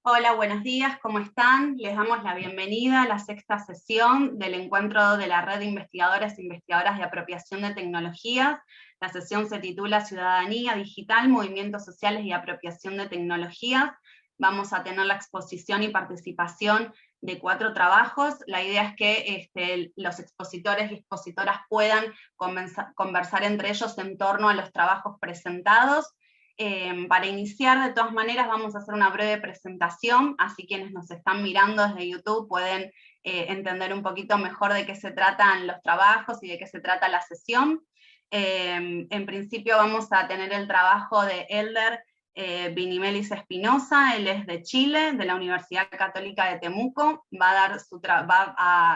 Hola, buenos días, ¿cómo están? Les damos la bienvenida a la sexta sesión del encuentro de la Red de Investigadores e Investigadoras de Apropiación de Tecnologías. La sesión se titula Ciudadanía Digital, Movimientos Sociales y Apropiación de Tecnologías. Vamos a tener la exposición y participación de 4 trabajos. La idea es que los expositores y expositoras puedan conversar entre ellos en torno a los trabajos presentados. Para iniciar, de todas maneras, vamos a hacer una breve presentación, así quienes nos están mirando desde YouTube pueden entender un poquito mejor de qué se tratan los trabajos y de qué se trata la sesión. En principio vamos a tener el trabajo de Elder Vinimelis Espinosa. Él es de Chile, de la Universidad Católica de Temuco. Va a dar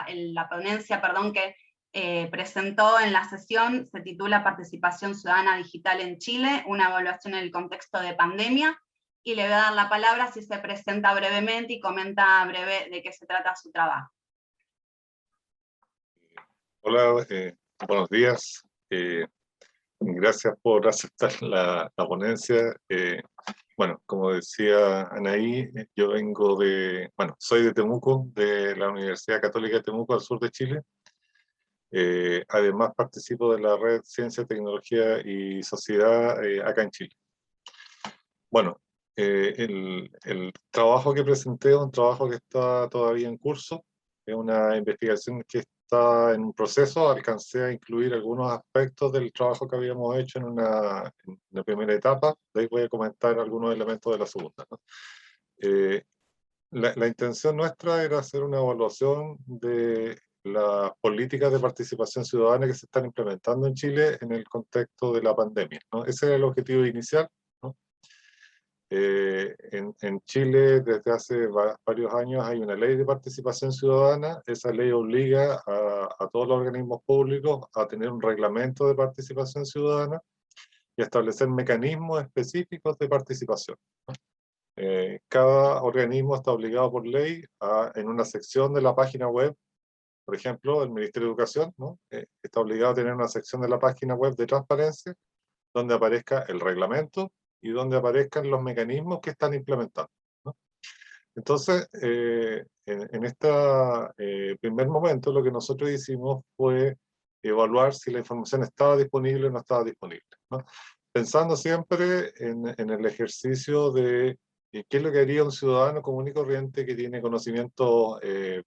la ponencia, que presentó en la sesión, se titula Participación Ciudadana Digital en Chile, una evaluación en el contexto de pandemia, y le voy a dar la palabra si se presenta brevemente y comenta breve de qué se trata su trabajo. Hola, buenos días. Gracias por aceptar la ponencia. Bueno, como decía Anaí, yo vengo soy de Temuco, de la Universidad Católica de Temuco, al sur de Chile. Además participo de la red Ciencia, Tecnología y Sociedad acá en Chile. Bueno, el trabajo que presenté es un trabajo que está todavía en curso, es una investigación que está en un proceso. Alcancé a incluir algunos aspectos del trabajo que habíamos hecho en la primera etapa, de ahí voy a comentar algunos elementos de la segunda, ¿no? La intención nuestra era hacer una evaluación de las políticas de participación ciudadana que se están implementando en Chile en el contexto de la pandemia, ¿no? Ese era el objetivo inicial, ¿no? En Chile, desde hace varios años, hay una ley de participación ciudadana. Esa ley obliga a todos los organismos públicos a tener un reglamento de participación ciudadana y a establecer mecanismos específicos de participación. Cada organismo está obligado por ley en una sección de la página web, por ejemplo, el Ministerio de Educación, ¿no? Está obligado a tener una sección de la página web de transparencia donde aparezca el reglamento y donde aparezcan los mecanismos que están implementando, ¿no? Entonces, en este primer momento, lo que nosotros hicimos fue evaluar si la información estaba disponible o no estaba disponible, ¿no? Pensando siempre en el ejercicio de qué es lo que haría un ciudadano común y corriente que tiene conocimientos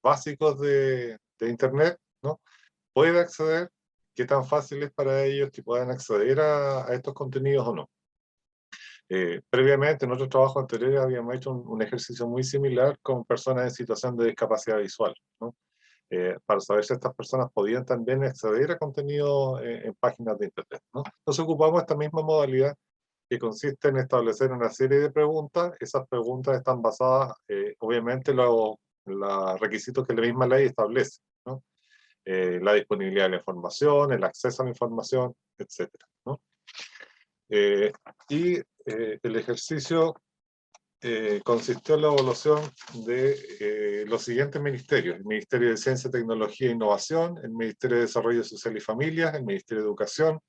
básicos de Internet, ¿no? Puede acceder, qué tan fácil es para ellos que puedan acceder a estos contenidos o no. Previamente, en otros trabajos anteriores, habíamos hecho un ejercicio muy similar con personas en situación de discapacidad visual, ¿no? Para saber si estas personas podían también acceder a contenido en páginas de Internet, ¿no? Entonces ocupamos esta misma modalidad que consiste en establecer una serie de preguntas. Esas preguntas están basadas, obviamente, en los requisitos que la misma ley establece, ¿no? La disponibilidad de la información, el acceso a la información, etcétera, ¿no? El ejercicio consistió en la evaluación de los siguientes ministerios: el Ministerio de Ciencia, Tecnología e Innovación, el Ministerio de Desarrollo Social y Familias, el Ministerio de Educación,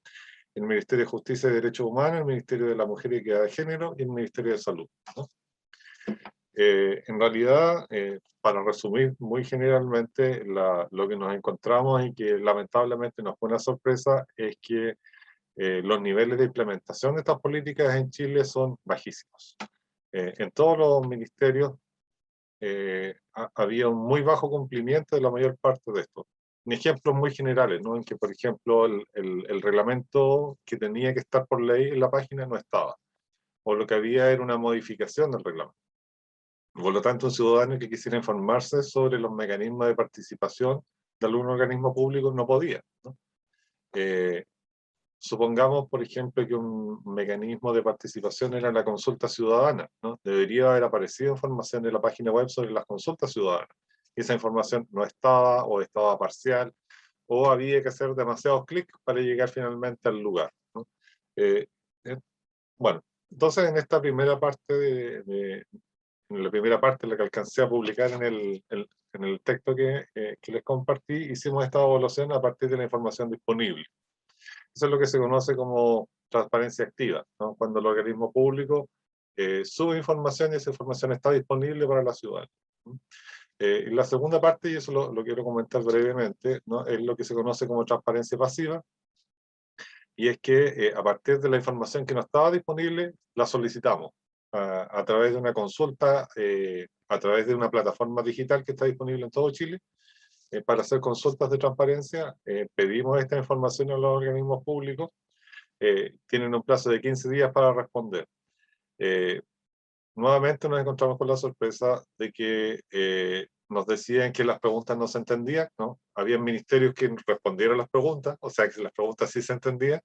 el Ministerio de Justicia y Derechos Humanos, el Ministerio de la Mujer y Equidad de Género y el Ministerio de Salud, ¿no? En realidad, para resumir muy generalmente, lo que nos encontramos y que lamentablemente nos fue una sorpresa es que los niveles de implementación de estas políticas en Chile son bajísimos. En todos los ministerios había un muy bajo cumplimiento de la mayor parte de esto. En ejemplos muy generales, ¿no? En que, por ejemplo, el reglamento que tenía que estar por ley en la página no estaba, o lo que había era una modificación del reglamento. Por lo tanto, un ciudadano que quisiera informarse sobre los mecanismos de participación de algún organismo público no podía, ¿no? Supongamos, por ejemplo, que un mecanismo de participación era la consulta ciudadana, ¿no? Debería haber aparecido información en la página web sobre las consultas ciudadanas. Esa información no estaba, o estaba parcial, o había que hacer demasiados clics para llegar finalmente al lugar, ¿no? Eh, bueno, entonces en esta primera parte en la primera parte, la que alcancé a publicar en el texto que les compartí, hicimos esta evaluación a partir de la información disponible. Eso es lo que se conoce como transparencia activa, ¿no? Cuando el organismo público sube información y esa información está disponible para la ciudadanía. Y la segunda parte, y eso lo quiero comentar brevemente, ¿no? Es lo que se conoce como transparencia pasiva, y es que a partir de la información que no estaba disponible, la solicitamos a través de una consulta, a través de una plataforma digital que está disponible en todo Chile. Para hacer consultas de transparencia, pedimos esta información a los organismos públicos, tienen un plazo de 15 días para responder. Nuevamente nos encontramos con la sorpresa de que nos decían que las preguntas no se entendían, ¿no? Había ministerios que respondieron las preguntas, o sea que las preguntas sí se entendían,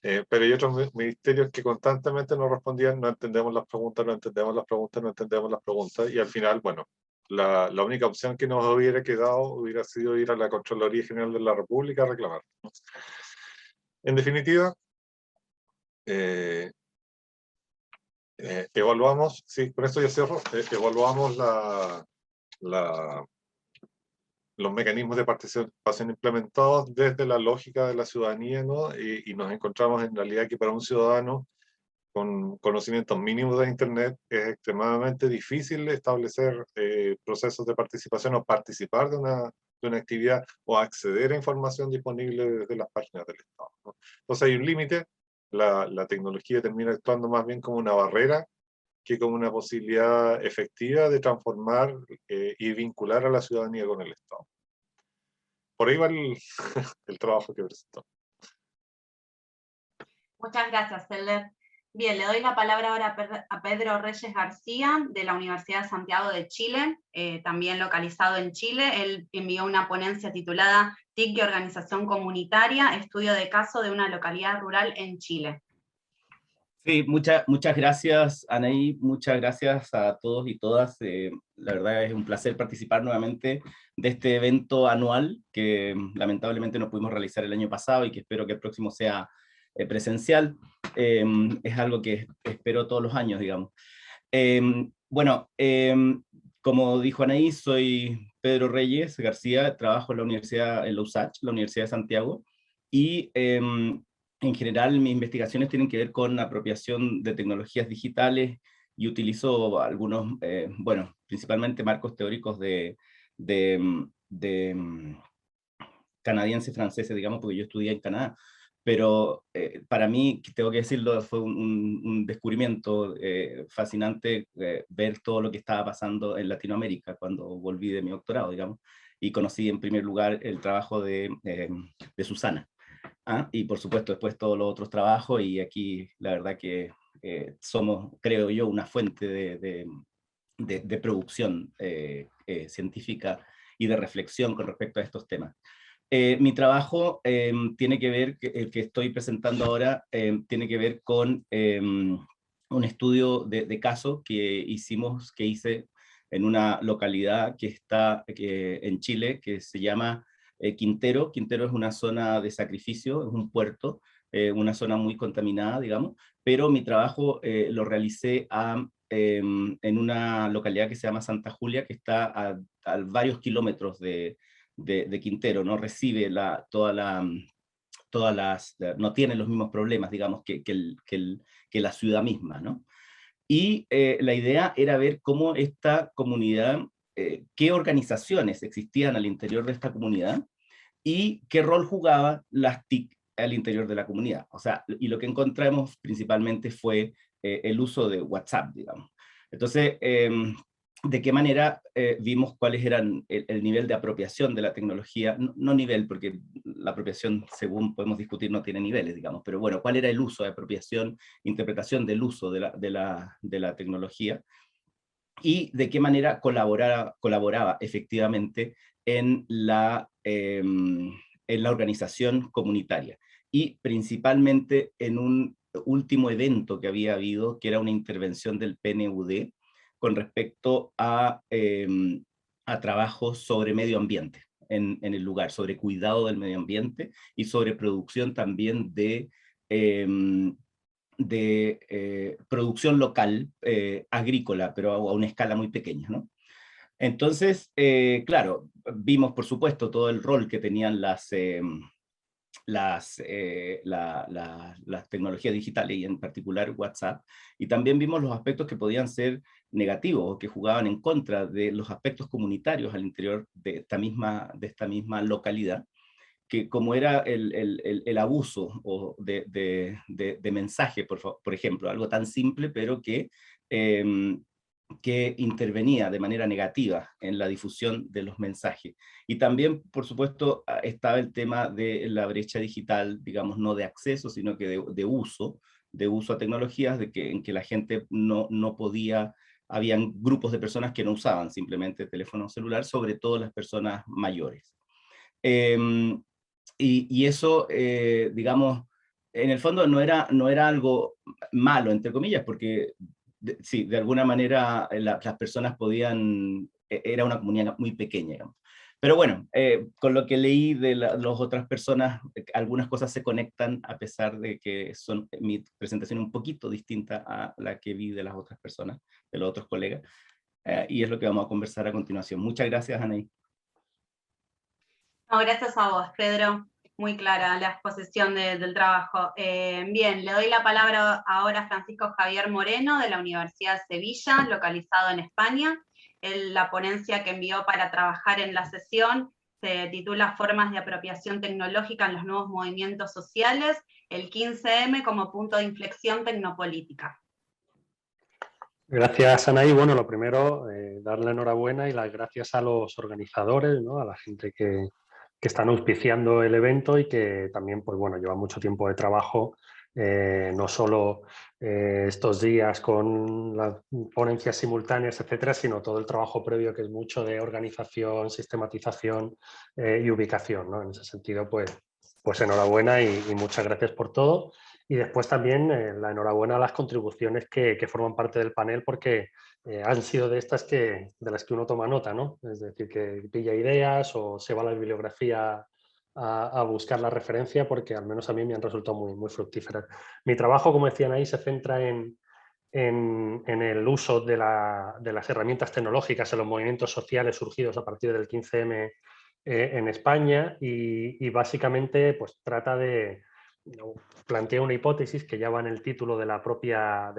pero hay otros ministerios que constantemente nos respondían, no entendemos las preguntas, no entendemos las preguntas, no entendemos las preguntas, y al final, bueno, la única opción que nos hubiera quedado hubiera sido ir a la Contraloría General de la República a reclamar, ¿no? En definitiva, evaluamos, sí, con esto ya cierro, evaluamos los mecanismos de participación implementados desde la lógica de la ciudadanía, ¿no? Y nos encontramos en realidad que para un ciudadano con conocimientos mínimos de Internet es extremadamente difícil establecer procesos de participación o participar de una actividad o acceder a información disponible desde las páginas del Estado, ¿no? Entonces hay un límite, la tecnología termina actuando más bien como una barrera que como una posibilidad efectiva de transformar y vincular a la ciudadanía con el Estado. Por ahí va el trabajo que presentó. Muchas gracias, Elder. Bien, le doy la palabra ahora a Pedro Reyes García, de la Universidad de Santiago de Chile, también localizado en Chile. Él envió una ponencia titulada TIC y Organización Comunitaria, estudio de caso de una localidad rural en Chile. Sí, muchas gracias, Anaí, muchas gracias a todos y todas. La verdad es un placer participar nuevamente de este evento anual que lamentablemente no pudimos realizar el año pasado y que espero que el próximo sea presencial. Es algo que espero todos los años, digamos. Bueno, como dijo Anaí, soy Pedro Reyes García, trabajo en la USACH, la Universidad de Santiago, y en general mis investigaciones tienen que ver con apropiación de tecnologías digitales y utilizo algunos, bueno, principalmente marcos teóricos de canadienses, franceses, digamos, porque yo estudié en Canadá. Pero para mí, tengo que decirlo, fue un descubrimiento fascinante ver todo lo que estaba pasando en Latinoamérica cuando volví de mi doctorado, digamos, y conocí en primer lugar el trabajo de Susana. Y por supuesto después todos los otros trabajos, y aquí la verdad que somos, creo yo, una fuente de producción científica y de reflexión con respecto a estos temas. Mi trabajo tiene que ver, el que estoy presentando ahora, tiene que ver con un estudio de caso que hice en una localidad que está en Chile, que se llama Quintero. Quintero es una zona de sacrificio, es un puerto, una zona muy contaminada, digamos, pero mi trabajo lo realicé en una localidad que se llama Santa Julia, que está a varios kilómetros de Quintero, no recibe no tiene los mismos problemas, digamos, que la ciudad misma, ¿no? Y la idea era ver cómo esta comunidad, qué organizaciones existían al interior de esta comunidad y qué rol jugaban las TIC al interior de la comunidad. O sea, y lo que encontramos principalmente fue el uso de WhatsApp, digamos. Entonces, de qué manera vimos cuáles eran el nivel de apropiación de la tecnología, no nivel, porque la apropiación, según podemos discutir, no tiene niveles, digamos, pero bueno, cuál era el uso de apropiación, interpretación del uso de la tecnología, y de qué manera colaboraba efectivamente en la organización comunitaria, y principalmente en un último evento que había habido, que era una intervención del PNUD, con respecto a trabajos sobre medio ambiente en el lugar, sobre cuidado del medio ambiente y sobre producción también de producción local, agrícola, pero a una escala muy pequeña, ¿no? Entonces, claro, vimos por supuesto todo el rol que tenían las tecnologías digitales y en particular WhatsApp, y también vimos los aspectos que podían ser negativos o que jugaban en contra de los aspectos comunitarios al interior de esta misma localidad, que como era el abuso o de mensaje, por ejemplo, algo tan simple, pero que intervenía de manera negativa en la difusión de los mensajes. Y también, por supuesto, estaba el tema de la brecha digital, digamos, no de acceso, sino que de uso a tecnologías, en que la gente no podía, habían grupos de personas que no usaban simplemente teléfono celular, sobre todo las personas mayores. Y eso, digamos, en el fondo no era algo malo, entre comillas, porque sí, de alguna manera las personas podían, era una comunidad muy pequeña, digamos. Pero bueno, con lo que leí de las otras personas, algunas cosas se conectan a pesar de que mi presentación es un poquito distinta a la que vi de las otras personas, de los otros colegas, y es lo que vamos a conversar a continuación. Muchas gracias, Anaí. No, gracias a vos, Pedro. Muy clara la exposición del trabajo. Bien, le doy la palabra ahora a Francisco Javier Moreno, de la Universidad de Sevilla, localizado en España. La ponencia que envió para trabajar en la sesión se titula Formas de apropiación tecnológica en los nuevos movimientos sociales, el 15M como punto de inflexión tecnopolítica. Gracias, Anaí. Bueno, lo primero, darle enhorabuena y las gracias a los organizadores, ¿no? A la gente que están auspiciando el evento y que también, pues bueno, lleva mucho tiempo de trabajo, no solo estos días con las ponencias simultáneas, etcétera, sino todo el trabajo previo, que es mucho de organización, sistematización y ubicación, ¿no? En ese sentido, pues enhorabuena y muchas gracias por todo. Y después también la enhorabuena a las contribuciones que forman parte del panel, porque han sido de estas de las que uno toma nota, ¿no? Es decir, que pilla ideas o se va a la bibliografía a buscar la referencia, porque al menos a mí me han resultado muy fructíferas. Mi trabajo, como decían ahí, se centra en el uso de las herramientas tecnológicas en los movimientos sociales surgidos a partir del 15M en España, y básicamente pues trata plantea una hipótesis que ya va en el título de la propia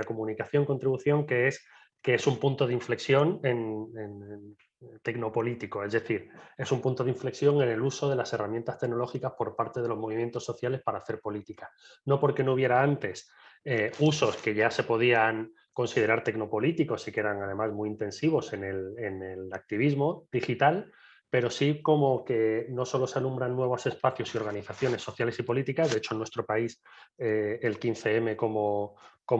comunicación, contribución, que es un punto de inflexión en tecnopolítico, es decir, es un punto de inflexión en el uso de las herramientas tecnológicas por parte de los movimientos sociales para hacer política. No porque no hubiera antes usos que ya se podían considerar tecnopolíticos y que eran además muy intensivos en el activismo digital, pero sí como que no solo se alumbran nuevos espacios y organizaciones sociales y políticas. De hecho, en nuestro país el 15M como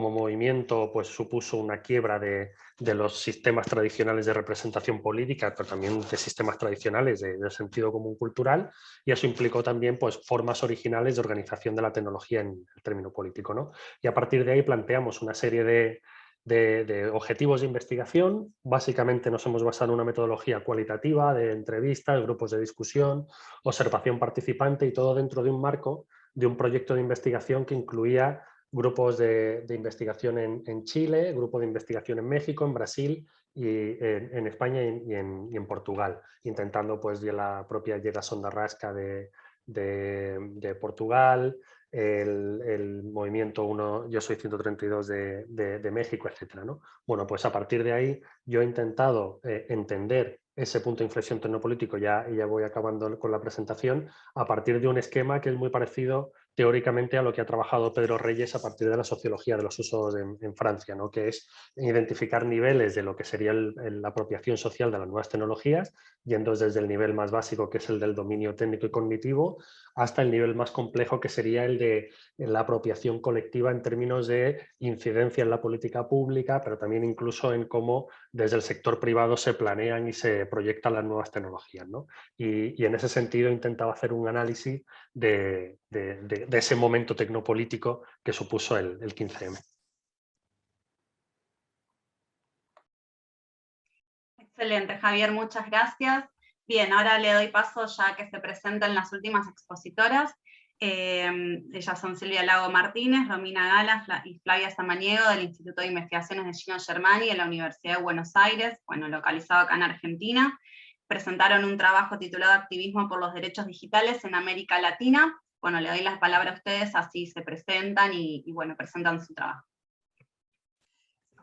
movimiento pues supuso una quiebra de los sistemas tradicionales de representación política, pero también de sistemas tradicionales de sentido común cultural, y eso implicó también pues formas originales de organización de la tecnología en el término político, ¿no? Y a partir de ahí planteamos una serie de objetivos de investigación. Básicamente nos hemos basado en una metodología cualitativa de entrevistas, grupos de discusión, observación participante, y todo dentro de un marco de un proyecto de investigación que incluía grupos de investigación en Chile, grupo de investigación en México, en Brasil y en España y en Portugal, intentando pues de la propia Lleida Sondarrasca de Portugal, el movimiento 1, Yo Soy 132 de México, etcétera, ¿no? Bueno, pues a partir de ahí yo he intentado entender ese punto de inflexión tecnopolítico, y ya voy acabando con la presentación, a partir de un esquema que es muy parecido teóricamente a lo que ha trabajado Pedro Reyes a partir de la sociología de los usos en Francia, ¿no? Que es identificar niveles de lo que sería la apropiación social de las nuevas tecnologías, yendo desde el nivel más básico, que es el del dominio técnico y cognitivo, hasta el nivel más complejo, que sería el de la apropiación colectiva en términos de incidencia en la política pública, pero también incluso en cómo desde el sector privado se planean y se proyectan las nuevas tecnologías, ¿no? Y en ese sentido intentaba hacer un análisis de ese momento tecnopolítico que supuso el 15M. Excelente, Javier, muchas gracias. Bien, ahora le doy paso ya que se presentan las últimas expositoras. Ellas son Silvia Lago Martínez, Romina Galas y Flavia Samaniego del Instituto de Investigaciones de Gino Germani de la Universidad de Buenos Aires, bueno, localizado acá en Argentina. Presentaron un trabajo titulado Activismo por los Derechos Digitales en América Latina, bueno, le doy la palabra a ustedes, así se presentan y bueno, presentan su trabajo.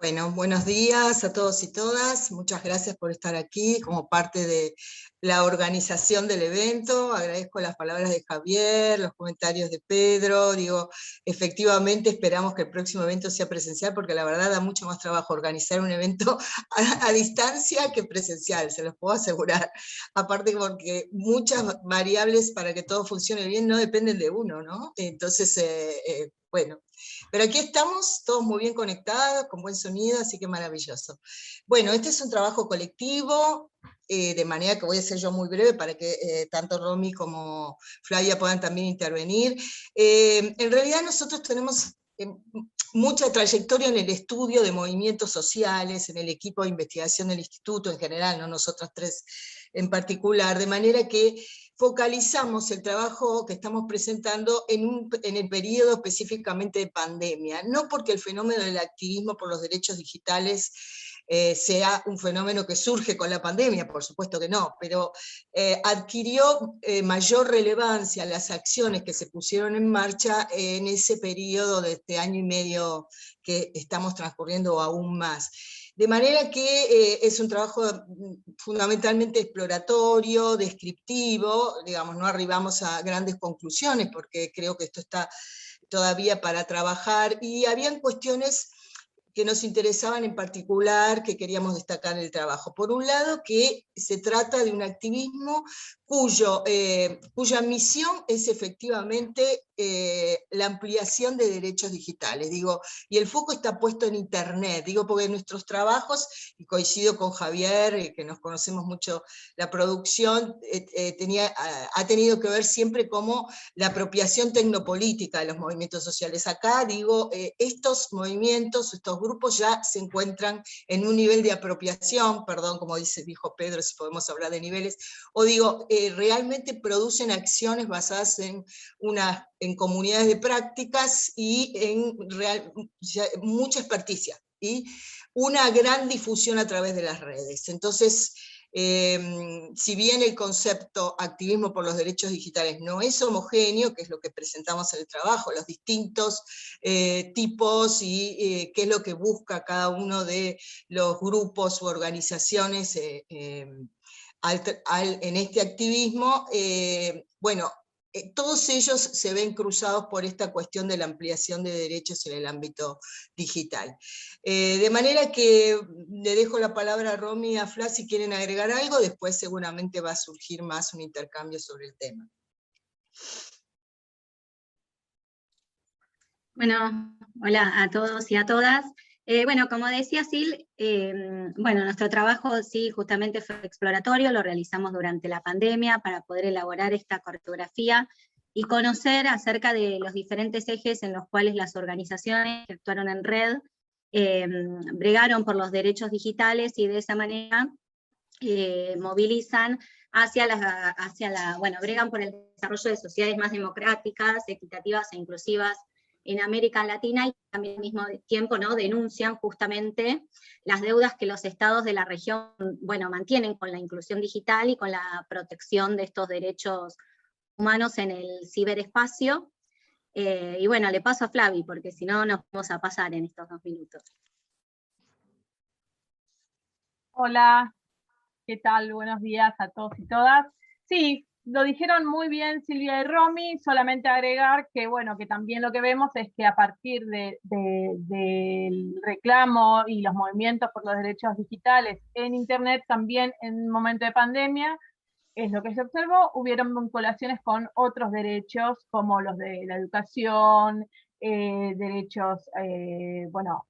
Bueno, buenos días a todos y todas. Muchas gracias por estar aquí como parte de la organización del evento. Agradezco las palabras de Javier, los comentarios de Pedro. Digo, efectivamente esperamos que el próximo evento sea presencial, porque la verdad da mucho más trabajo organizar un evento a distancia que presencial, se los puedo asegurar. Aparte porque muchas variables para que todo funcione bien no dependen de uno, ¿no? Entonces, bueno, pero aquí estamos, todos muy bien conectados, con buen sonido, así que maravilloso. Bueno, este es un trabajo colectivo, de manera que voy a ser yo muy breve para que tanto Romy como Flavia puedan también intervenir. En realidad nosotros tenemos mucha trayectoria en el estudio de movimientos sociales, en el equipo de investigación del instituto en general, no nosotras tres en particular, de manera que focalizamos el trabajo que estamos presentando en el periodo específicamente de pandemia, no porque el fenómeno del activismo por los derechos digitales sea un fenómeno que surge con la pandemia, por supuesto que no, pero adquirió mayor relevancia las acciones que se pusieron en marcha en ese periodo de este año y medio que estamos transcurriendo, aún más. De manera que es un trabajo fundamentalmente exploratorio, descriptivo, digamos, no arribamos a grandes conclusiones porque creo que esto está todavía para trabajar, y habían cuestiones que nos interesaban en particular, que queríamos destacar en el trabajo. Por un lado, que se trata de un activismo cuya misión es efectivamente la ampliación de derechos digitales, digo, y el foco está puesto en Internet, digo, porque nuestros trabajos, y coincido con Javier, que nos conocemos mucho la producción, ha tenido que ver siempre como la apropiación tecnopolítica de los movimientos sociales. Acá, digo, estos movimientos, estos grupos ya se encuentran en un nivel de apropiación, perdón, como dijo Pedro, si podemos hablar de niveles, o digo, realmente producen acciones basadas en comunidades de prácticas y en mucha experticia, y una gran difusión a través de las redes. Entonces, si bien el concepto activismo por los derechos digitales no es homogéneo, que es lo que presentamos en el trabajo, los distintos tipos y qué es lo que busca cada uno de los grupos u organizaciones en este activismo, bueno, todos ellos se ven cruzados por esta cuestión de la ampliación de derechos en el ámbito digital. De manera que le dejo la palabra a Romy y a Fla si quieren agregar algo, después seguramente va a surgir más un intercambio sobre el tema. Bueno, hola a todos y a todas. Bueno, como decía Sil, bueno, nuestro trabajo sí justamente fue exploratorio, lo realizamos durante la pandemia para poder elaborar esta cartografía y conocer acerca de los diferentes ejes en los cuales las organizaciones que actuaron en red bregaron por los derechos digitales, y de esa manera movilizan bueno, bregan por el desarrollo de sociedades más democráticas, equitativas e inclusivas en América Latina, y también al mismo tiempo, ¿no?, denuncian justamente las deudas que los estados de la región, bueno, mantienen con la inclusión digital y con la protección de estos derechos humanos en el ciberespacio. Y bueno, le paso a Flavi, porque si no nos vamos a pasar en estos 2 minutos. Hola, ¿qué tal? Buenos días a todos y todas. Sí, lo dijeron muy bien Silvia y Romy, solamente agregar que, bueno, que también lo que vemos es que a partir del reclamo y los movimientos por los derechos digitales en Internet, también en un momento de pandemia, es lo que se observó, hubieron vinculaciones con otros derechos, como los de la educación, derechos bueno,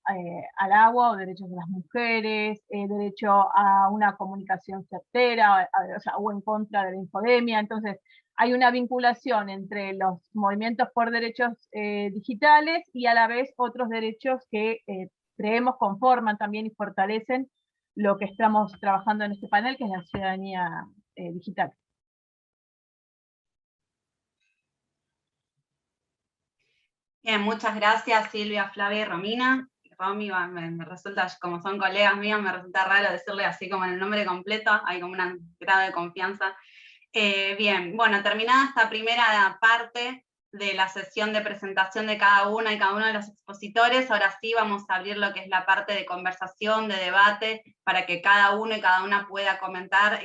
al agua, o derechos de las mujeres, derecho a una comunicación certera, o sea, o en contra de la infodemia. Entonces, hay una vinculación entre los movimientos por derechos digitales y a la vez otros derechos que creemos conforman también y fortalecen lo que estamos trabajando en este panel, que es la ciudadanía digital. Bien, muchas gracias Silvia, Flavia y Romina. Romy, me resulta, como son colegas míos, me resulta raro decirle así como el nombre completo, hay como un grado de confianza. Bien, bueno, terminada esta primera parte, de la sesión de presentación de cada una y cada uno de los expositores. Ahora sí vamos a abrir lo que es la parte de conversación, de debate, para que cada uno y cada una pueda comentar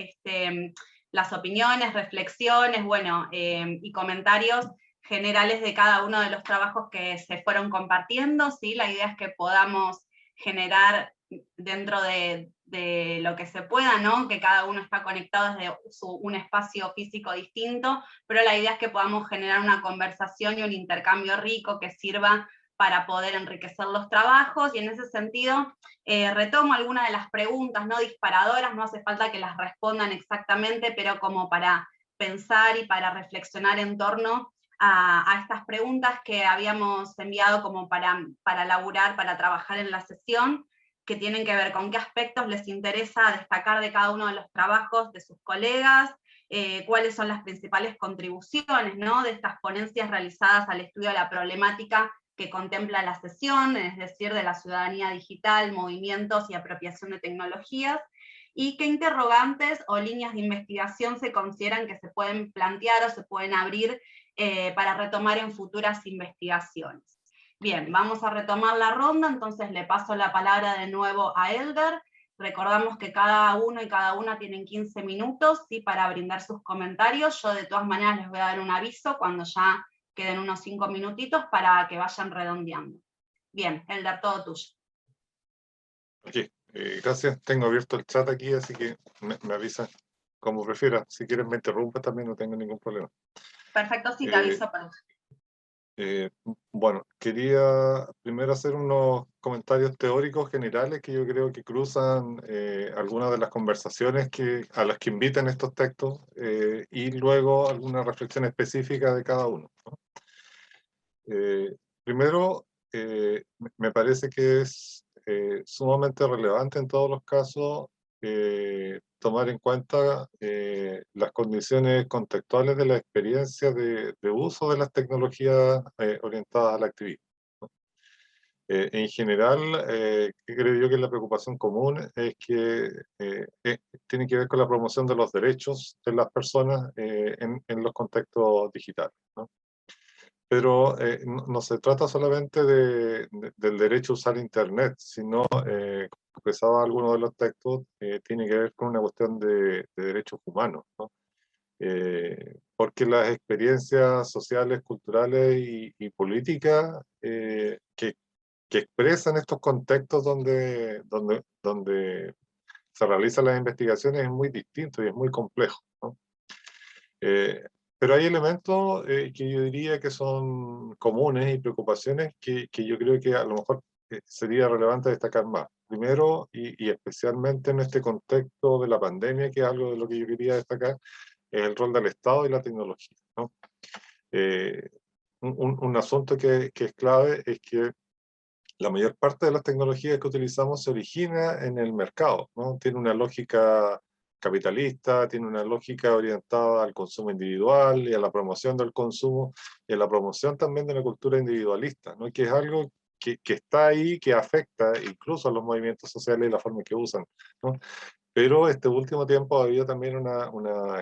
las opiniones, reflexiones, bueno, y comentarios generales de cada uno de los trabajos que se fueron compartiendo, ¿sí? La idea es que podamos generar dentro de lo que se pueda, ¿no? Que cada uno está conectado desde un espacio físico distinto, pero la idea es que podamos generar una conversación y un intercambio rico que sirva para poder enriquecer los trabajos, y en ese sentido retomo algunas de las preguntas, ¿no? Disparadoras, no hace falta que las respondan exactamente, pero como para pensar y para reflexionar en torno a estas preguntas que habíamos enviado como para laburar, para trabajar en la sesión, que tienen que ver con qué aspectos les interesa destacar de cada uno de los trabajos de sus colegas, cuáles son las principales contribuciones, ¿no? De estas ponencias realizadas al estudio de la problemática que contempla la sesión, es decir, de la ciudadanía digital, movimientos y apropiación de tecnologías, y qué interrogantes o líneas de investigación se consideran que se pueden plantear o se pueden abrir para retomar en futuras investigaciones. Bien, vamos a retomar la ronda, entonces le paso la palabra de nuevo a Elder. Recordamos que cada uno y cada una tienen 15 minutos, ¿sí? Para brindar sus comentarios. Yo de todas maneras les voy a dar un aviso cuando ya queden unos 5 minutitos para que vayan redondeando. Bien, Elder, todo tuyo. Ok, gracias. Tengo abierto el chat aquí, así que me avisan como prefieran. Si quieren me interrumpen también, no tengo ningún problema. Perfecto, sí, te aviso. Bueno, quería primero hacer unos comentarios teóricos generales que yo creo que cruzan algunas de las conversaciones a las que invitan estos textos, y luego alguna reflexión específica de cada uno, ¿no? Primero, me parece que es sumamente relevante en todos los casos tomar en cuenta las condiciones contextuales de la experiencia de uso de las tecnologías orientadas al activismo, ¿no? En general, creo yo que la preocupación común es que tiene que ver con la promoción de los derechos de las personas en los contextos digitales, ¿no? Pero no se trata solamente del derecho a usar Internet, sino, como expresaba alguno de los textos, tiene que ver con una cuestión de derechos humanos, ¿no? Porque las experiencias sociales, culturales y políticas que expresan estos contextos donde se realizan las investigaciones es muy distinto y es muy complejo, ¿no? Pero hay elementos que yo diría que son comunes y preocupaciones que yo creo que a lo mejor sería relevante destacar más. Primero, y especialmente en este contexto de la pandemia, que es algo de lo que yo quería destacar, es el rol del Estado y la tecnología, ¿no? Un asunto que es clave es que la mayor parte de las tecnologías que utilizamos se origina en el mercado, ¿no? Tiene una lógica capitalista, tiene una lógica orientada al consumo individual y a la promoción del consumo y a la promoción también de la cultura individualista, ¿no? Que es algo que está ahí, que afecta incluso a los movimientos sociales y la forma en que usan, ¿no? Pero este último tiempo ha habido también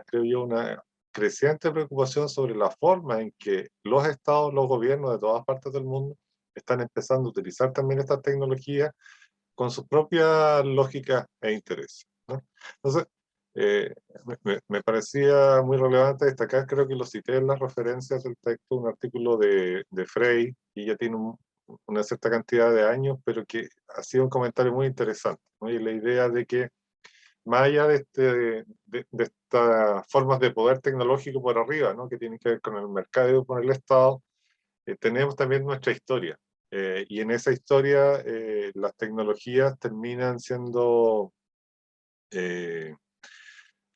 creo yo, una creciente preocupación sobre la forma en que los estados, los gobiernos de todas partes del mundo están empezando a utilizar también estas tecnologías con sus propias lógicas e intereses, ¿no? Entonces, me parecía muy relevante destacar, creo que lo cité en las referencias del texto, un artículo de Frey, y ya tiene una cierta cantidad de años, pero que ha sido un comentario muy interesante, ¿no? Y la idea de que más allá de estas formas de poder tecnológico por arriba, ¿no? Que tienen que ver con el mercado y con el Estado, tenemos también nuestra historia. Y en esa historia las tecnologías terminan siendo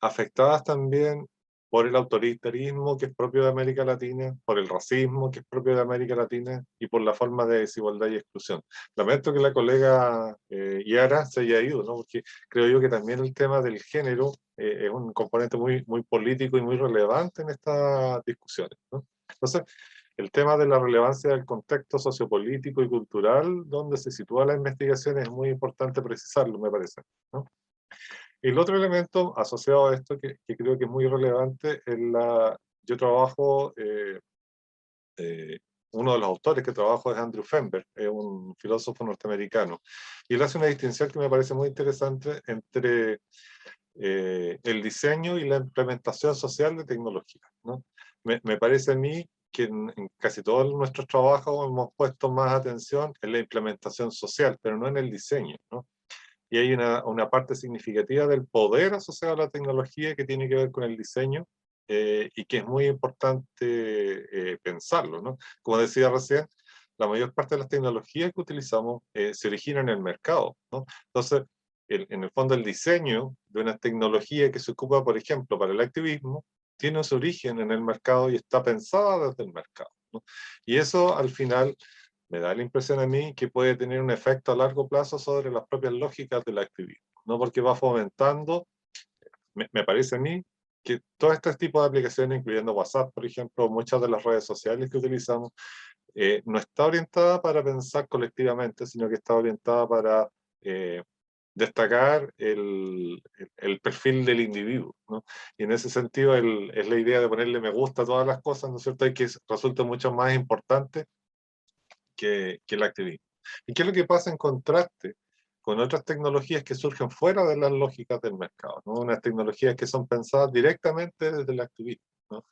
afectadas también por el autoritarismo que es propio de América Latina, por el racismo que es propio de América Latina y por la forma de desigualdad y exclusión. Lamento que la colega Yara se haya ido, ¿no? Porque creo yo que también el tema del género es un componente muy político y muy relevante en estas discusiones, ¿no? Entonces, el tema de la relevancia del contexto sociopolítico y cultural donde se sitúa la investigación es muy importante precisarlo, me parece, ¿no? El otro elemento asociado a esto que creo que es muy relevante es yo trabajo uno de los autores que trabajo es Andrew Fenberg, es un filósofo norteamericano, y él hace una distinción que me parece muy interesante entre el diseño y la implementación social de tecnología, ¿no? Me parece a mí que en casi todos nuestros trabajos hemos puesto más atención en la implementación social, pero no en el diseño, ¿no? Y hay una parte significativa del poder asociado a la tecnología que tiene que ver con el diseño, y que es muy importante pensarlo, ¿no? Como decía recién, la mayor parte de las tecnologías que utilizamos se originan en el mercado, ¿no? Entonces, en el fondo, el diseño de una tecnología que se ocupa, por ejemplo, para el activismo, tiene su origen en el mercado y está pensada desde el mercado, ¿no? Y eso, al final, me da la impresión a mí que puede tener un efecto a largo plazo sobre las propias lógicas del activismo, ¿no? Porque va fomentando, me parece a mí, que todo este tipo de aplicaciones, incluyendo WhatsApp, por ejemplo, muchas de las redes sociales que utilizamos, no está orientada para pensar colectivamente, sino que está orientada para destacar el perfil del individuo, ¿no? Y en ese sentido es la idea de ponerle me gusta a todas las cosas, ¿no es cierto? Y que resulta mucho más importante que el activismo. ¿Y qué es lo que pasa en contraste con otras tecnologías que surgen fuera de las lógicas del mercado, ¿no? Unas tecnologías que son pensadas directamente desde el activismo, ¿no?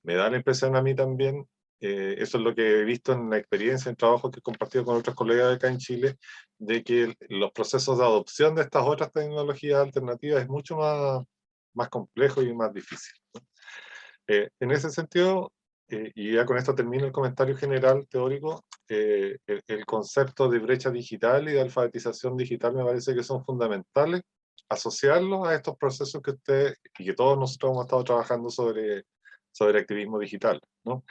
Me da la impresión a mí también, eso es lo que he visto en la experiencia, en trabajo que he compartido con otros colegas acá en Chile, de que los procesos de adopción de estas otras tecnologías alternativas es mucho más complejo y más difícil, ¿no? En ese sentido, y ya con esto termino el comentario general teórico, el concepto de brecha digital y de alfabetización digital me parece que son fundamentales asociarlos a estos procesos que usted y que todos nosotros hemos estado trabajando sobre activismo digital, ¿no?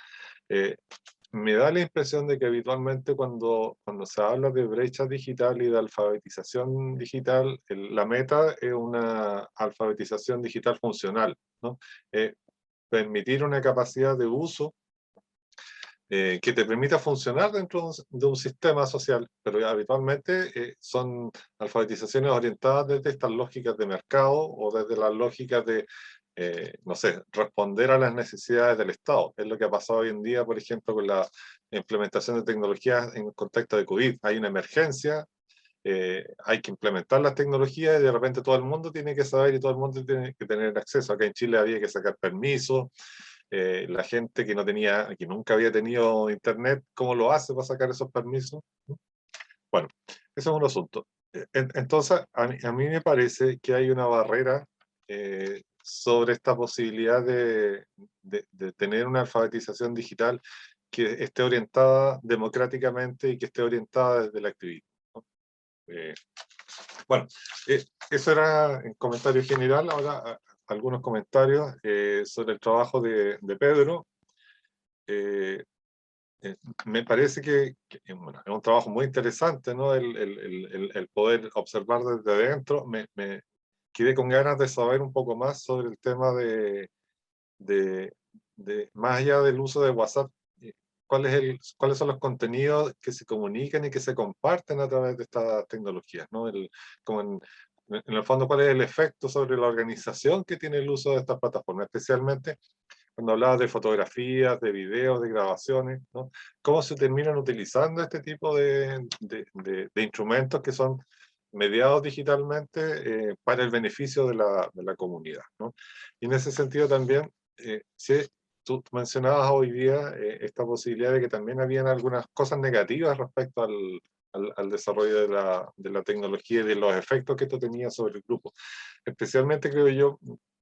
Me da la impresión de que habitualmente cuando se habla de brecha digital y de alfabetización digital, la meta es una alfabetización digital funcional, ¿no? Permitir una capacidad de uso que te permita funcionar dentro de un sistema social, pero habitualmente son alfabetizaciones orientadas desde estas lógicas de mercado o desde las lógicas de, no sé, responder a las necesidades del Estado. Es lo que ha pasado hoy en día, por ejemplo, con la implementación de tecnologías en el contexto de COVID. Hay una emergencia, hay que implementar las tecnologías y de repente todo el mundo tiene que saber y todo el mundo tiene que tener acceso. Acá en Chile había que sacar permisos. La gente que que nunca había tenido internet, ¿cómo lo hace para sacar esos permisos? Bueno, eso es un asunto. Entonces, a mí me parece que hay una barrera sobre esta posibilidad de tener una alfabetización digital que esté orientada democráticamente y que esté orientada desde el activismo, ¿no? Bueno, eso era en comentario general. Ahora algunos comentarios sobre el trabajo de Pedro. Me parece bueno, es un trabajo muy interesante, ¿no? El poder observar desde adentro. Me quedé con ganas de saber un poco más sobre el tema de más allá del uso de WhatsApp, cuáles son los contenidos que se comunican y que se comparten a través de estas tecnologías, ¿no? Como en el fondo, cuál es el efecto sobre la organización que tiene el uso de estas plataformas, especialmente cuando hablabas de fotografías, de videos, de grabaciones, ¿no? Cómo se terminan utilizando este tipo de instrumentos que son mediados digitalmente para el beneficio de la comunidad, ¿no? Y en ese sentido también, si tú mencionabas hoy día esta posibilidad de que también habían algunas cosas negativas respecto al desarrollo de la tecnología y de los efectos que esto tenía sobre el grupo. Especialmente, creo yo,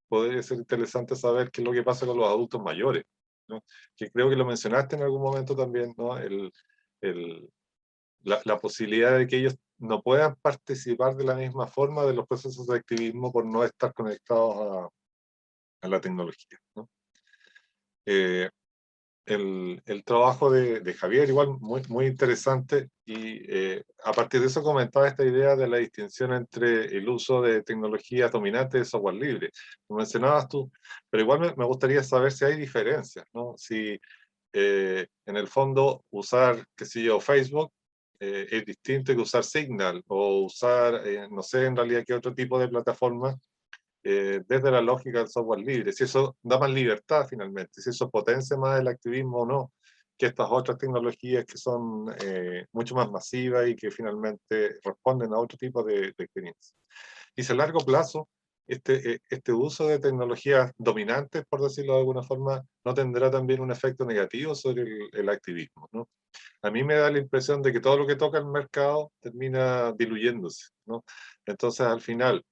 podría ser interesante saber qué es lo que pasa con los adultos mayores, ¿no? Que creo que lo mencionaste en algún momento también, ¿no? La posibilidad de que ellos no puedan participar de la misma forma de los procesos de activismo por no estar conectados a la tecnología, ¿no? El trabajo de Javier, igual muy interesante, y a partir de eso comentaba esta idea de la distinción entre el uso de tecnologías dominantes de software libre. Lo mencionabas tú, pero igual me gustaría saber si hay diferencias, ¿no? Si en el fondo usar, qué sé yo, Facebook es distinto que usar Signal o usar, no sé en realidad qué otro tipo de plataforma desde la lógica del software libre, si eso da más libertad finalmente, si eso potencia más el activismo o no, que estas otras tecnologías que son mucho más masivas y que finalmente responden a otro tipo de experiencias. Y si a largo plazo, este uso de tecnologías dominantes, por decirlo de alguna forma, no tendrá también un efecto negativo sobre el activismo, ¿no? A mí me da la impresión de que todo lo que toca el mercado termina diluyéndose, ¿no? Entonces, al final,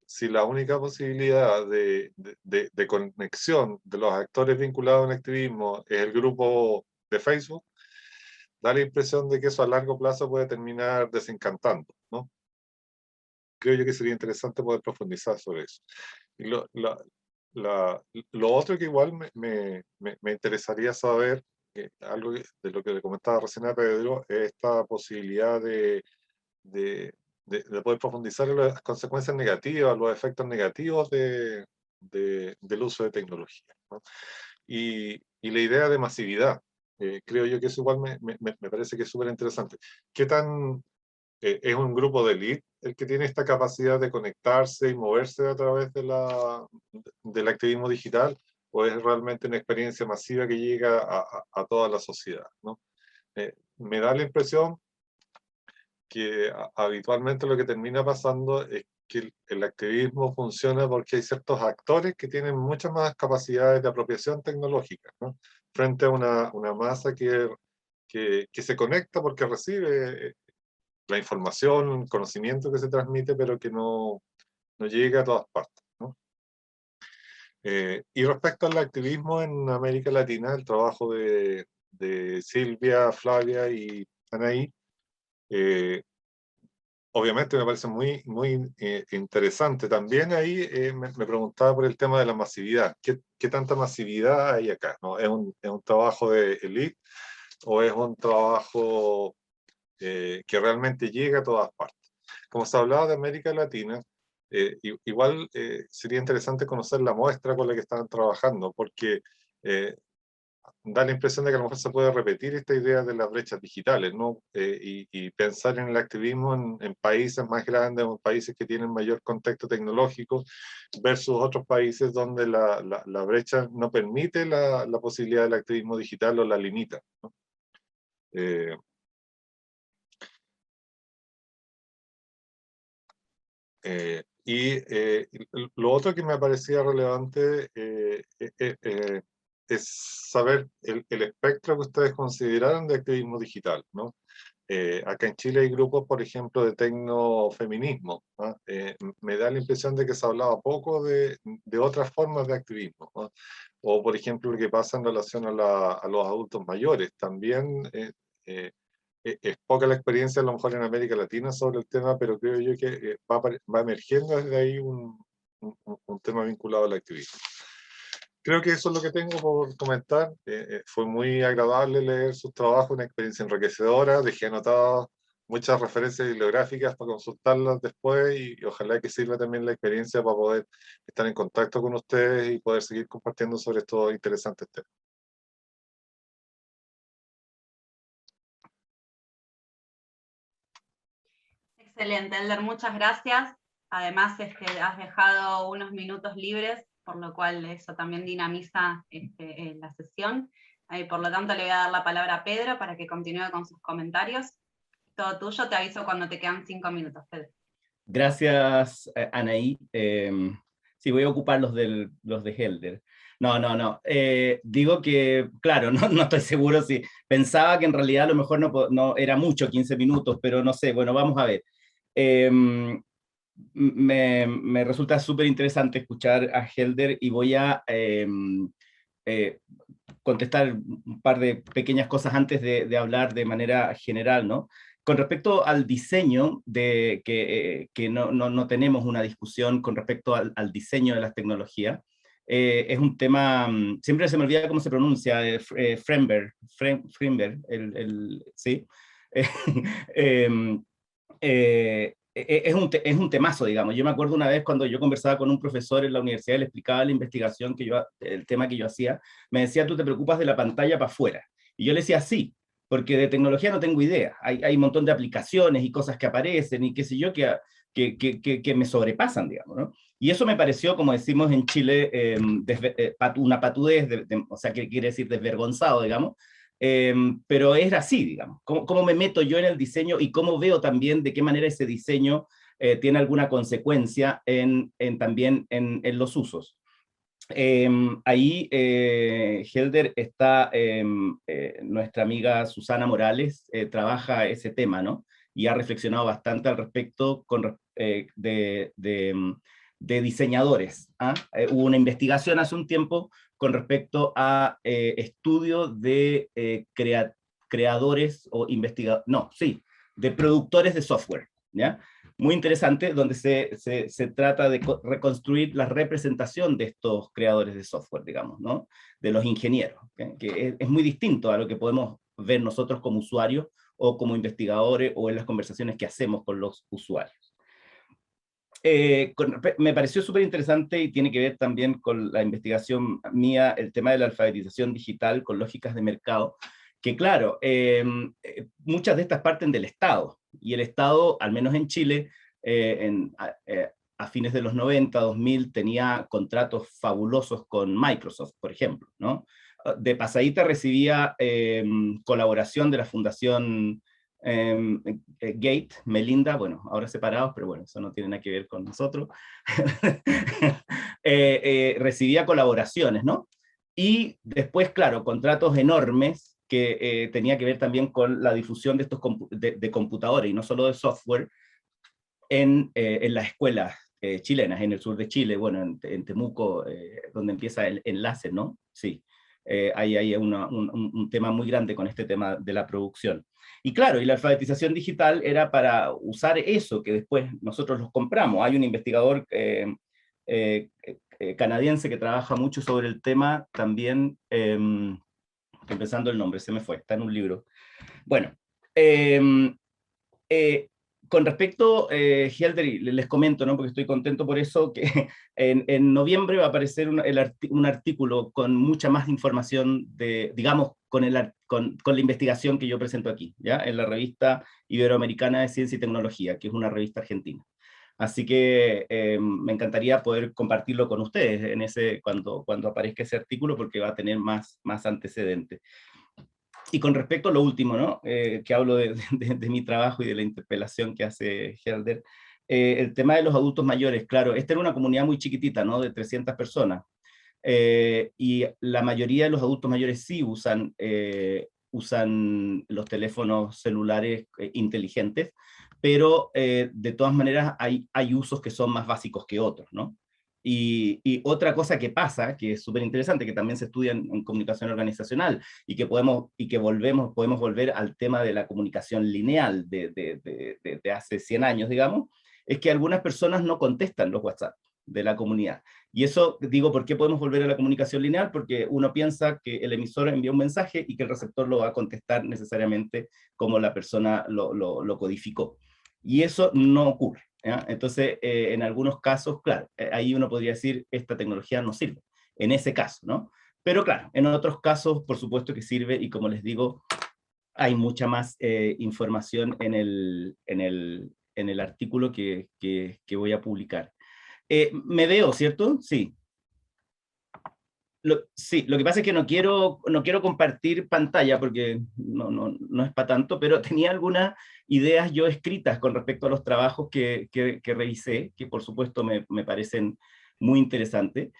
si la única posibilidad de conexión de los actores vinculados al activismo es el grupo de Facebook, da la impresión de que eso a largo plazo puede terminar desencantando, ¿no? Creo yo que sería interesante poder profundizar sobre eso. Y lo otro que igual me interesaría saber, algo de lo que le comentaba recién a Pedro, es esta posibilidad de poder profundizar en las consecuencias negativas, los efectos negativos del uso de tecnología, ¿no? Y la idea de masividad, creo yo que eso igual me parece que es súper interesante. ¿Qué tan es un grupo de élite el que tiene esta capacidad de conectarse y moverse a través del activismo digital, o es realmente una experiencia masiva que llega a toda la sociedad, ¿no? Me da la impresión que habitualmente lo que termina pasando es que el activismo funciona porque hay ciertos actores que tienen muchas más capacidades de apropiación tecnológica, ¿no? Frente a una masa que se conecta porque recibe la información, el conocimiento que se transmite, pero que no llega a todas partes, ¿no? Y respecto al activismo en América Latina, el trabajo de Silvia, Flavia y Anaí, obviamente me parece muy interesante. También ahí me preguntaba por el tema de la masividad. ¿Qué tanta masividad hay acá, ¿no? ¿Es un trabajo de élite o es un trabajo que realmente llega a todas partes? Como se hablaba de América Latina, igual sería interesante conocer la muestra con la que están trabajando, porque da la impresión de que a lo mejor se puede repetir esta idea de las brechas digitales, ¿no? Y pensar en el activismo en países más grandes, en países que tienen mayor contexto tecnológico, versus otros países donde la brecha no permite la posibilidad del activismo digital o la limita, ¿no? Lo otro que me parecía relevante es saber el espectro que ustedes consideraron de activismo digital, ¿no? Acá en Chile hay grupos, por ejemplo, de tecnofeminismo, ¿no? Me da la impresión de que se hablaba poco de otras formas de activismo, ¿no? O, por ejemplo, lo que pasa en relación a los adultos mayores. También es poca la experiencia a lo mejor en América Latina sobre el tema, pero creo yo que va emergiendo desde ahí un tema vinculado al activismo. Creo que eso es lo que tengo por comentar. Fue muy agradable leer sus trabajos, una experiencia enriquecedora. Dejé anotadas muchas referencias bibliográficas para consultarlas después y ojalá que sirva también la experiencia para poder estar en contacto con ustedes y poder seguir compartiendo sobre estos interesantes temas. Excelente, Elder, muchas gracias. Además, has dejado unos minutos libres, por lo cual eso también dinamiza la sesión. Por lo tanto, le voy a dar la palabra a Pedro para que continúe con sus comentarios. Todo tuyo, te aviso cuando te quedan 5 minutos, Pedro. Gracias, Anaí. Sí, voy a ocupar los de Helder. No. Digo que, claro, no estoy seguro si pensaba que en realidad a lo mejor no era mucho 15 minutos, pero no sé, bueno, vamos a ver. Me resulta súper interesante escuchar a Helder y voy a contestar un par de pequeñas cosas antes de hablar de manera general, ¿no? Con respecto al diseño, que no tenemos una discusión con respecto al diseño de las tecnologías, es un tema, siempre se me olvida cómo se pronuncia, Fremberg, ¿sí? Es un temazo, digamos. Yo me acuerdo una vez cuando yo conversaba con un profesor en la universidad, le explicaba la investigación el tema que yo hacía, me decía, tú te preocupas de la pantalla para afuera. Y yo le decía, sí, porque de tecnología no tengo idea. Hay un montón de aplicaciones y cosas que aparecen y qué sé yo, que me sobrepasan, digamos, ¿no? Y eso me pareció, como decimos en Chile, una patudez, o sea, que quiere decir desvergonzado, digamos, pero es así, digamos. ¿Cómo me meto yo en el diseño y cómo veo también de qué manera ese diseño tiene alguna consecuencia también en los usos? Ahí, Helder, está nuestra amiga Susana Morales, trabaja ese tema, ¿no? Y ha reflexionado bastante al respecto de diseñadores. ¿Ah? Hubo una investigación hace un tiempo con respecto a estudios de creadores o investigadores, no, sí, de productores de software, ¿ya? Muy interesante, donde se trata de reconstruir la representación de estos creadores de software, digamos, ¿no? De los ingenieros, ¿okay? Que es muy distinto a lo que podemos ver nosotros como usuarios o como investigadores o en las conversaciones que hacemos con los usuarios. Me pareció súper interesante y tiene que ver también con la investigación mía, el tema de la alfabetización digital con lógicas de mercado, que claro, muchas de estas parten del Estado, y el Estado, al menos en Chile, a fines de los 90, 2000, tenía contratos fabulosos con Microsoft, por ejemplo, ¿no? De pasadita recibía colaboración de la Fundación Gate, Melinda, bueno, ahora separados, pero bueno, eso no tiene nada que ver con nosotros, recibía colaboraciones, ¿no? Y después, claro, contratos enormes que tenía que ver también con la difusión de estos de computadores, y no solo de software, en las escuelas chilenas, en el sur de Chile, bueno, en Temuco, donde empieza el enlace, ¿no? Sí. Ahí hay un tema muy grande con este tema de la producción. Y claro, y la alfabetización digital era para usar eso, que después nosotros los compramos. Hay un investigador canadiense que trabaja mucho sobre el tema, también, estoy pensando el nombre, se me fue, está en un libro. Bueno, con respecto, Helder, les comento, ¿no? Porque estoy contento por eso, que en noviembre va a aparecer un artículo con mucha más información, digamos, con la investigación que yo presento aquí, ¿ya? En la revista Iberoamericana de Ciencia y Tecnología, que es una revista argentina. Así que me encantaría poder compartirlo con ustedes cuando aparezca ese artículo, porque va a tener más antecedentes. Y con respecto a lo último, ¿no? Que hablo de mi trabajo y de la interpelación que hace Helder, el tema de los adultos mayores, claro, esta era una comunidad muy chiquitita, ¿no? De 300 personas, y la mayoría de los adultos mayores sí usan los teléfonos celulares inteligentes, pero de todas maneras hay usos que son más básicos que otros, ¿no? Y otra cosa que pasa, que es súper interesante, que también se estudia en comunicación organizacional, y que podemos volver al tema de la comunicación lineal de hace 100 años, digamos, es que algunas personas no contestan los WhatsApp de la comunidad. Y eso, digo, ¿por qué podemos volver a la comunicación lineal? Porque uno piensa que el emisor envía un mensaje y que el receptor lo va a contestar necesariamente como la persona lo codificó. Y eso no ocurre, ¿ya? Entonces, en algunos casos, claro, ahí uno podría decir, esta tecnología no sirve, en ese caso, ¿no? Pero claro, en otros casos, por supuesto que sirve, y como les digo, hay mucha más información en el artículo que voy a publicar. Me veo, ¿cierto? Sí. Sí, lo que pasa es que no quiero compartir pantalla porque no es para tanto, pero tenía algunas ideas yo escritas con respecto a los trabajos que revisé, que por supuesto me parecen muy interesantes.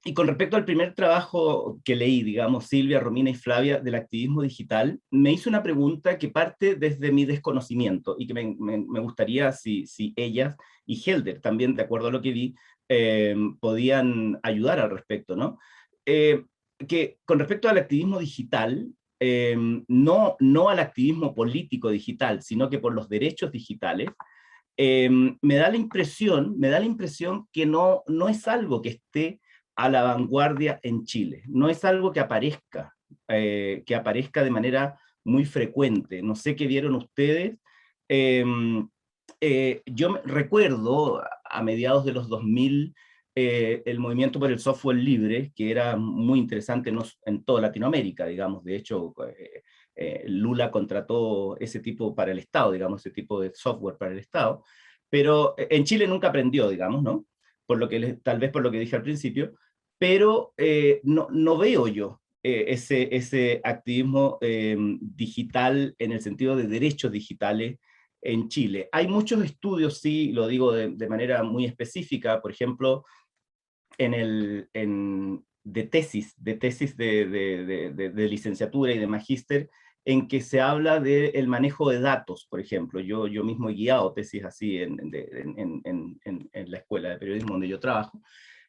Y con respecto al primer trabajo que leí, digamos, Silvia, Romina y Flavia, del activismo digital, me hizo una pregunta que parte desde mi desconocimiento y que me gustaría si ellas y Helder, también de acuerdo a lo que vi, podían ayudar al respecto, ¿no? Que con respecto al activismo digital, no al activismo político digital, sino que por los derechos digitales, me da la impresión que no es algo que esté a la vanguardia en Chile. No es algo que aparezca de manera muy frecuente. No sé qué vieron ustedes. Yo recuerdo a mediados de los 2000 el movimiento por el software libre, que era muy interesante en toda Latinoamérica, digamos. De hecho, Lula contrató ese tipo para el Estado, digamos, ese tipo de software para el Estado. Pero en Chile nunca aprendió, digamos, ¿no? Tal vez por lo que dije al principio, pero no veo yo ese activismo digital en el sentido de derechos digitales en Chile. Hay muchos estudios, sí, lo digo de manera muy específica, por ejemplo, de tesis de licenciatura y de magíster, en que se habla del manejo de datos, por ejemplo. Yo mismo he guiado tesis así en la escuela de periodismo donde yo trabajo,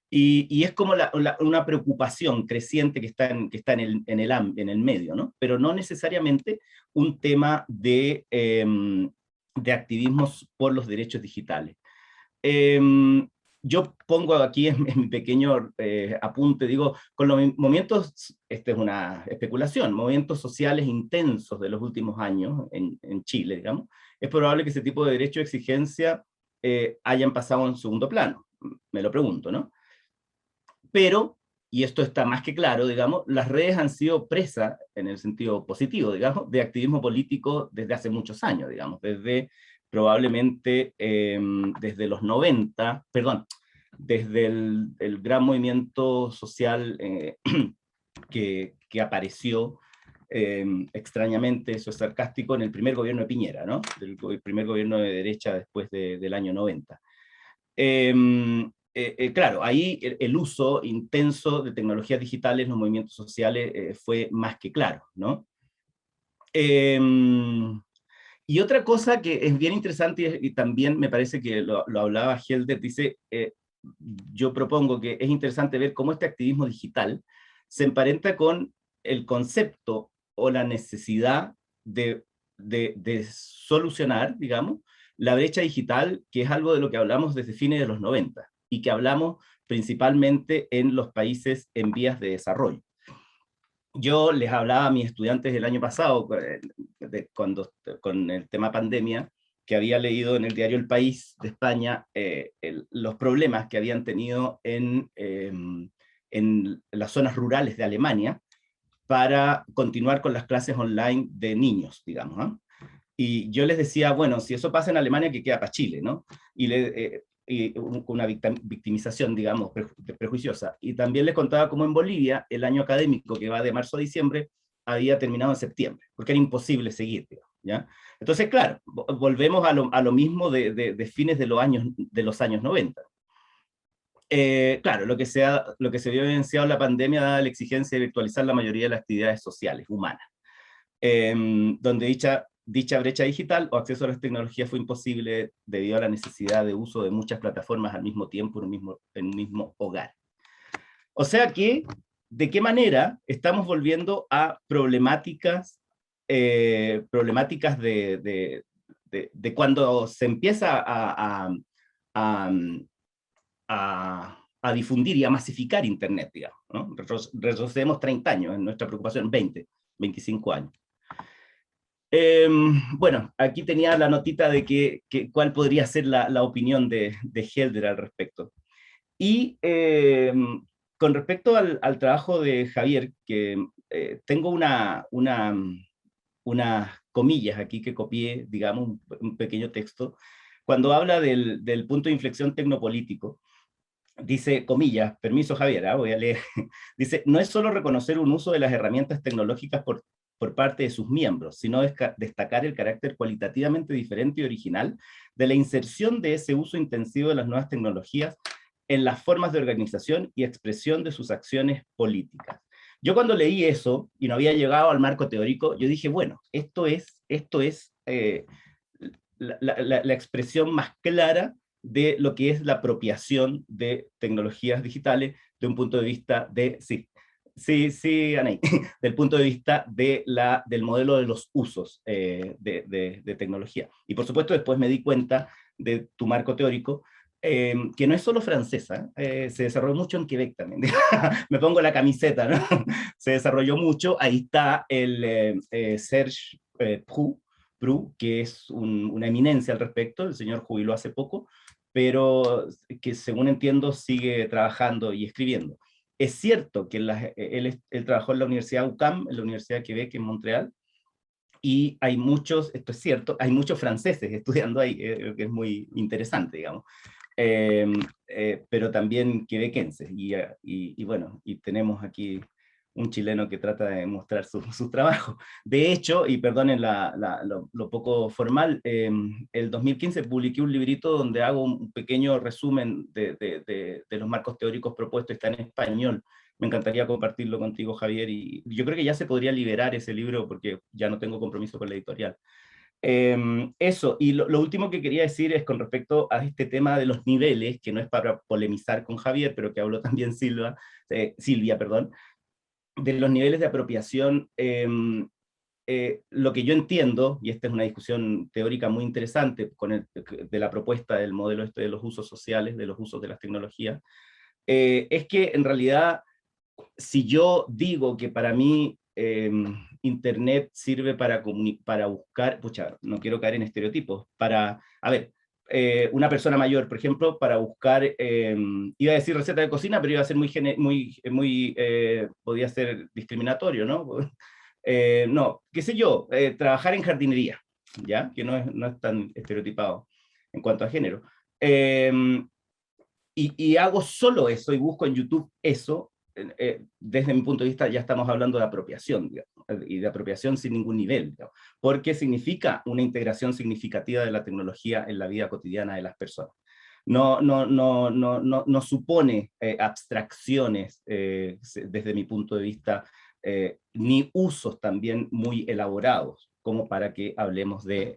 y es como una preocupación creciente que está en el medio, ¿no? Pero no necesariamente un tema de activismos por los derechos digitales. Yo pongo aquí en mi pequeño apunte, digo, con los movimientos, esta es una especulación, movimientos sociales intensos de los últimos años en Chile, digamos, es probable que ese tipo de derecho de exigencia hayan pasado en segundo plano, me lo pregunto, ¿no? Pero, y esto está más que claro, digamos, las redes han sido presa, en el sentido positivo, digamos, de activismo político desde hace muchos años, digamos, desde probablemente desde los 90, perdón, desde el gran movimiento social que apareció extrañamente, eso es sarcástico, en el primer gobierno de Piñera, ¿no? El primer gobierno de derecha después del año 90. Claro, ahí el uso intenso de tecnologías digitales en los movimientos sociales fue más que claro, ¿no? Y otra cosa que es bien interesante, y también me parece que lo hablaba Helder, dice, yo propongo que es interesante ver cómo este activismo digital se emparenta con el concepto o la necesidad de solucionar, digamos, la brecha digital, que es algo de lo que hablamos desde fines de los 90, y que hablamos principalmente en los países en vías de desarrollo. Yo les hablaba a mis estudiantes el año pasado, con el tema pandemia, que había leído en el diario El País de España los problemas que habían tenido en las zonas rurales de Alemania para continuar con las clases online de niños, digamos, ¿eh? Y yo les decía, bueno, si eso pasa en Alemania, ¿qué queda para Chile, no? Y una victimización, digamos, prejuiciosa. Y también les contaba cómo en Bolivia, el año académico que va de marzo a diciembre, había terminado en septiembre, porque era imposible seguir, digamos, ¿ya? Entonces, claro, volvemos a lo mismo de fines de los años 90. Claro, lo que se vio evidenciado en la pandemia dada la exigencia de virtualizar la mayoría de las actividades sociales, humanas, donde dicha brecha digital o acceso a las tecnologías fue imposible debido a la necesidad de uso de muchas plataformas al mismo tiempo en un mismo hogar. O sea que, ¿de qué manera estamos volviendo a problemáticas de cuando se empieza a difundir y a masificar Internet, digamos, ¿no? Retrocedemos 30 años en nuestra preocupación, 20, 25 años. Bueno, aquí tenía la notita de cuál podría ser la opinión de Helder al respecto. Y con respecto al trabajo de Javier, que tengo unas comillas aquí que copié, digamos, un pequeño texto, cuando habla del punto de inflexión tecnopolítico, dice, comillas, permiso Javier, voy a leer, dice, no es solo reconocer un uso de las herramientas tecnológicas por parte de sus miembros, sino destacar el carácter cualitativamente diferente y original de la inserción de ese uso intensivo de las nuevas tecnologías en las formas de organización y expresión de sus acciones políticas. Yo cuando leí eso, y no había llegado al marco teórico, yo dije, bueno, esto es la expresión más clara de lo que es la apropiación de tecnologías digitales de un punto de vista de, sí, Anaí, del punto de vista del modelo de los usos de tecnología. Y por supuesto después me di cuenta de tu marco teórico, que no es solo francesa, se desarrolló mucho en Quebec también. Me pongo la camiseta, ¿no? Se desarrolló mucho, ahí está el Serge Prou, que es una eminencia al respecto, el señor jubiló hace poco, pero que según entiendo sigue trabajando y escribiendo. Es cierto que él trabajó en la Universidad UQAM, en la Universidad de Quebec en Montreal, y hay muchos, esto es cierto, hay muchos franceses estudiando ahí, que es muy interesante, digamos, pero también quebequenses, y bueno, y tenemos aquí un chileno que trata de mostrar su trabajo. De hecho, y perdonen lo poco formal, el 2015 publiqué un librito donde hago un pequeño resumen de los marcos teóricos propuestos, está en español. Me encantaría compartirlo contigo, Javier, y yo creo que ya se podría liberar ese libro porque ya no tengo compromiso con la editorial. Eso, y lo último que quería decir es con respecto a este tema de los niveles, que no es para polemizar con Javier, pero que habló también Silvia, perdón, de los niveles de apropiación. Lo que yo entiendo, y esta es una discusión teórica muy interesante de la propuesta del modelo de los usos sociales, de los usos de las tecnologías, es que en realidad, si yo digo que para mí Internet sirve para buscar, pucha, no quiero caer en estereotipos, una persona mayor, por ejemplo, para buscar, iba a decir receta de cocina, pero iba a ser podía ser discriminatorio, ¿no? No, qué sé yo, trabajar en jardinería, ¿ya? Que no es tan estereotipado en cuanto a género. Y hago solo eso, y busco en YouTube eso. Desde mi punto de vista ya estamos hablando de apropiación, digamos, y de apropiación sin ningún nivel, digamos, porque significa una integración significativa de la tecnología en la vida cotidiana de las personas. No supone abstracciones desde mi punto de vista, ni usos también muy elaborados, como para que hablemos de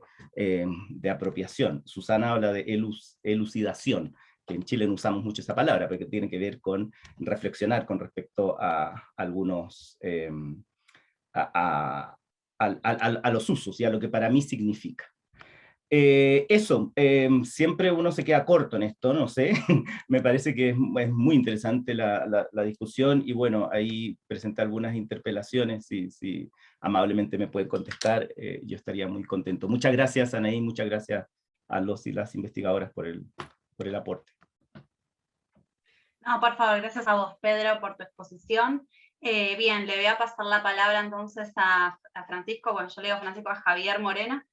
apropiación. Susana habla de elucidación, que en Chile no usamos mucho esa palabra, porque tiene que ver con reflexionar con respecto a algunos, a los usos y a lo que para mí significa. Siempre uno se queda corto en esto, no sé, me parece que es muy interesante la discusión, y bueno, ahí presenté algunas interpelaciones, si amablemente me pueden contestar, yo estaría muy contento. Muchas gracias, Anaí, muchas gracias a los y las investigadoras por el aporte. No, por favor, gracias a vos, Pedro, por tu exposición. Bien, le voy a pasar la palabra entonces a Francisco, bueno, yo le digo Francisco, a Javier Morena,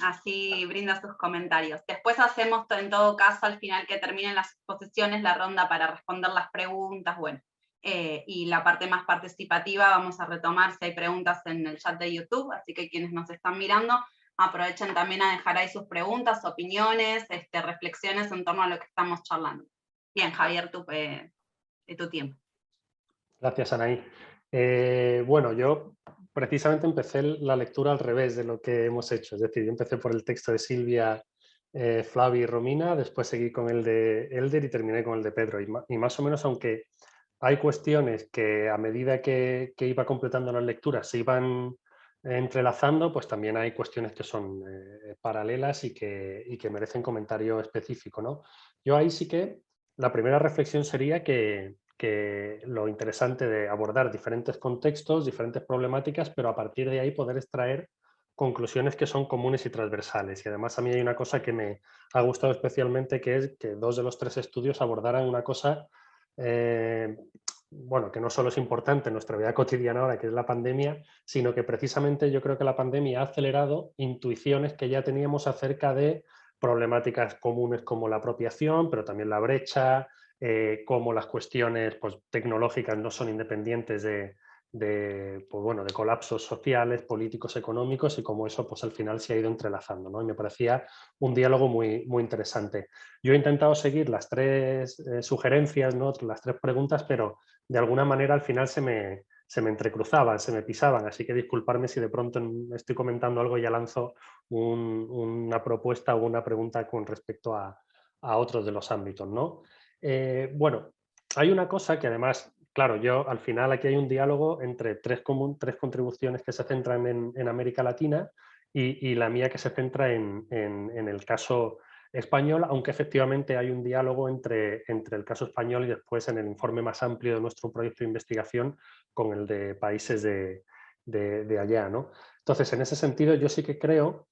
así brinda sus comentarios. Después hacemos, en todo caso, al final que terminen las exposiciones, la ronda para responder las preguntas, bueno, y la parte más participativa vamos a retomar si hay preguntas en el chat de YouTube, así que quienes nos están mirando, aprovechen también a dejar ahí sus preguntas, opiniones, reflexiones en torno a lo que estamos charlando. Bien, Javier, tu tiempo. Gracias, Anaí. Bueno, yo precisamente empecé la lectura al revés de lo que hemos hecho. Es decir, yo empecé por el texto de Silvia, Flavia y Romina, después seguí con el de Elder y terminé con el de Pedro. Y más o menos, aunque hay cuestiones que a medida que iba completando las lecturas se iban entrelazando, pues también hay cuestiones que son paralelas y que merecen comentario específico, ¿no? Yo ahí sí que la primera reflexión sería que lo interesante de abordar diferentes contextos, diferentes problemáticas, pero a partir de ahí poder extraer conclusiones que son comunes y transversales. Y además a mí hay una cosa que me ha gustado especialmente, que es que 2 de los 3 estudios abordaran una cosa bueno, que no solo es importante en nuestra vida cotidiana ahora, que es la pandemia, sino que precisamente yo creo que la pandemia ha acelerado intuiciones que ya teníamos acerca de problemáticas comunes como la apropiación, pero también la brecha, cómo las cuestiones pues, tecnológicas no son independientes de colapsos sociales, políticos, económicos, y cómo eso pues, al final se ha ido entrelazando, ¿no? Y me parecía un diálogo muy, muy interesante. Yo he intentado seguir las 3 sugerencias, ¿no? Las 3 preguntas, pero de alguna manera al final se me entrecruzaban, se me pisaban, así que disculparme si de pronto estoy comentando algo y ya lanzo una propuesta o una pregunta con respecto a otros de los ámbitos, ¿no? Bueno, hay una cosa que además, claro, yo al final aquí hay un diálogo entre 3 contribuciones que se centran en América Latina y la mía que se centra en el caso español, aunque efectivamente hay un diálogo entre el caso español y después en el informe más amplio de nuestro proyecto de investigación con el de países de allá, ¿no? Entonces, en ese sentido, yo sí que creo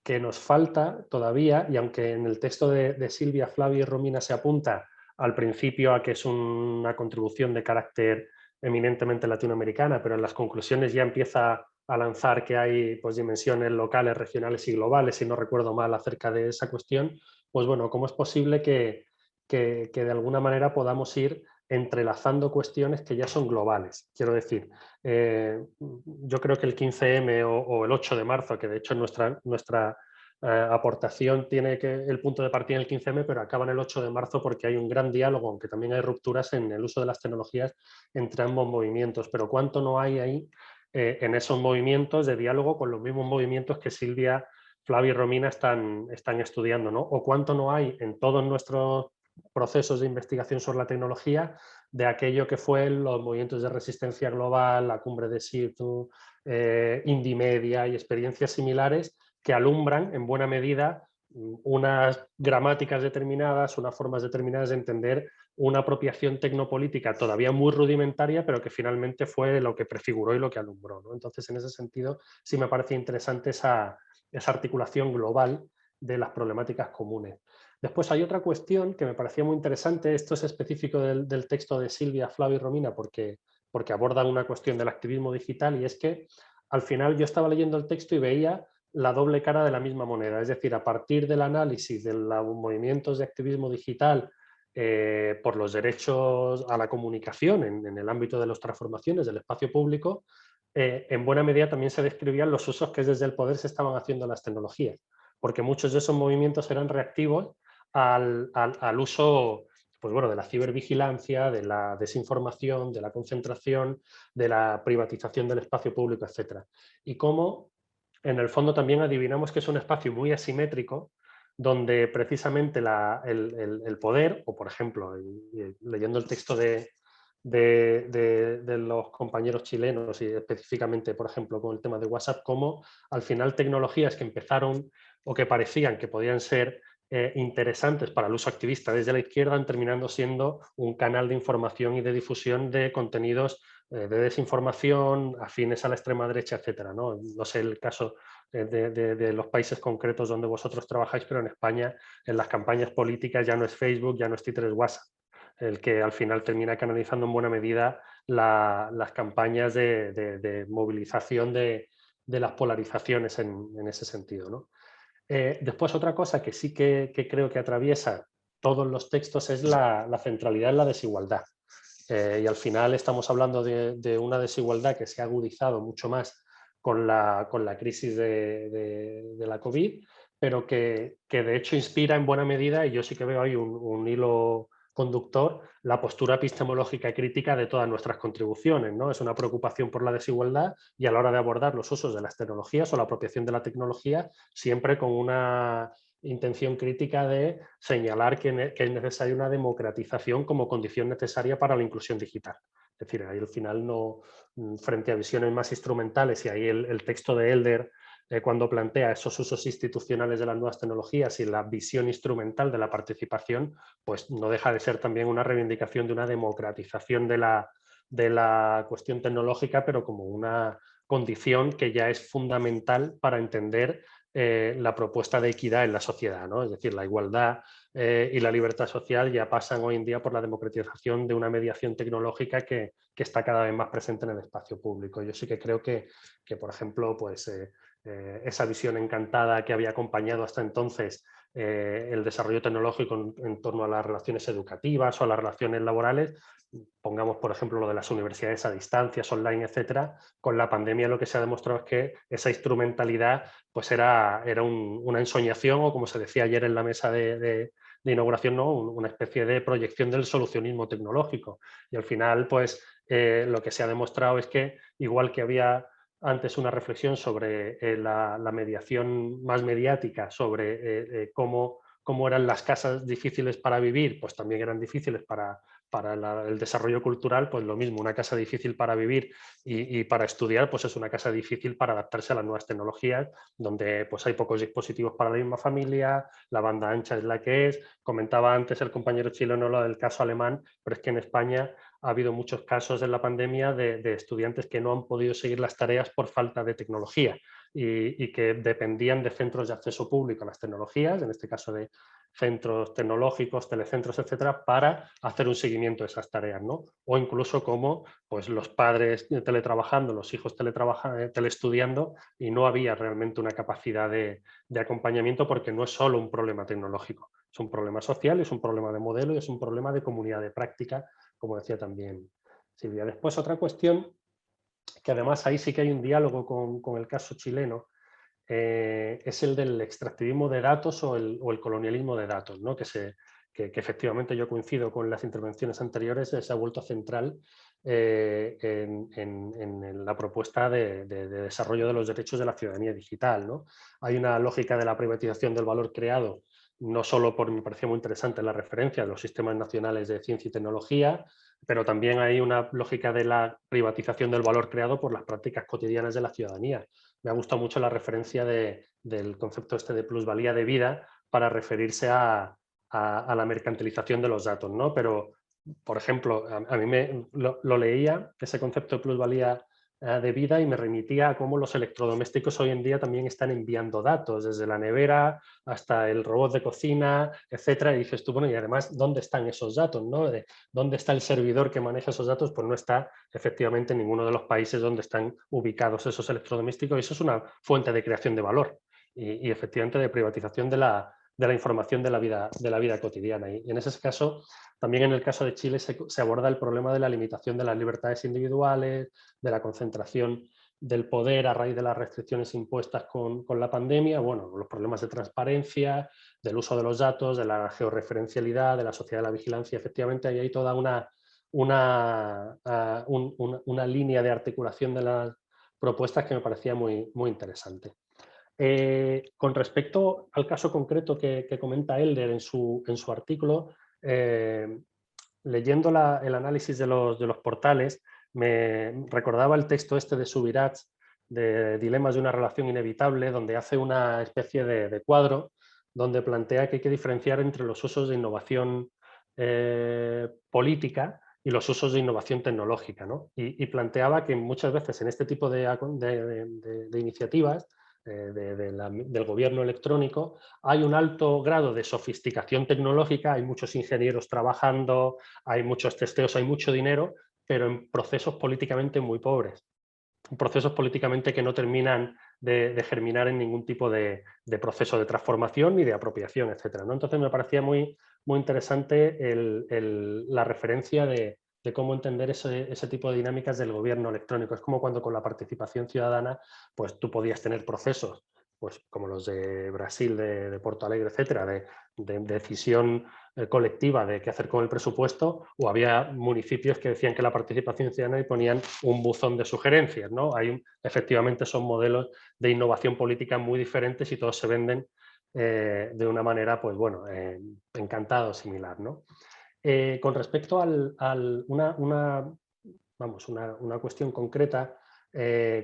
que nos falta todavía, y aunque en el texto de Silvia, Flavia y Romina se apunta al principio a que es una contribución de carácter eminentemente latinoamericana, pero en las conclusiones ya empieza a lanzar que hay pues, dimensiones locales, regionales y globales, si no recuerdo mal acerca de esa cuestión, pues bueno, ¿cómo es posible que de alguna manera podamos ir entrelazando cuestiones que ya son globales. Quiero decir, yo creo que el 15M o el 8 de marzo, que de hecho nuestra aportación tiene el punto de partida en el 15M, pero acaba en el 8 de marzo porque hay un gran diálogo, aunque también hay rupturas en el uso de las tecnologías entre ambos movimientos. Pero ¿cuánto no hay ahí en esos movimientos de diálogo con los mismos movimientos que Silvia, Flavia y Romina están estudiando, ¿no? O cuánto no hay en todos nuestros procesos de investigación sobre la tecnología de aquello que fue los movimientos de resistencia global, la cumbre de Sibiu, Indymedia y experiencias similares que alumbran en buena medida unas gramáticas determinadas, unas formas determinadas de entender una apropiación tecnopolítica todavía muy rudimentaria, pero que finalmente fue lo que prefiguró y lo que alumbró, ¿no? Entonces, en ese sentido, sí me parece interesante esa articulación global de las problemáticas comunes. Después hay otra cuestión que me parecía muy interesante, esto es específico del texto de Silvia, Flavia y Romina, porque abordan una cuestión del activismo digital, y es que al final yo estaba leyendo el texto y veía la doble cara de la misma moneda, es decir, a partir del análisis de los movimientos de activismo digital por los derechos a la comunicación en el ámbito de las transformaciones del espacio público, en buena medida también se describían los usos que desde el poder se estaban haciendo las tecnologías, porque muchos de esos movimientos eran reactivos al uso, pues bueno, de la cibervigilancia, de la desinformación, de la concentración, de la privatización del espacio público, etc. Y cómo, en el fondo, también adivinamos que es un espacio muy asimétrico, donde precisamente el poder, o por ejemplo, leyendo el texto de los compañeros chilenos y específicamente, por ejemplo, con el tema de WhatsApp, cómo al final tecnologías que empezaron o que parecían que podían ser interesantes para el uso activista desde la izquierda han terminado siendo un canal de información y de difusión de contenidos de desinformación, afines a la extrema derecha, etcétera, ¿no? No sé el caso de los países concretos donde vosotros trabajáis, pero en España en las campañas políticas ya no es Facebook, ya no es Twitter, es WhatsApp, el que al final termina canalizando en buena medida las campañas de movilización de las polarizaciones en ese sentido, ¿no? Después otra cosa que sí que creo que atraviesa todos los textos es la centralidad en la desigualdad. Y al final estamos hablando de una desigualdad que se ha agudizado mucho más con la crisis de la COVID, pero que de hecho inspira en buena medida, y yo sí que veo ahí un hilo conductor, la postura epistemológica y crítica de todas nuestras contribuciones, ¿no? Es una preocupación por la desigualdad y a la hora de abordar los usos de las tecnologías o la apropiación de la tecnología, siempre con una intención crítica de señalar que es necesaria una democratización como condición necesaria para la inclusión digital. Es decir, ahí al final no, frente a visiones más instrumentales, y ahí el texto de Elder, cuando plantea esos usos institucionales de las nuevas tecnologías y la visión instrumental de la participación, pues no deja de ser también una reivindicación de una democratización de la cuestión tecnológica, pero como una condición que ya es fundamental para entender la propuesta de equidad en la sociedad, ¿no? Es decir, la igualdad y la libertad social ya pasan hoy en día por la democratización de una mediación tecnológica que está cada vez más presente en el espacio público. Yo sí que creo que por ejemplo, pues esa visión encantada que había acompañado hasta entonces el desarrollo tecnológico en torno a las relaciones educativas o a las relaciones laborales, pongamos por ejemplo lo de las universidades a distancias, online, etcétera, con la pandemia lo que se ha demostrado es que esa instrumentalidad pues era una ensoñación, o como se decía ayer en la mesa de inauguración, ¿no? Una especie de proyección del solucionismo tecnológico. Y al final, pues lo que se ha demostrado es que igual que había antes una reflexión sobre la mediación más mediática, sobre cómo eran las casas difíciles para vivir, pues también eran difíciles para el desarrollo cultural, pues lo mismo, una casa difícil para vivir y para estudiar, pues es una casa difícil para adaptarse a las nuevas tecnologías, donde pues hay pocos dispositivos para la misma familia, la banda ancha es la que es. Comentaba antes el compañero chileno lo del caso alemán, pero es que en España ha habido muchos casos en la pandemia de estudiantes que no han podido seguir las tareas por falta de tecnología y que dependían de centros de acceso público a las tecnologías, en este caso de centros tecnológicos, telecentros, etcétera, para hacer un seguimiento de esas tareas, ¿no? O incluso como pues, los padres teletrabajando, los hijos teleestudiando, y no había realmente una capacidad de acompañamiento, porque no es solo un problema tecnológico, es un problema social, es un problema de modelo y es un problema de comunidad de práctica como decía también Silvia. Después otra cuestión, que además ahí sí que hay un diálogo con el caso chileno, es el del extractivismo de datos o el colonialismo de datos, ¿no? Que efectivamente yo coincido con las intervenciones anteriores, se ha vuelto central en la propuesta de desarrollo de los derechos de la ciudadanía digital, ¿no? Hay una lógica de la privatización del valor creado, no solo me pareció muy interesante la referencia a los sistemas nacionales de ciencia y tecnología, pero también hay una lógica de la privatización del valor creado por las prácticas cotidianas de la ciudadanía. Me ha gustado mucho la referencia del concepto este de plusvalía de vida para referirse a la mercantilización de los datos, ¿no? Pero, por ejemplo, a mí lo leía, ese concepto de plusvalía de vida, y me remitía a cómo los electrodomésticos hoy en día también están enviando datos, desde la nevera hasta el robot de cocina, etcétera, y dices tú, bueno, y además, ¿dónde están esos datos, no? ¿Dónde está el servidor que maneja esos datos? Pues no está efectivamente en ninguno de los países donde están ubicados esos electrodomésticos, y eso es una fuente de creación de valor y efectivamente de privatización de la información de la vida cotidiana. Y en ese caso, también en el caso de Chile se aborda el problema de la limitación de las libertades individuales, de la concentración del poder a raíz de las restricciones impuestas con la pandemia, bueno, los problemas de transparencia, del uso de los datos, de la georreferencialidad, de la sociedad de la vigilancia. Efectivamente, ahí hay toda una línea de articulación de las propuestas que me parecía muy, muy interesante. Con respecto al caso concreto que comenta Elder en su artículo, leyendo el análisis de los portales, me recordaba el texto este de Subirats, de Dilemas de una relación inevitable, donde hace una especie de cuadro donde plantea que hay que diferenciar entre los usos de innovación política y los usos de innovación tecnológica, ¿no? Y planteaba que muchas veces en este tipo de iniciativas del gobierno electrónico hay un alto grado de sofisticación tecnológica, hay muchos ingenieros trabajando, hay muchos testeos, hay mucho dinero, pero en procesos políticamente muy pobres, procesos políticamente que no terminan de germinar en ningún tipo de proceso de transformación ni de apropiación, etc., ¿no? Entonces me parecía muy, muy interesante la referencia de cómo entender ese tipo de dinámicas del gobierno electrónico. Es como cuando con la participación ciudadana pues tú podías tener procesos pues, como los de Brasil, de Porto Alegre, etcétera, de decisión colectiva de qué hacer con el presupuesto, o había municipios que decían que la participación ciudadana y ponían un buzón de sugerencias, ¿no? Efectivamente son modelos de innovación política muy diferentes y todos se venden de una manera, pues bueno, encantado, similar, ¿no? Con respecto a una cuestión concreta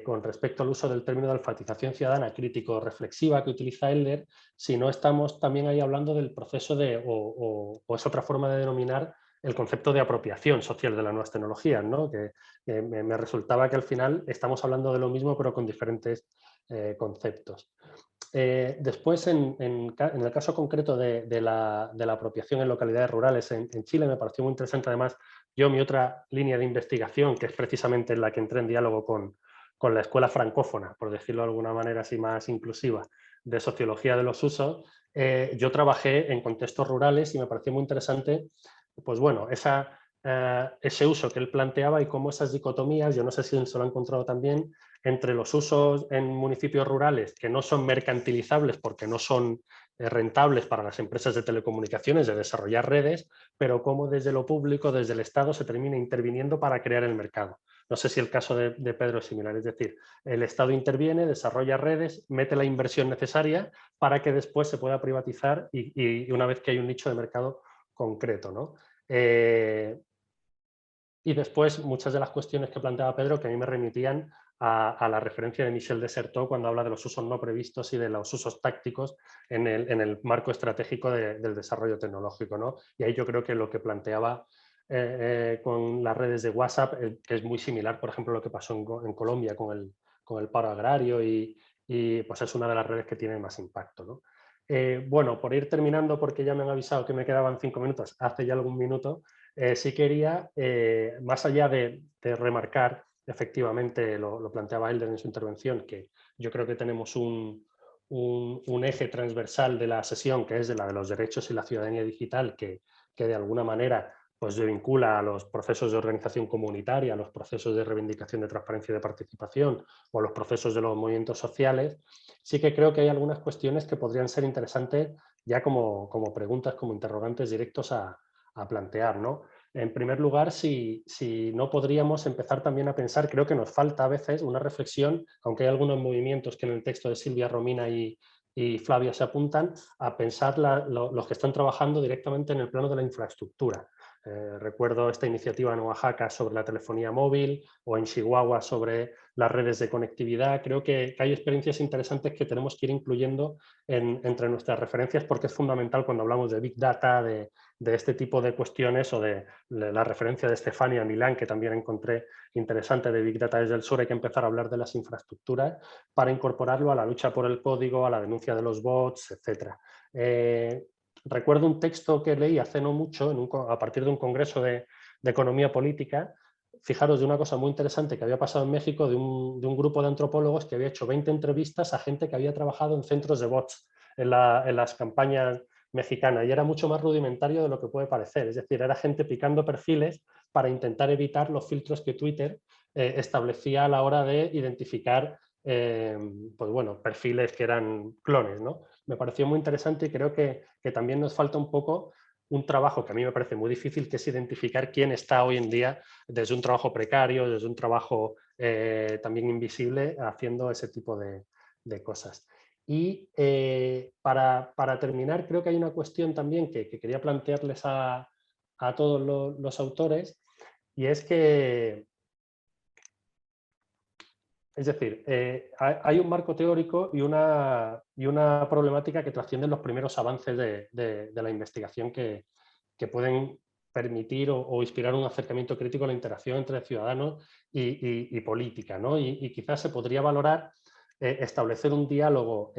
con respecto al uso del término de alfabetización ciudadana crítico-reflexiva que utiliza Elder, si no estamos también ahí hablando del proceso o es otra forma de denominar el concepto de apropiación social de las nuevas tecnologías, ¿no? Que me resultaba que al final estamos hablando de lo mismo pero con diferentes conceptos. Después, en el caso concreto de la apropiación en localidades rurales en Chile, me pareció muy interesante además mi otra línea de investigación, que es precisamente en la que entré en diálogo con la escuela francófona, por decirlo de alguna manera así más inclusiva, de sociología de los usos. Yo trabajé en contextos rurales y me pareció muy interesante, pues bueno, ese uso que él planteaba y cómo esas dicotomías, yo no sé si se lo ha encontrado también, entre los usos en municipios rurales que no son mercantilizables porque no son rentables para las empresas de telecomunicaciones de desarrollar redes, pero cómo desde lo público, desde el Estado, se termina interviniendo para crear el mercado. No sé si el caso de Pedro es similar, es decir, el Estado interviene, desarrolla redes, mete la inversión necesaria para que después se pueda privatizar y una vez que hay un nicho de mercado concreto, ¿no? Y después muchas de las cuestiones que planteaba Pedro que a mí me remitían a la referencia de Michel Desserteau cuando habla de los usos no previstos y de los usos tácticos en el marco estratégico del desarrollo tecnológico, ¿no? Y ahí yo creo que lo que planteaba con las redes de WhatsApp, que es muy similar, por ejemplo, a lo que pasó en Colombia con el paro agrario y pues es una de las redes que tiene más impacto, ¿no? Bueno, por ir terminando, porque ya me han avisado que me quedaban 5 minutos, hace ya algún minuto, sí quería, más allá de remarcar, efectivamente, lo planteaba Elder en su intervención, que yo creo que tenemos un eje transversal de la sesión, que es la de los derechos y la ciudadanía digital, que de alguna manera pues se vincula a los procesos de organización comunitaria, a los procesos de reivindicación de transparencia y de participación o a los procesos de los movimientos sociales, sí que creo que hay algunas cuestiones que podrían ser interesantes ya como preguntas, como interrogantes directos a plantear, ¿no? En primer lugar, si no podríamos empezar también a pensar, creo que nos falta a veces una reflexión, aunque hay algunos movimientos que en el texto de Silvia, Romina y Flavia se apuntan, a pensar los que están trabajando directamente en el plano de la infraestructura. Recuerdo esta iniciativa en Oaxaca sobre la telefonía móvil o en Chihuahua sobre las redes de conectividad. Creo que hay experiencias interesantes que tenemos que ir incluyendo entre nuestras referencias, porque es fundamental cuando hablamos de Big Data, de este tipo de cuestiones, o de la referencia de Estefania Milán, que también encontré interesante, de Big Data desde el sur. Hay que empezar a hablar de las infraestructuras para incorporarlo a la lucha por el código, a la denuncia de los bots, etc. Recuerdo un texto que leí hace no mucho, a partir de un congreso de economía política, fijaros, de una cosa muy interesante que había pasado en México, de un grupo de antropólogos que había hecho 20 entrevistas a gente que había trabajado en centros de bots en las campañas mexicanas, y era mucho más rudimentario de lo que puede parecer. Es decir, era gente picando perfiles para intentar evitar los filtros que Twitter establecía a la hora de identificar pues bueno, perfiles que eran clones, ¿no? Me pareció muy interesante y creo que también nos falta un poco un trabajo que a mí me parece muy difícil, que es identificar quién está hoy en día desde un trabajo precario, desde un trabajo también invisible, haciendo ese tipo de cosas. Y para terminar, creo que hay una cuestión también que quería plantearles a todos los autores, y es que, es decir, hay un marco teórico y una problemática que trascienden los primeros avances de la investigación que pueden permitir o inspirar un acercamiento crítico a la interacción entre ciudadanos y política, ¿no? Y quizás se podría valorar establecer un diálogo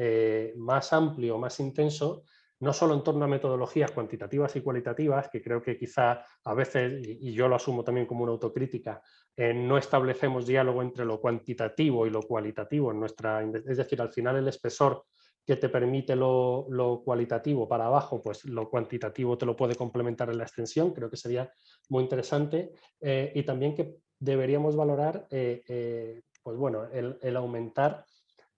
más amplio, más intenso, no solo en torno a metodologías cuantitativas y cualitativas, que creo que quizá a veces, y yo lo asumo también como una autocrítica, no establecemos diálogo entre lo cuantitativo y lo cualitativo en nuestra, es decir, al final el espesor que te permite lo cualitativo para abajo, pues lo cuantitativo te lo puede complementar en la extensión. Creo que sería muy interesante, y también que deberíamos valorar pues bueno, el aumentar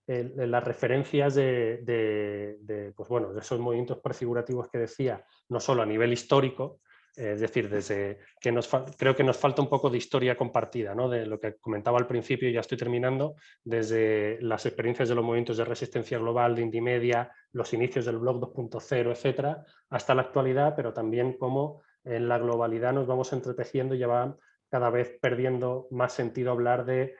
las referencias pues bueno, de esos movimientos prefigurativos que decía, no solo a nivel histórico, es decir, desde que creo que nos falta un poco de historia compartida, ¿no? De lo que comentaba al principio, y ya estoy terminando, desde las experiencias de los movimientos de resistencia global, de Indymedia, los inicios del blog 2.0, etcétera, hasta la actualidad, pero también cómo en la globalidad nos vamos entretejiendo y ya va cada vez perdiendo más sentido hablar de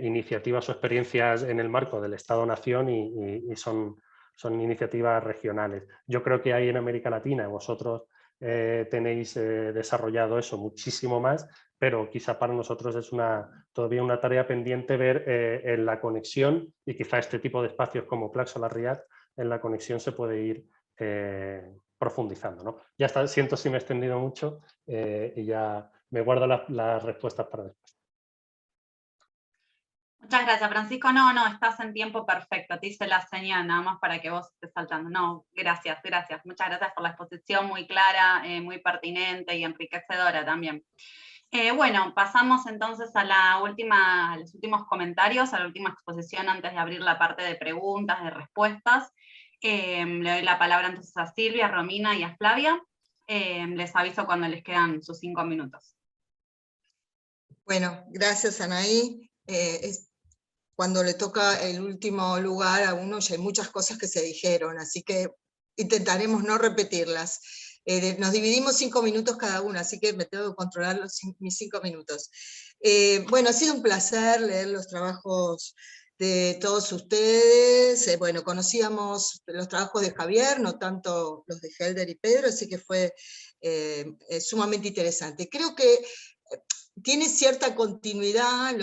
iniciativas o experiencias en el marco del Estado-Nación y son iniciativas regionales. Yo creo que hay en América Latina, vosotros tenéis desarrollado eso muchísimo más, pero quizá para nosotros es todavía una tarea pendiente ver en la conexión, y quizá este tipo de espacios como Claxo La Riad, en la conexión se puede ir profundizando, ¿no? Ya está, siento si me he extendido mucho y ya me guardo las respuestas para después. Muchas gracias, Francisco. No, estás en tiempo perfecto. Te hice la señal nada más para que vos estés saltando. No, gracias. Muchas gracias por la exposición muy clara, muy pertinente y enriquecedora también. Bueno, pasamos entonces a los últimos comentarios, a la última exposición antes de abrir la parte de preguntas, de respuestas. Le doy la palabra entonces a Silvia, a Romina y a Flavia. Les aviso cuando les quedan sus 5 minutos. Bueno, gracias, Anaí. Cuando le toca el último lugar a uno, ya hay muchas cosas que se dijeron, así que intentaremos no repetirlas. Nos dividimos 5 minutos cada uno, así que me tengo que controlar mis 5 minutos. Bueno, ha sido un placer leer los trabajos de todos ustedes. Bueno, conocíamos los trabajos de Javier, no tanto los de Helder y Pedro, así que fue sumamente interesante. Creo que tiene cierta continuidad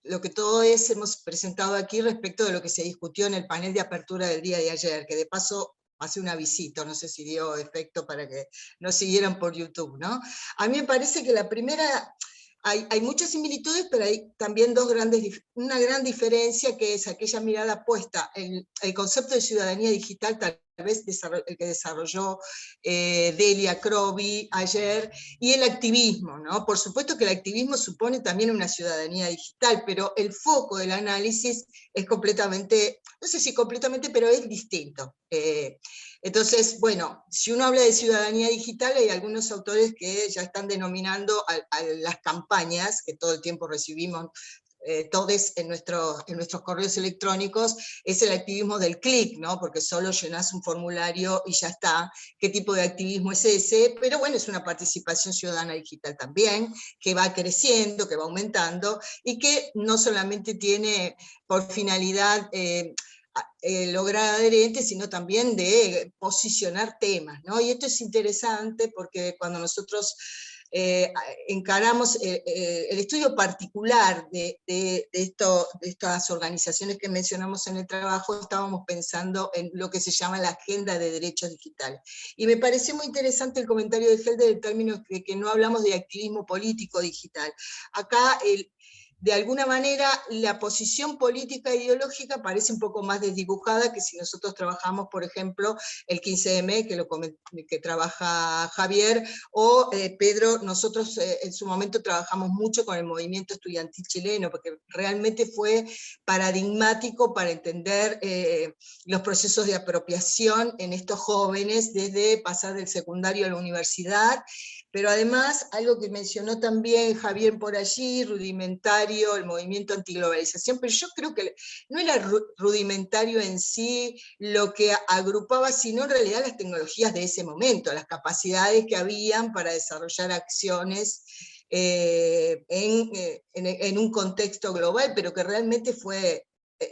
lo que todos hemos presentado aquí respecto de lo que se discutió en el panel de apertura del día de ayer, que de paso hace un avisito, no sé si dio efecto para que nos siguieran por YouTube, ¿no? A mí me parece que la primera, hay muchas similitudes, pero hay también una gran diferencia, que es aquella mirada puesta en el concepto de ciudadanía digital tal vez el que desarrolló Delia Croby ayer, y el activismo, ¿no? Por supuesto que el activismo supone también una ciudadanía digital, pero el foco del análisis es completamente, no sé si completamente, pero es distinto. Entonces, bueno, si uno habla de ciudadanía digital, hay algunos autores que ya están denominando a las campañas, que todo el tiempo recibimos todos en nuestros correos electrónicos, es el activismo del clic, ¿no? Porque solo llenás un formulario y ya está. ¿Qué tipo de activismo es ese? Pero bueno, es una participación ciudadana digital también, que va creciendo, que va aumentando, y que no solamente tiene por finalidad lograr adherentes, sino también de posicionar temas, ¿no? Y esto es interesante porque cuando nosotros encaramos el estudio particular de estas organizaciones que mencionamos en el trabajo, estábamos pensando en lo que se llama la agenda de derechos digitales. Y me pareció muy interesante el comentario de Helder en términos de que no hablamos de activismo político digital. Acá de alguna manera la posición política e ideológica parece un poco más desdibujada que si nosotros trabajamos, por ejemplo, el 15M, que trabaja Javier, o Pedro. Nosotros en su momento trabajamos mucho con el movimiento estudiantil chileno, porque realmente fue paradigmático para entender los procesos de apropiación en estos jóvenes, desde pasar del secundario a la universidad. Pero además, algo que mencionó también Javier por allí, rudimentario, el movimiento antiglobalización, pero yo creo que no era rudimentario en sí lo que agrupaba, sino en realidad las tecnologías de ese momento, las capacidades que habían para desarrollar acciones en un contexto global, pero que realmente fue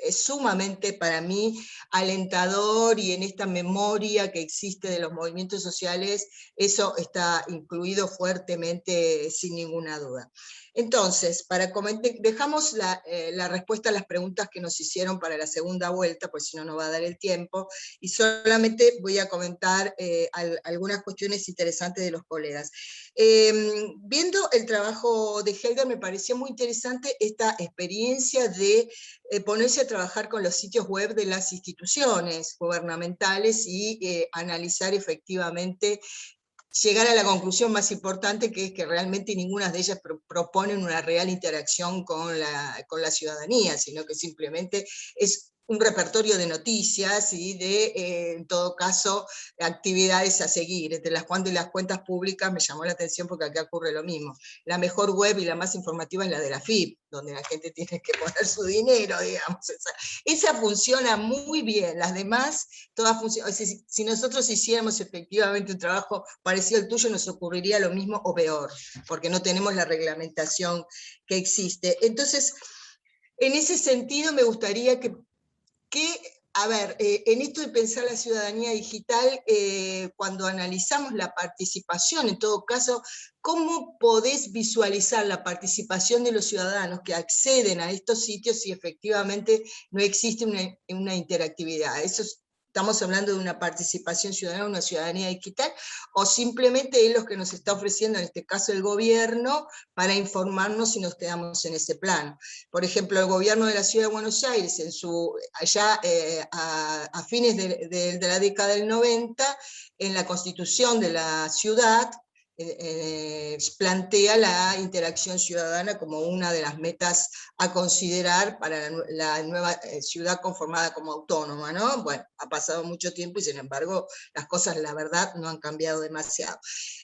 sumamente para mí alentador, y en esta memoria que existe de los movimientos sociales, eso está incluido fuertemente, sin ninguna duda. Entonces, para comentar, dejamos la respuesta a las preguntas que nos hicieron para la segunda vuelta, pues si no, no va a dar el tiempo, y solamente voy a comentar algunas cuestiones interesantes de los colegas. Viendo el trabajo de Helder, me pareció muy interesante esta experiencia de ponerse a trabajar con los sitios web de las instituciones gubernamentales y analizar efectivamente, llegar a la conclusión más importante, que es que realmente ninguna de ellas proponen una real interacción con la ciudadanía, sino que simplemente es un repertorio de noticias y de, en todo caso, actividades a seguir, entre las cuentas públicas. Me llamó la atención porque acá ocurre lo mismo. La mejor web y la más informativa es la de la FIP, donde la gente tiene que poner su dinero, digamos. Esa funciona muy bien, las demás todas funcionan. Si nosotros hiciéramos efectivamente un trabajo parecido al tuyo, nos ocurriría lo mismo o peor, porque no tenemos la reglamentación que existe. Entonces, en ese sentido me gustaría que a ver, en esto de pensar la ciudadanía digital, cuando analizamos la participación, en todo caso, ¿cómo podés visualizar la participación de los ciudadanos que acceden a estos sitios si efectivamente no existe una interactividad? ¿Estamos hablando de una participación ciudadana, una ciudadanía digital, o simplemente es lo que nos está ofreciendo, en este caso el gobierno, para informarnos si nos quedamos en ese plano? Por ejemplo, el gobierno de la Ciudad de Buenos Aires, allá a fines de la década del 90, en la constitución de la ciudad, plantea la interacción ciudadana como una de las metas a considerar para la nueva ciudad conformada como autónoma, ¿no? Bueno, ha pasado mucho tiempo y sin embargo las cosas, la verdad, no han cambiado demasiado.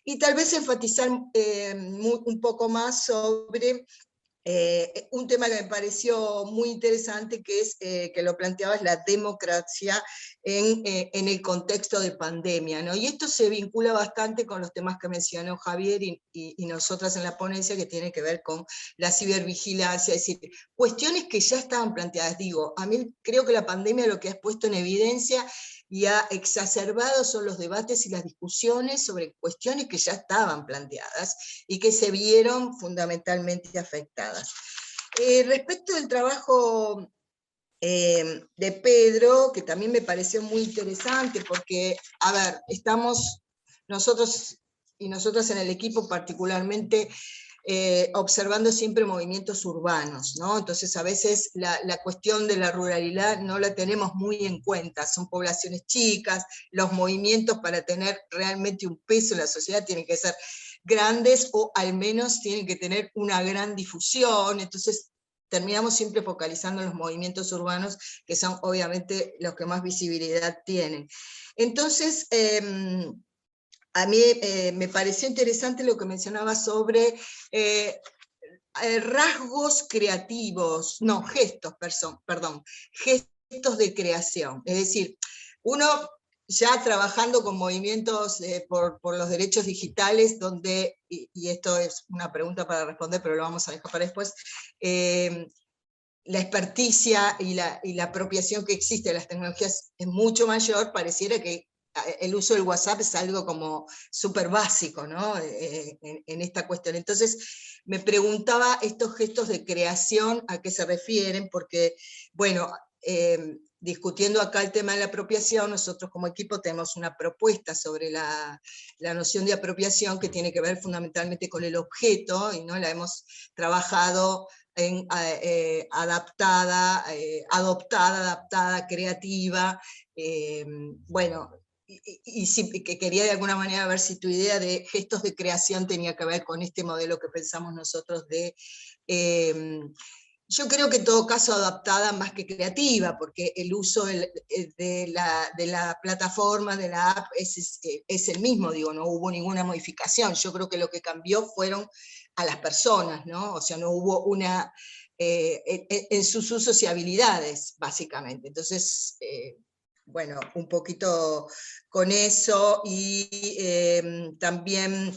Y tal vez enfatizar un poco más sobre un tema que me pareció muy interesante, que es que lo planteabas, la democracia en el contexto de pandemia, ¿no? Y esto se vincula bastante con los temas que mencionó Javier y nosotras en la ponencia, que tiene que ver con la cibervigilancia, es decir, cuestiones que ya estaban planteadas. Digo, a mí creo que la pandemia lo que ha puesto en evidencia y ha exacerbado son los debates y las discusiones sobre cuestiones que ya estaban planteadas y que se vieron fundamentalmente afectadas. Respecto del trabajo de Pedro, que también me pareció muy interesante, porque, a ver, estamos nosotros y nosotras en el equipo particularmente observando siempre movimientos urbanos, ¿no? Entonces a veces la cuestión de la ruralidad no la tenemos muy en cuenta, son poblaciones chicas, los movimientos para tener realmente un peso en la sociedad tienen que ser grandes o al menos tienen que tener una gran difusión, entonces terminamos siempre focalizando en los movimientos urbanos, que son obviamente los que más visibilidad tienen. Entonces, a mí me pareció interesante lo que mencionaba sobre rasgos creativos, no, gestos, perdón, gestos de creación. Es decir, uno ya trabajando con movimientos por los derechos digitales, donde, y esto es una pregunta para responder, pero lo vamos a dejar para después, la experticia y la apropiación que existe de las tecnologías es mucho mayor, pareciera que el uso del WhatsApp es algo como súper básico, ¿no? En esta cuestión. Entonces, me preguntaba estos gestos de creación, ¿a qué se refieren? Porque, bueno, discutiendo acá el tema de la apropiación, nosotros como equipo tenemos una propuesta sobre la noción de apropiación que tiene que ver fundamentalmente con el objeto, y no la hemos trabajado en adaptada, creativa, bueno, y sí, que quería de alguna manera ver si tu idea de gestos de creación tenía que ver con este modelo que pensamos nosotros de... yo creo que en todo caso adaptada más que creativa, porque el uso de la plataforma, de la app, es el mismo, digo, no hubo ninguna modificación. Yo creo que lo que cambió fueron a las personas, ¿no? O sea, no hubo una... en sus usos y habilidades, básicamente. Entonces, bueno, un poquito con eso, y también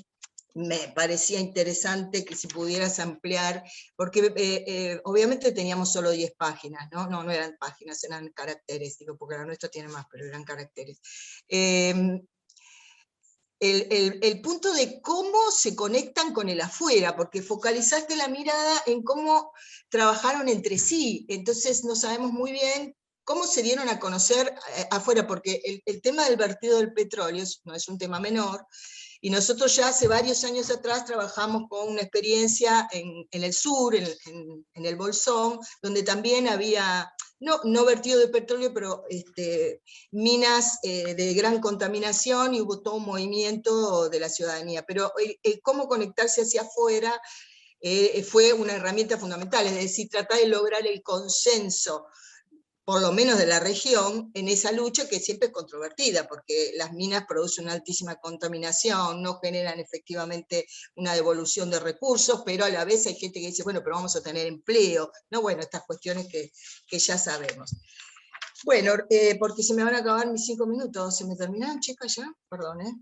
me parecía interesante que si pudieras ampliar, porque obviamente teníamos solo 10 páginas, ¿no? No eran páginas, eran caracteres, digo, porque la nuestra tiene más, pero eran caracteres. El punto de cómo se conectan con el afuera, porque focalizaste la mirada en cómo trabajaron entre sí, entonces no sabemos muy bien cómo se dieron a conocer afuera, porque el tema del vertido del petróleo no es un tema menor, y nosotros ya hace varios años atrás trabajamos con una experiencia en el sur, en el Bolsón, donde también había, no vertido de petróleo, pero minas de gran contaminación, y hubo todo un movimiento de la ciudadanía. Pero el cómo conectarse hacia afuera fue una herramienta fundamental, es decir, tratar de lograr el consenso, por lo menos de la región, en esa lucha que siempre es controvertida, porque las minas producen una altísima contaminación, no generan efectivamente una devolución de recursos, pero a la vez hay gente que dice, bueno, pero vamos a tener empleo, no, bueno, estas cuestiones que ya sabemos. Bueno, porque se me van a acabar mis 5 minutos, ¿se me terminaron, chicas, ya? Perdón, ¿eh?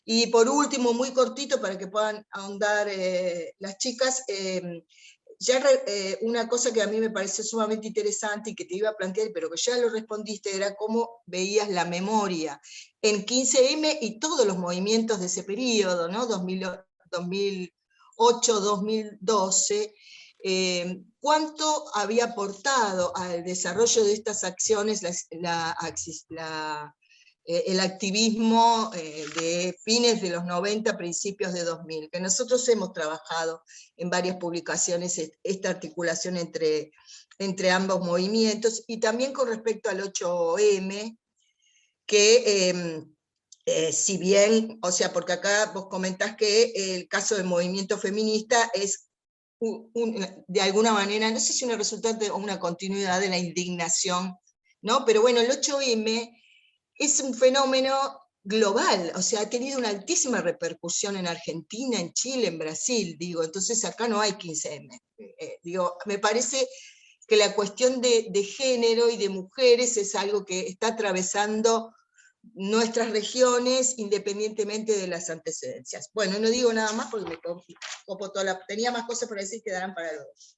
Y por último, muy cortito, para que puedan ahondar las chicas, una cosa que a mí me pareció sumamente interesante y que te iba a plantear, pero que ya lo respondiste, era cómo veías la memoria en 15M y todos los movimientos de ese periodo, ¿no? 2008, 2012, cuánto había aportado al desarrollo de estas acciones el activismo de fines de los 90, principios de 2000, que nosotros hemos trabajado en varias publicaciones esta articulación entre ambos movimientos, y también con respecto al 8M, que si bien, o sea, porque acá vos comentás que el caso del movimiento feminista es de alguna manera, no sé si una resultante o una continuidad de la indignación, ¿no? Pero bueno, el 8M es un fenómeno global, o sea, ha tenido una altísima repercusión en Argentina, en Chile, en Brasil, digo, entonces acá no hay 15M. Digo, me parece que la cuestión de género y de mujeres es algo que está atravesando nuestras regiones independientemente de las antecedencias. Bueno, no digo nada más porque me copo toda tenía más cosas para decir que darán para los...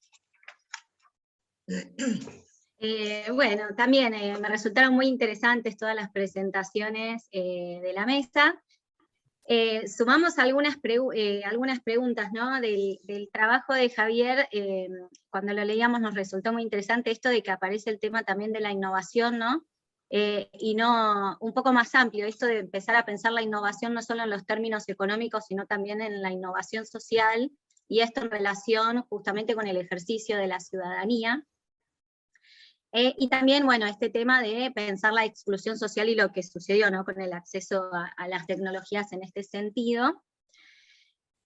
Bueno, también me resultaron muy interesantes todas las presentaciones de la mesa. Sumamos algunas preguntas, ¿no? del trabajo de Javier. Cuando lo leíamos nos resultó muy interesante esto de que aparece el tema también de la innovación, ¿no? Y no un poco más amplio, esto de empezar a pensar la innovación no solo en los términos económicos, sino también en la innovación social, y esto en relación justamente con el ejercicio de la ciudadanía. Y también, bueno, este tema de pensar la exclusión social y lo que sucedió, ¿no?, con el acceso a las tecnologías en este sentido.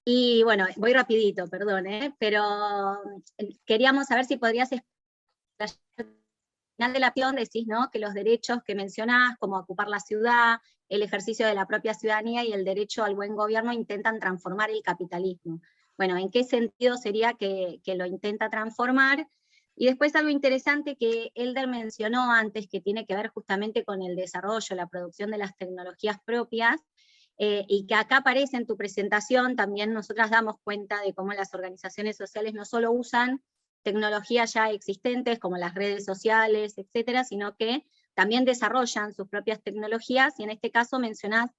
Y bueno, voy rapidito, perdón, pero queríamos saber si podrías explayar final de la acción, decís, ¿no?, que los derechos que mencionás, como ocupar la ciudad, el ejercicio de la propia ciudadanía y el derecho al buen gobierno intentan transformar el capitalismo. Bueno, ¿en qué sentido sería que lo intenta transformar? Y después algo interesante que Elder mencionó antes, que tiene que ver justamente con el desarrollo, la producción de las tecnologías propias, y que acá aparece en tu presentación. También nosotras damos cuenta de cómo las organizaciones sociales no solo usan tecnologías ya existentes, como las redes sociales, etcétera, sino que también desarrollan sus propias tecnologías, y en este caso mencionás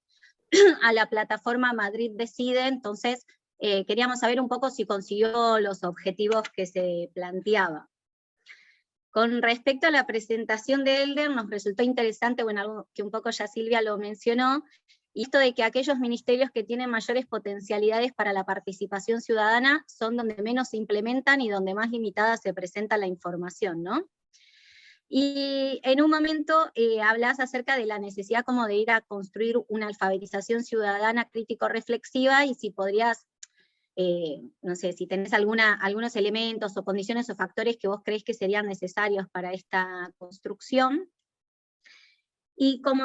a la plataforma Madrid Decide. Entonces queríamos saber un poco si consiguió los objetivos que se planteaba. Con respecto a la presentación de Elder, nos resultó interesante, bueno, algo que un poco ya Silvia lo mencionó, y esto de que aquellos ministerios que tienen mayores potencialidades para la participación ciudadana son donde menos se implementan y donde más limitada se presenta la información, ¿no? Y en un momento hablas acerca de la necesidad como de ir a construir una alfabetización ciudadana crítico-reflexiva, y si podrías, no sé, si tenés algunos elementos o condiciones o factores que vos creés que serían necesarios para esta construcción. Y como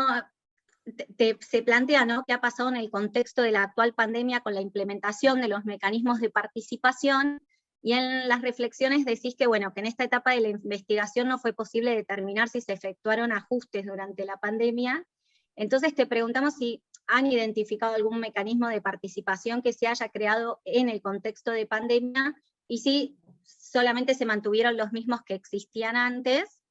se plantea, ¿no?, qué ha pasado en el contexto de la actual pandemia con la implementación de los mecanismos de participación, y en las reflexiones decís que, bueno, que en esta etapa de la investigación no fue posible determinar si se efectuaron ajustes durante la pandemia. Entonces te preguntamos si han identificado algún mecanismo de participación que se haya creado en el contexto de pandemia, y si solamente se mantuvieron los mismos que existían antes.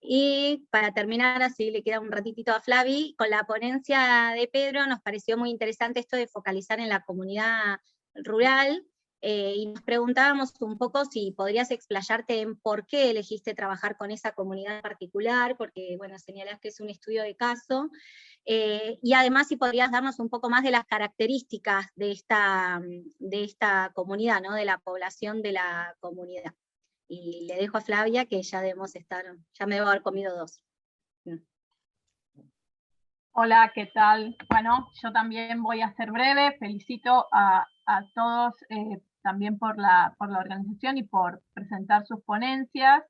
Y para terminar, así le queda un ratitito a Flavi, con la ponencia de Pedro nos pareció muy interesante esto de focalizar en la comunidad rural, y nos preguntábamos un poco si podrías explayarte en por qué elegiste trabajar con esa comunidad en particular, porque bueno, señalás que es un estudio de caso, y además si podrías darnos un poco más de las características de esta comunidad, ¿no?, de la población de la comunidad. Y le dejo a Flavia, que ya me debo haber comido 2. Hola, ¿qué tal? Bueno, yo también voy a ser breve. Felicito a todos también por la organización y por presentar sus ponencias.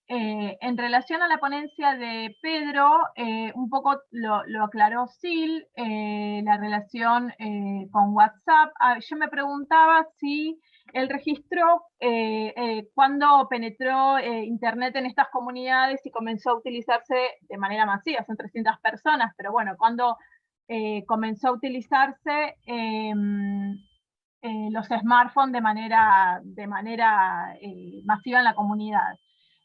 En relación a la ponencia de Pedro, un poco lo aclaró Sil, la relación con WhatsApp. Yo me preguntaba si el registro, cuando penetró Internet en estas comunidades y comenzó a utilizarse de manera masiva, son 300 personas, pero bueno, cuando comenzó a utilizarse los smartphones de manera masiva en la comunidad.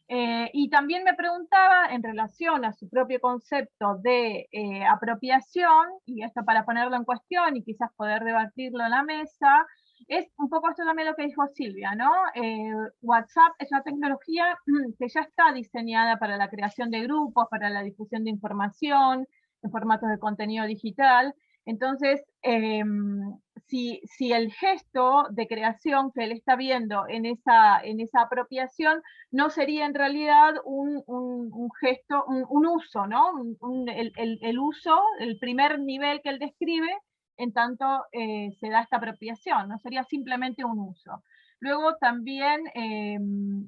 Y también me preguntaba en relación a su propio concepto de apropiación, y esto para ponerlo en cuestión y quizás poder debatirlo en la mesa, es un poco esto también lo que dijo Silvia, ¿no? WhatsApp es una tecnología que ya está diseñada para la creación de grupos, para la difusión de información, en formatos de contenido digital. Entonces, si el gesto de creación que él está viendo en esa apropiación no sería en realidad un gesto, un uso, ¿no? El uso, el primer nivel que él describe, en tanto se da esta apropiación, no sería simplemente un uso. Luego también,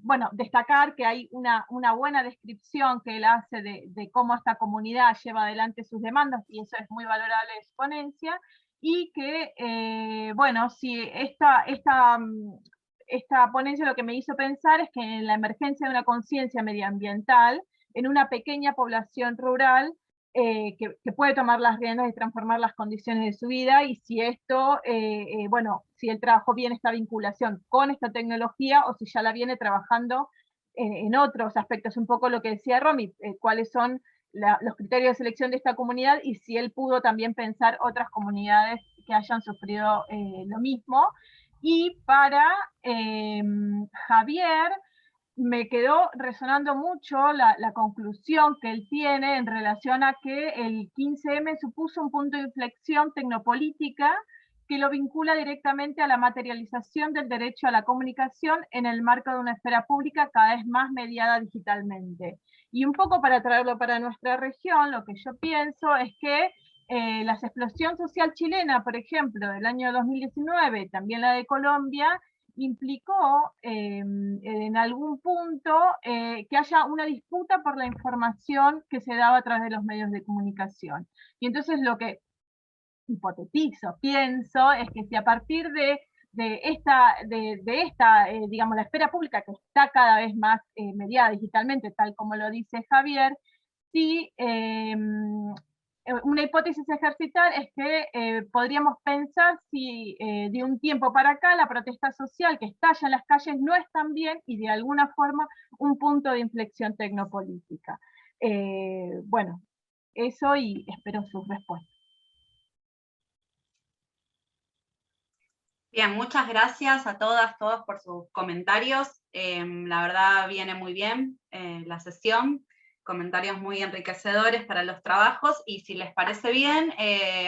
bueno, destacar que hay una buena descripción que él hace de cómo esta comunidad lleva adelante sus demandas, y eso es muy valorable de su ponencia, y que, bueno, si esta ponencia lo que me hizo pensar es que en la emergencia de una conciencia medioambiental, en una pequeña población rural, que puede tomar las riendas y transformar las condiciones de su vida, y si esto, bueno, si él trabajó bien esta vinculación con esta tecnología, o si ya la viene trabajando en otros aspectos, un poco lo que decía Romy, cuáles son los criterios de selección de esta comunidad, y si él pudo también pensar otras comunidades que hayan sufrido lo mismo. Y para Javier, me quedó resonando mucho la conclusión que él tiene en relación a que el 15M supuso un punto de inflexión tecnopolítica que lo vincula directamente a la materialización del derecho a la comunicación en el marco de una esfera pública cada vez más mediada digitalmente. Y un poco para traerlo para nuestra región, lo que yo pienso es que la explosión social chilena, por ejemplo, del año 2019, también la de Colombia, implicó en algún punto que haya una disputa por la información que se daba a través de los medios de comunicación. Y entonces lo que hipotetizo, pienso, es que si a partir de esta, digamos, la esfera pública que está cada vez más mediada digitalmente, tal como lo dice Javier, si una hipótesis a ejercitar es que podríamos pensar si de un tiempo para acá la protesta social que estalla en las calles no es también, y de alguna forma, un punto de inflexión tecnopolítica. Bueno, eso, y espero sus respuestas. Bien, muchas gracias a todas, todos por sus comentarios. La verdad viene muy bien la sesión, comentarios muy enriquecedores para los trabajos, y si les parece bien,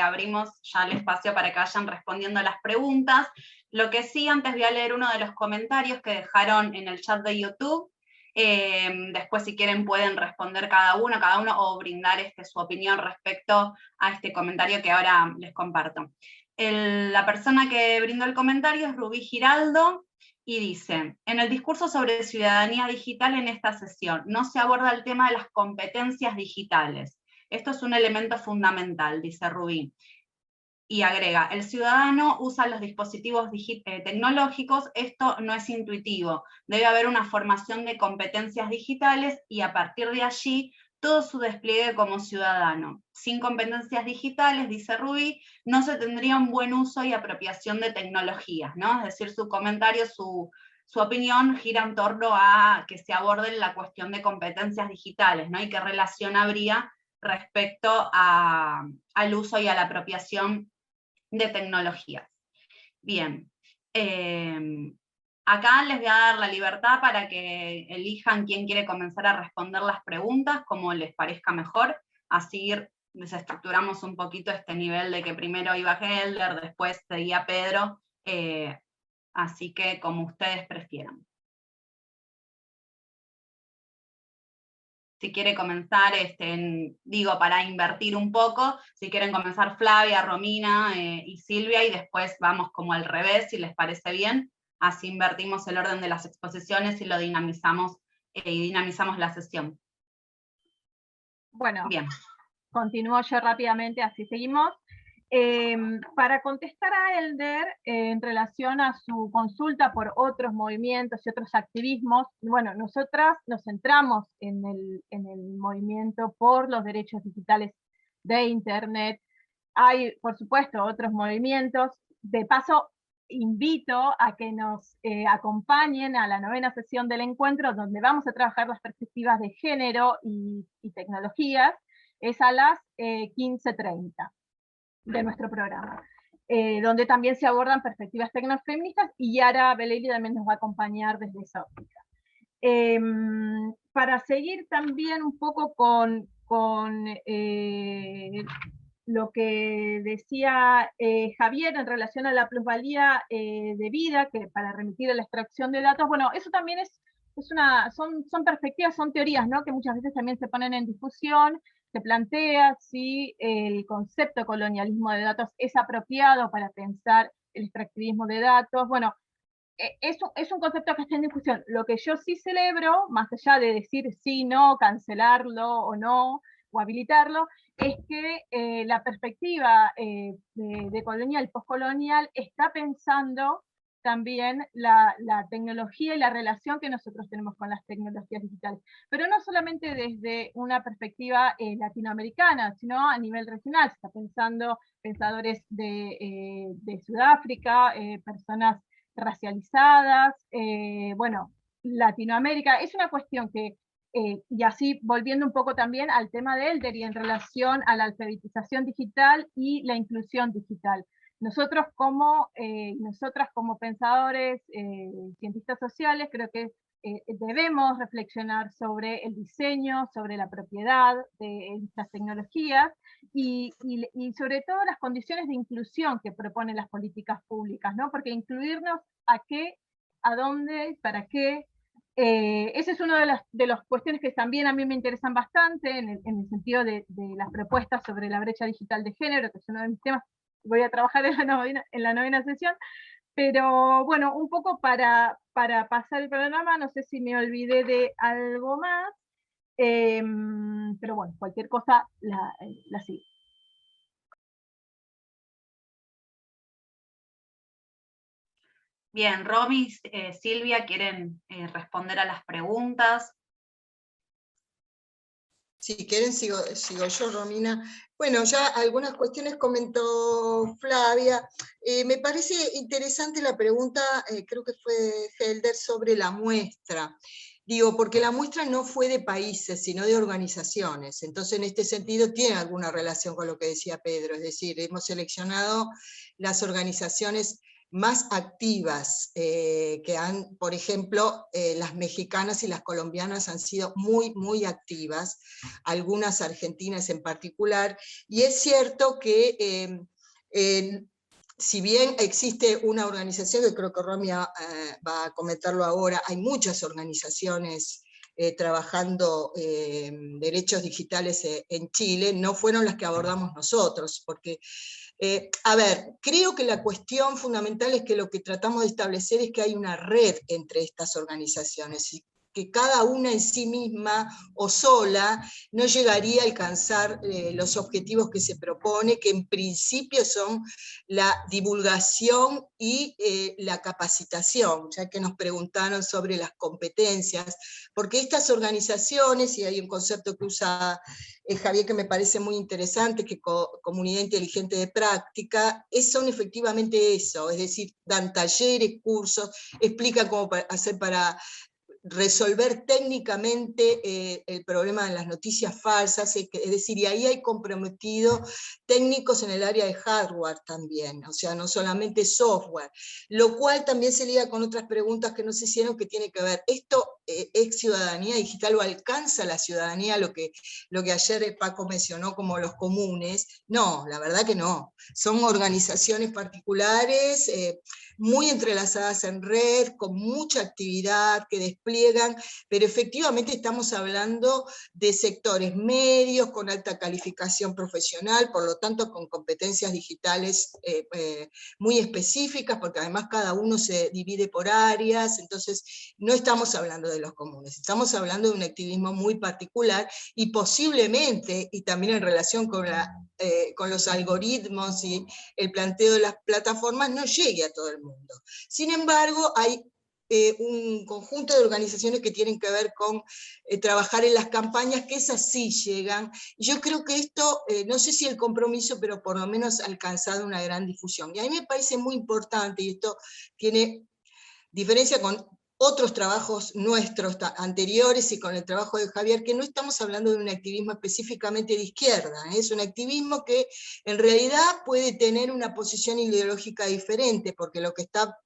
abrimos ya el espacio para que vayan respondiendo las preguntas. Lo que sí, antes voy a leer uno de los comentarios que dejaron en el chat de YouTube. Después, si quieren, pueden responder cada uno, o brindar su opinión respecto a este comentario que ahora les comparto. La persona que brindó el comentario es Rubí Giraldo, y dice: en el discurso sobre ciudadanía digital en esta sesión no se aborda el tema de las competencias digitales. Esto es un elemento fundamental, dice Rubí. Y agrega: el ciudadano usa los dispositivos tecnológicos, esto no es intuitivo, debe haber una formación de competencias digitales y a partir de allí todo su despliegue como ciudadano. Sin competencias digitales, dice Rubí, no se tendría un buen uso y apropiación de tecnologías, ¿no? Es decir, su comentario, su opinión gira en torno a que se aborde la cuestión de competencias digitales, ¿no? Y qué relación habría respecto al uso y a la apropiación de tecnologías. Bien. Acá les voy a dar la libertad para que elijan quién quiere comenzar a responder las preguntas, como les parezca mejor. Así desestructuramos un poquito este nivel de que primero iba Helder, después seguía Pedro, así que como ustedes prefieran. Si quiere comenzar, digo, para invertir un poco, si quieren comenzar Flavia, Romina y Silvia, y después vamos como al revés, si les parece bien. Así invertimos el orden de las exposiciones y lo dinamizamos, la sesión. Bueno, bien. Continúo yo rápidamente, así seguimos. Para contestar a Helder en relación a su consulta por otros movimientos y otros activismos, bueno, nosotras nos centramos en el movimiento por los derechos digitales de Internet. Hay, por supuesto, otros movimientos. De paso, invito a que nos acompañen a la 9ª sesión del encuentro, donde vamos a trabajar las perspectivas de género y tecnologías. Es a las 15:30 de nuestro programa, donde también se abordan perspectivas tecnofeministas, y Yara Beleili también nos va a acompañar desde esa óptica. Para seguir también un poco con lo que decía Javier en relación a la plusvalía de vida, que para remitir a la extracción de datos, bueno, eso también son perspectivas, son teorías, ¿no? Que muchas veces también se ponen en discusión. Se plantea si el concepto de colonialismo de datos es apropiado para pensar el extractivismo de datos. Bueno, es un concepto que está en discusión. Lo que yo sí celebro, más allá de decir sí, no, cancelarlo o no, o habilitarlo, es que la perspectiva de colonial, postcolonial, está pensando también la tecnología y la relación que nosotros tenemos con las tecnologías digitales. Pero no solamente desde una perspectiva latinoamericana, sino a nivel regional. Se está pensando pensadores de Sudáfrica, personas racializadas, bueno, Latinoamérica. Es una cuestión que, y así volviendo un poco también al tema de Helder y en relación a la alfabetización digital y la inclusión digital. nosotros nosotras como pensadores, cientistas sociales, creo que debemos reflexionar sobre el diseño, sobre la propiedad de estas tecnologías y sobre todo las condiciones de inclusión que proponen las políticas públicas, ¿no? Porque incluirnos ¿a qué? ¿A dónde? ¿Para qué? Esa es una de las cuestiones que también a mí me interesan bastante en el sentido de las propuestas sobre la brecha digital de género, que es uno de mis temas que voy a trabajar en la novena sesión. Pero bueno, un poco para pasar el programa, no sé si me olvidé de algo más, pero bueno, cualquier cosa la sigo. Bien, Romy, Silvia, ¿quieren responder a las preguntas? Si quieren, sigo yo, Romina. Bueno, ya algunas cuestiones comentó Flavia. Me parece interesante la pregunta, creo que fue Helder, sobre la muestra. Digo, porque la muestra no fue de países, sino de organizaciones. Entonces, en este sentido, tiene alguna relación con lo que decía Pedro. Es decir, hemos seleccionado las organizaciones más activas, que han, por ejemplo, las mexicanas y las colombianas han sido muy, muy activas, algunas argentinas en particular, y es cierto que si bien existe una organización, que creo que Romy va a comentarlo ahora, hay muchas organizaciones trabajando derechos digitales en Chile, no fueron las que abordamos nosotros, porque a ver, creo que la cuestión fundamental es que lo que tratamos de establecer es que hay una red entre estas organizaciones, y que cada una en sí misma o sola no llegaría a alcanzar los objetivos que se propone, que en principio son la divulgación y la capacitación, ya que nos preguntaron sobre las competencias, porque estas organizaciones, y hay un concepto que usa Javier que me parece muy interesante, que comunidad inteligente de práctica, son efectivamente eso, es decir, dan talleres, cursos, explican cómo hacer para resolver técnicamente el problema de las noticias falsas, es decir, y ahí hay comprometidos técnicos en el área de hardware también, o sea, no solamente software, lo cual también se liga con otras preguntas que nos hicieron que tiene que ver, ¿esto es ciudadanía digital o alcanza la ciudadanía lo que ayer Paco mencionó como los comunes? No, la verdad que no, son organizaciones particulares, muy entrelazadas en red, con mucha actividad que despliegan, pero efectivamente estamos hablando de sectores medios, con alta calificación profesional, por lo tanto con competencias digitales muy específicas, porque además cada uno se divide por áreas, entonces no estamos hablando de los comunes, estamos hablando de un activismo muy particular, y posiblemente, y también en relación con los algoritmos y el planteo de las plataformas, no llegue a todo el mundo. Sin embargo, hay un conjunto de organizaciones que tienen que ver con trabajar en las campañas, que esas sí llegan. Yo creo que esto, no sé si el compromiso, pero por lo menos ha alcanzado una gran difusión. Y a mí me parece muy importante, y esto tiene diferencia con otros trabajos nuestros anteriores y con el trabajo de Javier, que no estamos hablando de un activismo específicamente de izquierda, es un activismo que en realidad puede tener una posición ideológica diferente, porque lo que está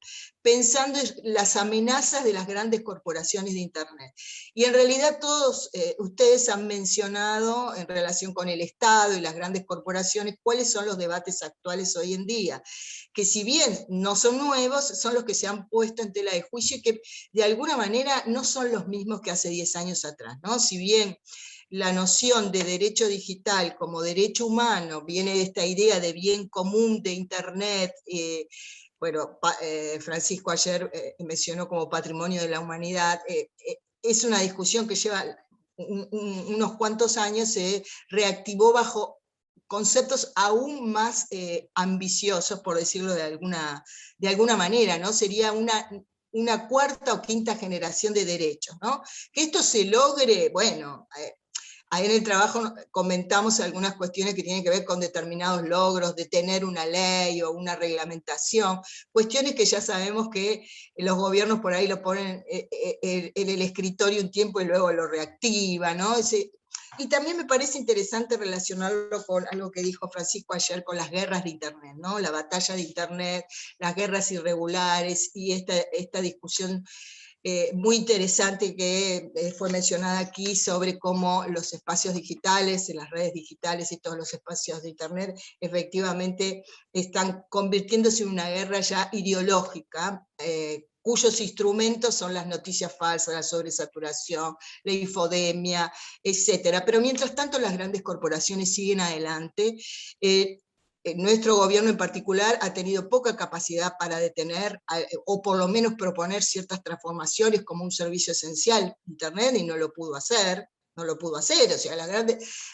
pensando es las amenazas de las grandes corporaciones de Internet. Y en realidad todos ustedes han mencionado en relación con el Estado y las grandes corporaciones cuáles son los debates actuales hoy en día, que si bien no son nuevos, son los que se han puesto en tela de juicio y que de alguna manera no son los mismos que hace 10 años atrás, ¿no? Si bien la noción de derecho digital como derecho humano viene de esta idea de bien común de Internet, bueno, Francisco ayer mencionó como patrimonio de la humanidad, es una discusión que lleva unos cuantos años, se reactivó bajo conceptos aún más ambiciosos, por decirlo de alguna manera, ¿no? Sería una cuarta o quinta generación de derechos, ¿no? Que esto se logre, bueno, ahí en el trabajo comentamos algunas cuestiones que tienen que ver con determinados logros, de tener una ley o una reglamentación, cuestiones que ya sabemos que los gobiernos por ahí lo ponen en el escritorio un tiempo y luego lo reactivan, ¿no? Y también me parece interesante relacionarlo con algo que dijo Francisco ayer, con las guerras de Internet, ¿no? La batalla de Internet, las guerras irregulares y esta discusión muy interesante que fue mencionada aquí sobre cómo los espacios digitales, las redes digitales y todos los espacios de Internet efectivamente están convirtiéndose en una guerra ya ideológica, cuyos instrumentos son las noticias falsas, la sobresaturación, la infodemia, etc. Pero mientras tanto las grandes corporaciones siguen adelante. Nuestro gobierno en particular ha tenido poca capacidad para detener, o por lo menos proponer ciertas transformaciones como un servicio esencial, Internet, y no lo pudo hacer. O sea,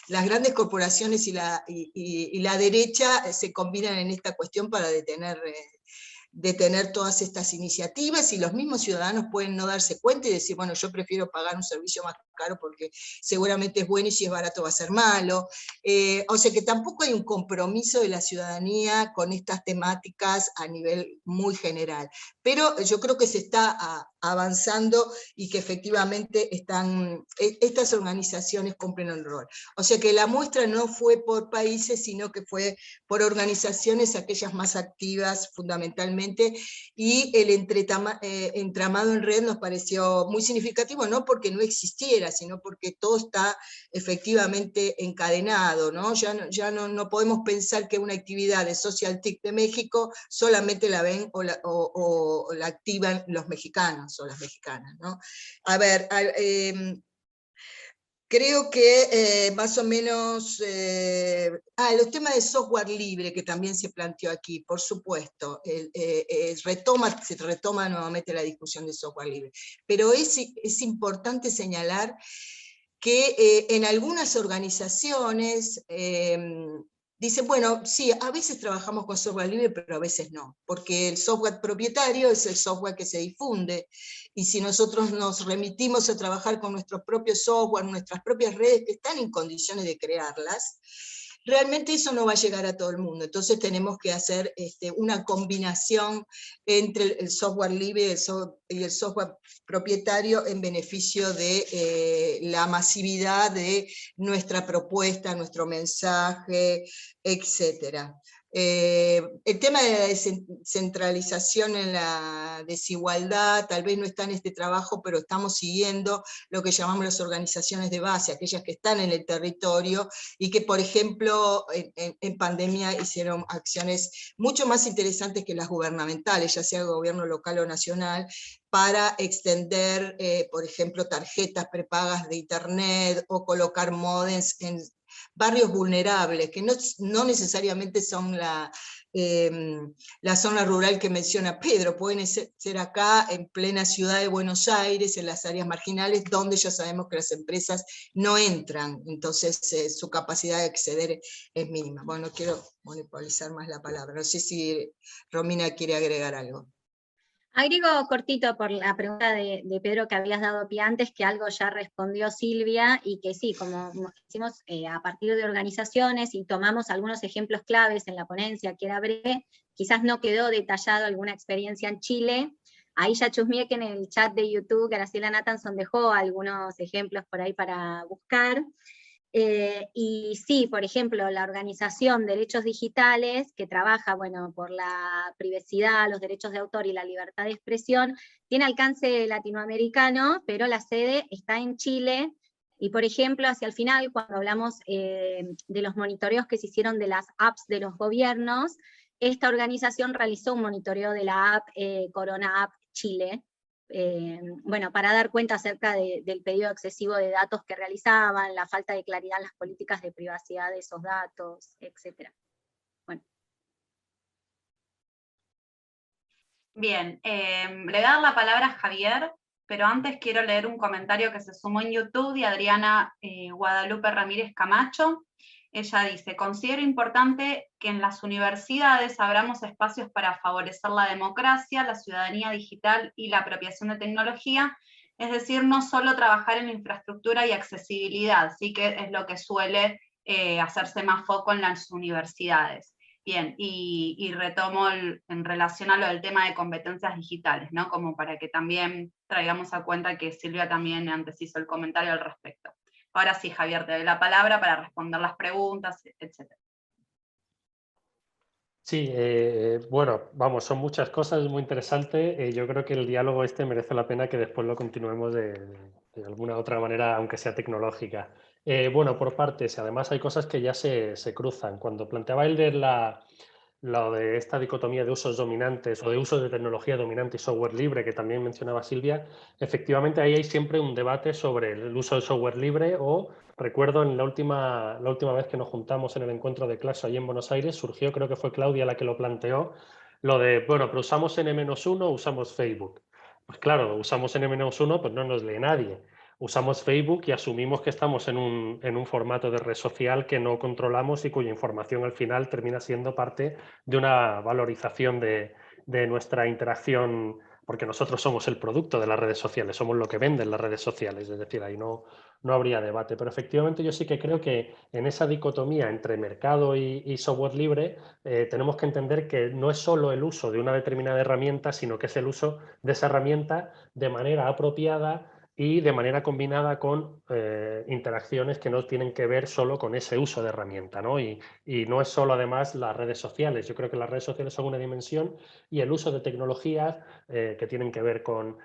las grandes corporaciones y la derecha se combinan en esta cuestión para detener todas estas iniciativas, y los mismos ciudadanos pueden no darse cuenta y decir, bueno, yo prefiero pagar un servicio más caro porque seguramente es bueno y si es barato va a ser malo. O sea que tampoco hay un compromiso de la ciudadanía con estas temáticas a nivel muy general. Pero yo creo que se está avanzando y que efectivamente estas organizaciones cumplen el rol. O sea que la muestra no fue por países, sino que fue por organizaciones, aquellas más activas fundamentalmente, y el entramado en red nos pareció muy significativo, no porque no existiera, sino porque todo está efectivamente encadenado, ¿no? Ya no podemos pensar que una actividad de Social TIC de México solamente la ven o la activan los mexicanos o las mexicanas, ¿no? A ver, creo que más o menos, los temas de software libre que también se planteó aquí, por supuesto, se retoma nuevamente la discusión de software libre, pero es importante señalar que en algunas organizaciones dicen, bueno, sí, a veces trabajamos con software libre, pero a veces no, porque el software propietario es el software que se difunde, y si nosotros nos remitimos a trabajar con nuestro propio software, nuestras propias redes que están en condiciones de crearlas, realmente eso no va a llegar a todo el mundo. Entonces tenemos que hacer una combinación entre el software libre y el software propietario en beneficio de la masividad de nuestra propuesta, nuestro mensaje, etc. El tema de la descentralización en la desigualdad tal vez no está en este trabajo, pero estamos siguiendo lo que llamamos las organizaciones de base, aquellas que están en el territorio y que, por ejemplo, en pandemia hicieron acciones mucho más interesantes que las gubernamentales, ya sea el gobierno local o nacional, para extender, por ejemplo, tarjetas prepagas de Internet o colocar módems en barrios vulnerables, que no necesariamente son la zona rural que menciona Pedro, pueden ser acá en plena ciudad de Buenos Aires, en las áreas marginales, donde ya sabemos que las empresas no entran, entonces su capacidad de acceder es mínima. Bueno, no quiero monopolizar más la palabra, no sé si Romina quiere agregar algo. Agrego cortito por la pregunta de Pedro que habías dado pie antes, que algo ya respondió Silvia, y que sí, como hicimos a partir de organizaciones y tomamos algunos ejemplos claves en la ponencia, que era breve, quizás no quedó detallado alguna experiencia en Chile. Ahí ya chusmeé que en el chat de YouTube Graciela Nathanson dejó algunos ejemplos por ahí para buscar. Y sí, por ejemplo, la organización Derechos Digitales, que trabaja, bueno, por la privacidad, los derechos de autor y la libertad de expresión, tiene alcance latinoamericano, pero la sede está en Chile. Y por ejemplo, hacia el final, cuando hablamos de los monitoreos que se hicieron de las apps de los gobiernos, esta organización realizó un monitoreo de la app Corona App Chile, bueno, para dar cuenta acerca del pedido excesivo de datos que realizaban, la falta de claridad en las políticas de privacidad de esos datos, etc. Bueno. Bien, le voy a dar la palabra a Javier, pero antes quiero leer un comentario que se sumó en YouTube de Adriana Guadalupe Ramírez Camacho. Ella dice, considero importante que en las universidades abramos espacios para favorecer la democracia, la ciudadanía digital y la apropiación de tecnología, es decir, no solo trabajar en infraestructura y accesibilidad, sí que es lo que suele hacerse más foco en las universidades. Bien, y retomo en relación a lo del tema de competencias digitales, ¿no? Como para que también traigamos a cuenta que Silvia también antes hizo el comentario al respecto. Ahora sí, Javier, te doy la palabra para responder las preguntas, etc. Sí, bueno, vamos, son muchas cosas, es muy interesante. Yo creo que el diálogo este merece la pena que después lo continuemos de alguna otra manera, aunque sea tecnológica. Bueno, por partes, además hay cosas que ya se cruzan. Cuando planteaba Elder lo de esta dicotomía de usos dominantes o de usos de tecnología dominante y software libre, que también mencionaba Silvia, efectivamente ahí hay siempre un debate sobre el uso del software libre o, recuerdo en la última vez que nos juntamos en el encuentro de clase allí en Buenos Aires, surgió, creo que fue Claudia la que lo planteó, lo de, bueno, pero usamos N-1 o usamos Facebook. Pues claro, usamos N-1, pues no nos lee nadie. Usamos Facebook y asumimos que estamos en un formato de red social que no controlamos y cuya información al final termina siendo parte de una valorización de nuestra interacción, porque nosotros somos el producto de las redes sociales, somos lo que venden las redes sociales, es decir, ahí no habría debate. Pero efectivamente yo sí que creo que en esa dicotomía entre mercado y software libre tenemos que entender que no es solo el uso de una determinada herramienta, sino que es el uso de esa herramienta de manera apropiada y de manera combinada con interacciones que no tienen que ver solo con ese uso de herramienta, ¿no? Y no es solo además las redes sociales. Yo creo que las redes sociales son una dimensión y el uso de tecnologías que tienen que ver con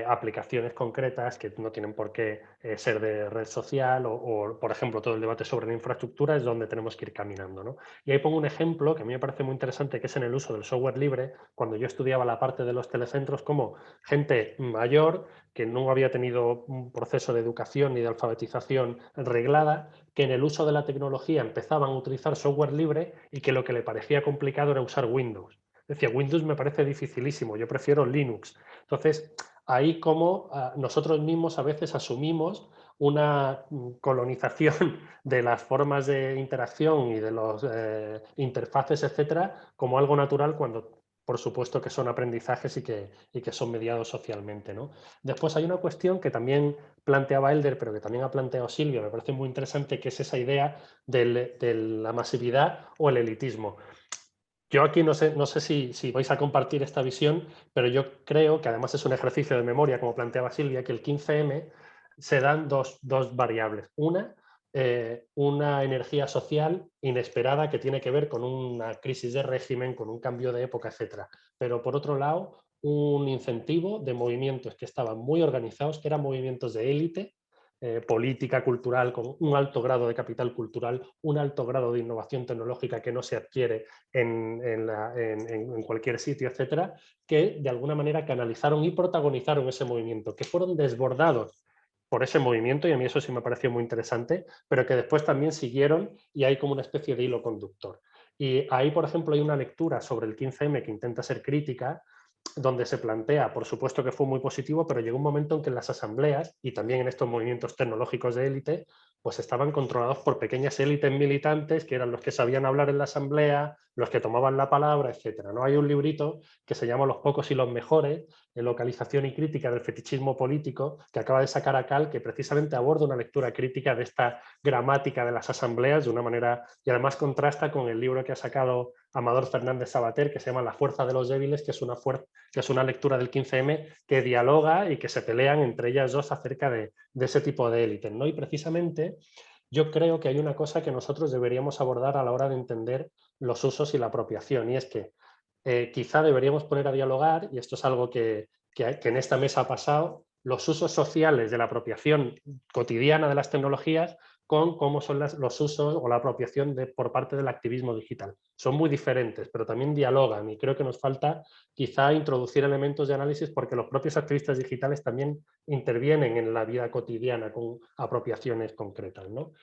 aplicaciones concretas que no tienen por qué ser de red social o, por ejemplo, todo el debate sobre la infraestructura es donde tenemos que ir caminando, ¿no? Y ahí pongo un ejemplo que a mí me parece muy interesante, que es en el uso del software libre. Cuando yo estudiaba la parte de los telecentros, como gente mayor que no había tenido un proceso de educación ni de alfabetización reglada, que en el uso de la tecnología empezaban a utilizar software libre y que lo que le parecía complicado era usar Windows. Decía, Windows me parece dificilísimo, yo prefiero Linux. Entonces, ahí como nosotros mismos a veces asumimos una colonización de las formas de interacción y de los interfaces, etcétera, como algo natural cuando por supuesto que son aprendizajes y que son mediados socialmente, ¿no? Después hay una cuestión que también planteaba Elder, pero que también ha planteado Silvia, me parece muy interesante, que es esa idea de la masividad o el elitismo. Yo aquí no sé si vais a compartir esta visión, pero yo creo que además es un ejercicio de memoria, como planteaba Silvia, que el 15M se dan dos variables. Una energía social inesperada que tiene que ver con una crisis de régimen, con un cambio de época, etc. Pero por otro lado, un incentivo de movimientos que estaban muy organizados, que eran movimientos de élite, política, cultural, con un alto grado de capital cultural, un alto grado de innovación tecnológica que no se adquiere en cualquier sitio, etcétera, que de alguna manera canalizaron y protagonizaron ese movimiento, que fueron desbordados por ese movimiento, y a mí eso sí me pareció muy interesante, pero que después también siguieron y hay como una especie de hilo conductor. Y ahí, por ejemplo, hay una lectura sobre el 15M que intenta ser crítica, donde se plantea, por supuesto que fue muy positivo, pero llegó un momento en que las asambleas y también en estos movimientos tecnológicos de élite, pues estaban controlados por pequeñas élites militantes que eran los que sabían hablar en la asamblea, los que tomaban la palabra, etcétera, ¿no? Hay un librito que se llama Los pocos y los mejores, de localización y crítica del fetichismo político, que acaba de sacar ACAL, que precisamente aborda una lectura crítica de esta gramática de las asambleas de una manera, y además contrasta con el libro que ha sacado Amador Fernández Sabater, que se llama La fuerza de los débiles, que es una lectura del 15M que dialoga y que se pelean entre ellas dos acerca de ese tipo de élites, ¿no? Y precisamente yo creo que hay una cosa que nosotros deberíamos abordar a la hora de entender los usos y la apropiación, y es que quizá deberíamos poner a dialogar, y esto es algo que en esta mesa ha pasado, los usos sociales de la apropiación cotidiana de las tecnologías con cómo son los usos o la apropiación por parte del activismo digital. Son muy diferentes, pero también dialogan, y creo que nos falta quizá introducir elementos de análisis porque los propios activistas digitales también intervienen en la vida cotidiana con apropiaciones concretas, ¿no?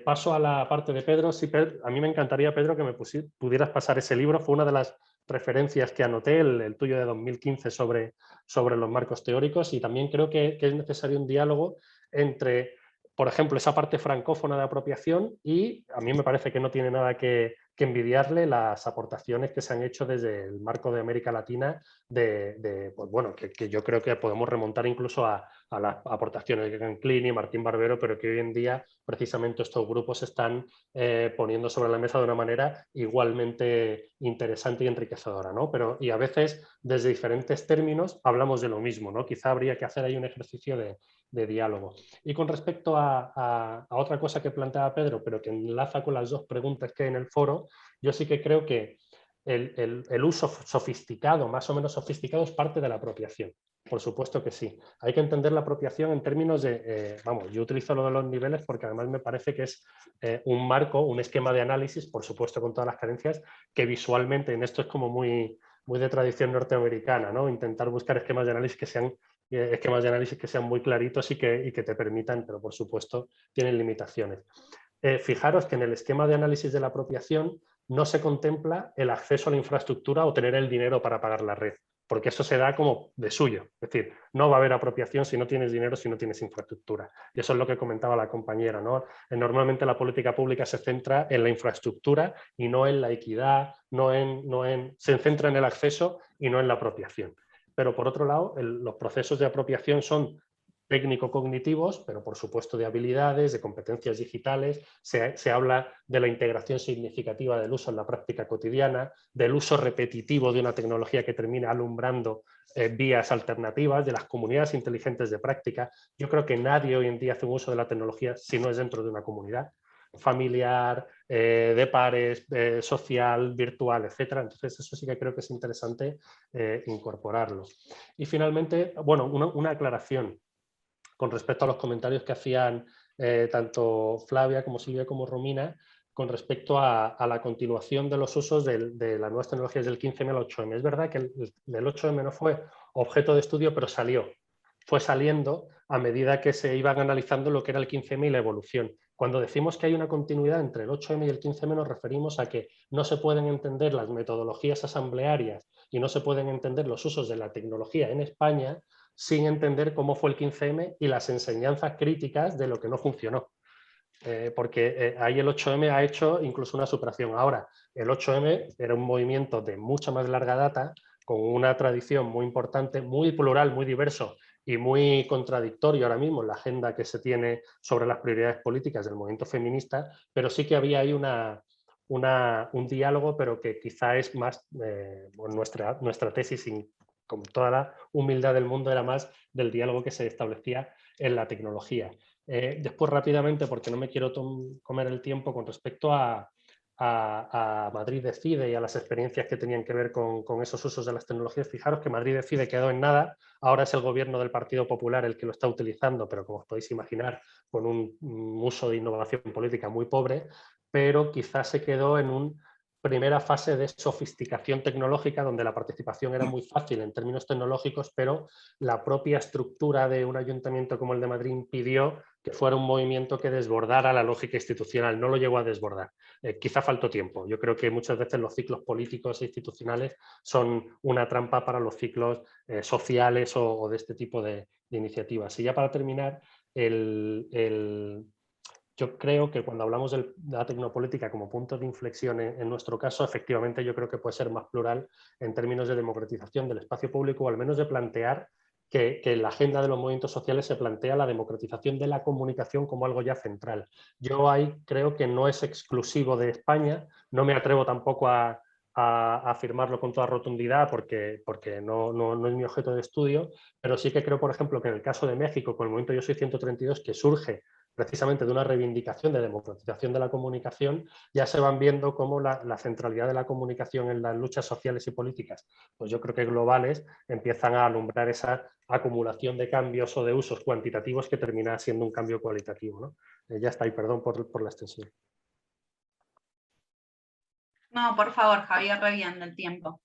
Paso a la parte de Pedro. Sí, Pedro, a mí me encantaría, Pedro, que me pudieras pasar ese libro. Fue una de las referencias que anoté, el tuyo de 2015 sobre los marcos teóricos, y también creo que es necesario un diálogo entre, por ejemplo, esa parte francófona de apropiación, y a mí me parece que no tiene nada que que envidiarle las aportaciones que se han hecho desde el marco de América Latina, pues bueno, que yo creo que podemos remontar incluso a las aportaciones de Ganclini, Martín Barbero, pero que hoy en día precisamente estos grupos están poniendo sobre la mesa de una manera igualmente interesante y enriquecedora, ¿no? Y a veces desde diferentes términos hablamos de lo mismo, ¿no? Quizá habría que hacer ahí un ejercicio de diálogo. Y con respecto a otra cosa que planteaba Pedro, pero que enlaza con las dos preguntas que hay en el foro, yo sí que creo que el uso sofisticado, más o menos sofisticado, es parte de la apropiación. Por supuesto que sí. Hay que entender la apropiación en términos de, vamos, yo utilizo lo de los niveles porque además me parece que es un marco, un esquema de análisis, por supuesto con todas las carencias, que visualmente, en esto es como muy de tradición norteamericana, ¿no? Intentar buscar esquemas de análisis que sean muy claritos y que te permitan, pero por supuesto tienen limitaciones. Fijaros que en el esquema de análisis de la apropiación no se contempla el acceso a la infraestructura o tener el dinero para pagar la red, porque eso se da como de suyo. Es decir, no va a haber apropiación si no tienes dinero, si no tienes infraestructura. Y eso es lo que comentaba la compañera, ¿no? Normalmente la política pública se centra en la infraestructura y no en la equidad, se centra en el acceso y no en la apropiación. Pero por otro lado, los procesos de apropiación son técnico-cognitivos, pero por supuesto de habilidades, de competencias digitales. Se habla de la integración significativa del uso en la práctica cotidiana, del uso repetitivo de una tecnología que termina alumbrando vías alternativas, de las comunidades inteligentes de práctica. Yo creo que nadie hoy en día hace un uso de la tecnología si no es dentro de una comunidad familiar, de pares, social, virtual, etcétera. Entonces eso sí que creo que es interesante incorporarlo. Y finalmente, bueno, una aclaración con respecto a los comentarios que hacían tanto Flavia como Silvia como Romina con respecto a la continuación de los usos de las nuevas tecnologías del 15M al 8M. Es verdad que el 8M no fue objeto de estudio, pero fue saliendo a medida que se iban analizando lo que era el 15M y la evolución. Cuando decimos que hay una continuidad entre el 8M y el 15M nos referimos a que no se pueden entender las metodologías asamblearias y no se pueden entender los usos de la tecnología en España sin entender cómo fue el 15M y las enseñanzas críticas de lo que no funcionó. Porque ahí el 8M ha hecho incluso una superación. Ahora, el 8M era un movimiento de mucha más larga data, con una tradición muy importante, muy plural, muy diverso y muy contradictorio ahora mismo en la agenda que se tiene sobre las prioridades políticas del movimiento feminista, pero sí que había ahí un diálogo, pero que quizá es más, nuestra tesis, con toda la humildad del mundo, era más del diálogo que se establecía en la tecnología. Después rápidamente, porque no me quiero comer el tiempo, con respecto a Madrid Decide y a las experiencias que tenían que ver con esos usos de las tecnologías. Fijaros que Madrid Decide quedó en nada, ahora es el gobierno del Partido Popular el que lo está utilizando, pero como os podéis imaginar, con un uso de innovación política muy pobre, pero quizás se quedó en una primera fase de sofisticación tecnológica donde la participación era muy fácil en términos tecnológicos, pero la propia estructura de un ayuntamiento como el de Madrid impidió que fuera un movimiento que desbordara la lógica institucional, no lo llegó a desbordar. Quizá faltó tiempo. Yo creo que muchas veces los ciclos políticos e institucionales son una trampa para los ciclos sociales o de este tipo de iniciativas. Y ya para terminar, yo creo que cuando hablamos de la tecnopolítica como punto de inflexión en nuestro caso, efectivamente yo creo que puede ser más plural en términos de democratización del espacio público, o al menos de plantear que en la agenda de los movimientos sociales se plantea la democratización de la comunicación como algo ya central. Yo ahí creo que no es exclusivo de España, no me atrevo tampoco a afirmarlo con toda rotundidad porque no es mi objeto de estudio, pero sí que creo, por ejemplo, que en el caso de México, con el movimiento Yo Soy 132, que surge precisamente de una reivindicación de democratización de la comunicación, ya se van viendo cómo la centralidad de la comunicación en las luchas sociales y políticas, pues yo creo que globales, empiezan a alumbrar esa acumulación de cambios o de usos cuantitativos que termina siendo un cambio cualitativo, ¿no? Ya está, y perdón por la extensión. No, por favor, Javier, re bien del tiempo.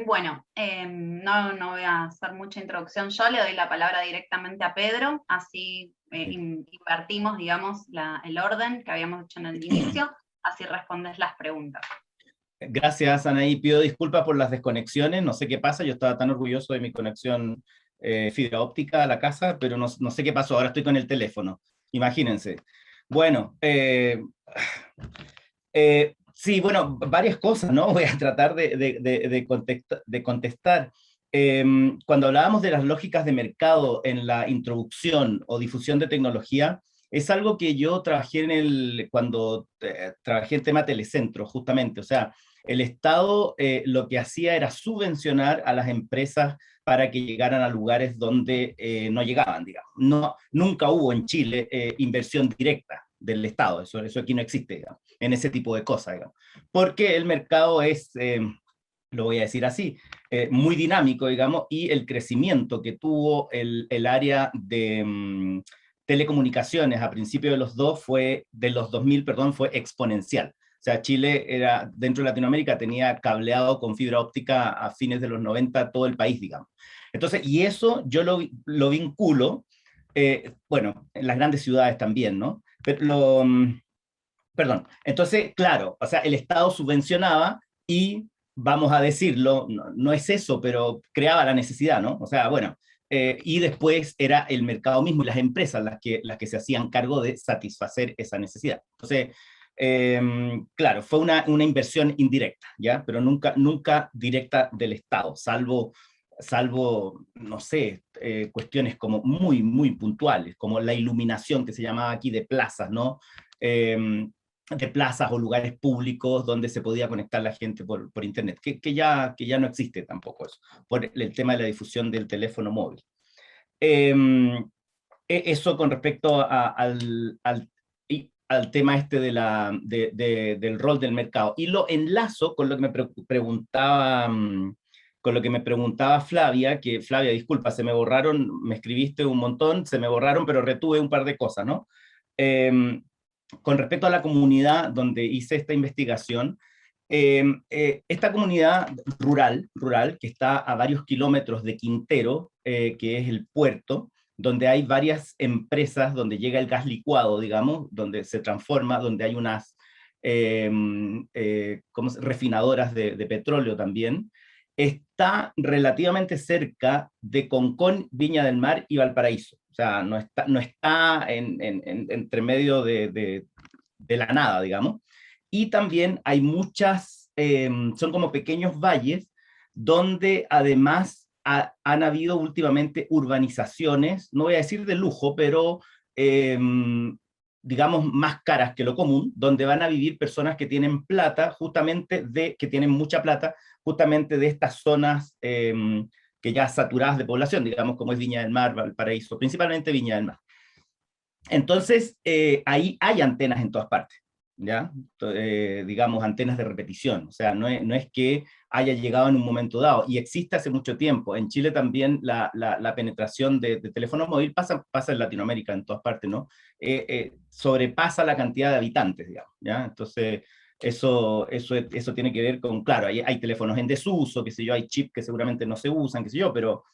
Bueno, no voy a hacer mucha introducción yo, le doy la palabra directamente a Pedro, así invertimos, digamos, el orden que habíamos hecho en el inicio, así respondes las preguntas. Gracias, Anaí. Pido disculpas por las desconexiones, no sé qué pasa, yo estaba tan orgulloso de mi conexión fibra óptica a la casa, pero no sé qué pasó, ahora estoy con el teléfono, imagínense. Bueno, Sí, bueno, varias cosas, ¿no? Voy a tratar de contestar. Cuando hablábamos de las lógicas de mercado en la introducción o difusión de tecnología, es algo que yo trabajé cuando trabajé en tema telecentro, justamente. O sea, el Estado lo que hacía era subvencionar a las empresas para que llegaran a lugares donde no llegaban, digamos. No, nunca hubo en Chile inversión directa del Estado, eso aquí no existe, digamos, en ese tipo de cosas, digamos. Porque el mercado es, lo voy a decir así, muy dinámico, digamos, y el crecimiento que tuvo el área de telecomunicaciones a principios de los 2000, perdón, fue exponencial. O sea, Chile era, dentro de Latinoamérica, tenía cableado con fibra óptica a fines de los 90 todo el país, digamos. Entonces, y eso yo lo vinculo, bueno, en las grandes ciudades también, ¿no? Pero perdón, entonces, claro, o sea, el Estado subvencionaba y, vamos a decirlo, no es eso, pero creaba la necesidad, ¿no? O sea, bueno, y después era el mercado mismo y las empresas las que se hacían cargo de satisfacer esa necesidad. Entonces, claro, fue una inversión indirecta, ¿ya? Pero nunca directa del Estado, salvo no sé, cuestiones como muy puntuales, como la iluminación que se llamaba aquí de plazas, ¿no? De plazas o lugares públicos donde se podía conectar la gente por internet, que ya no existe tampoco eso, por el tema de la difusión del teléfono móvil. Eso con respecto al tema este del rol del mercado. Y lo enlazo con lo que me preguntaba... con lo que me preguntaba Flavia, que Flavia, disculpa, se me borraron, me escribiste un montón, se me borraron, pero retuve un par de cosas, ¿no? Con respecto a la comunidad donde hice esta investigación, esta comunidad rural, que está a varios kilómetros de Quintero, que es el puerto, donde hay varias empresas, donde llega el gas licuado, digamos, donde se transforma, donde hay unas refinadoras de petróleo también, está relativamente cerca de Concón, Viña del Mar y Valparaíso. O sea, no está entre medio de la nada, digamos. Y también hay muchas, son como pequeños valles, donde además han habido últimamente urbanizaciones, no voy a decir de lujo, pero digamos más caras que lo común, donde van a vivir personas que tienen plata, justamente que tienen mucha plata, justamente de estas zonas que ya saturadas de población, digamos como es Viña del Mar, Valparaíso, principalmente Viña del Mar. Entonces, ahí hay antenas en todas partes, ¿ya? Digamos, antenas de repetición, o sea, no es que haya llegado en un momento dado, y existe hace mucho tiempo. En Chile también la penetración de teléfono móvil pasa en Latinoamérica, en todas partes, ¿no? Sobrepasa la cantidad de habitantes, digamos, ¿ya? Entonces, eso tiene que ver con, claro, hay teléfonos en desuso, qué sé yo, hay chips que seguramente no se usan, qué sé yo, pero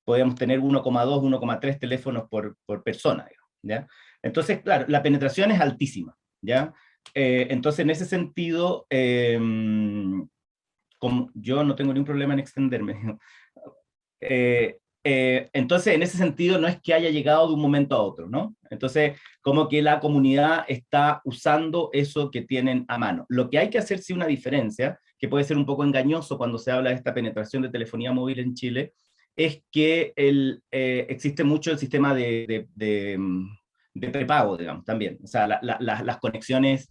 podemos tener 1,2, 1,3 teléfonos por persona, digamos, ¿ya? Entonces, claro, la penetración es altísima, ¿ya? Entonces, en ese sentido, como yo no tengo ningún problema en extenderme, entonces, en ese sentido, no es que haya llegado de un momento a otro, ¿no? Entonces, como que la comunidad está usando eso que tienen a mano. Lo que hay que hacer, sí, una diferencia, que puede ser un poco engañoso cuando se habla de esta penetración de telefonía móvil en Chile, es que existe mucho el sistema de prepago, digamos, también. O sea, las conexiones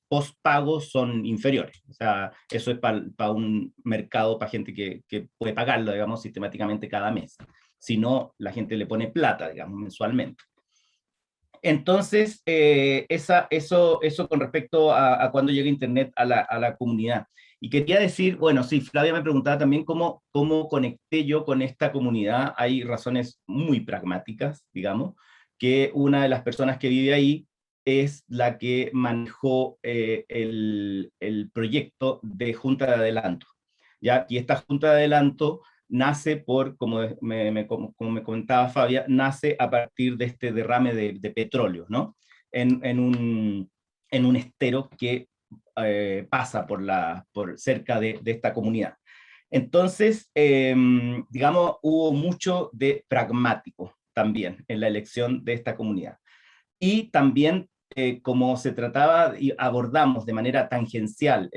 post-pago son inferiores. O sea, eso es para un mercado, para gente que puede pagarlo, digamos, sistemáticamente cada mes. Si no, la gente le pone plata, digamos, mensualmente. Entonces, eso con respecto a cuando llega Internet a la comunidad. Y quería decir, bueno, sí, Flavia me preguntaba también cómo conecté yo con esta comunidad. Hay razones muy pragmáticas, digamos, que una de las personas que vive ahí es la que manejó el proyecto de Junta de Adelanto, ¿ya? Y esta Junta de Adelanto nace como me comentaba Fabia, nace a partir de este derrame de petróleo, ¿no? En un estero que pasa por cerca de esta comunidad. Entonces, digamos, hubo mucho de pragmático también en la elección de esta comunidad. Y también como se trataba y abordamos de manera tangencial,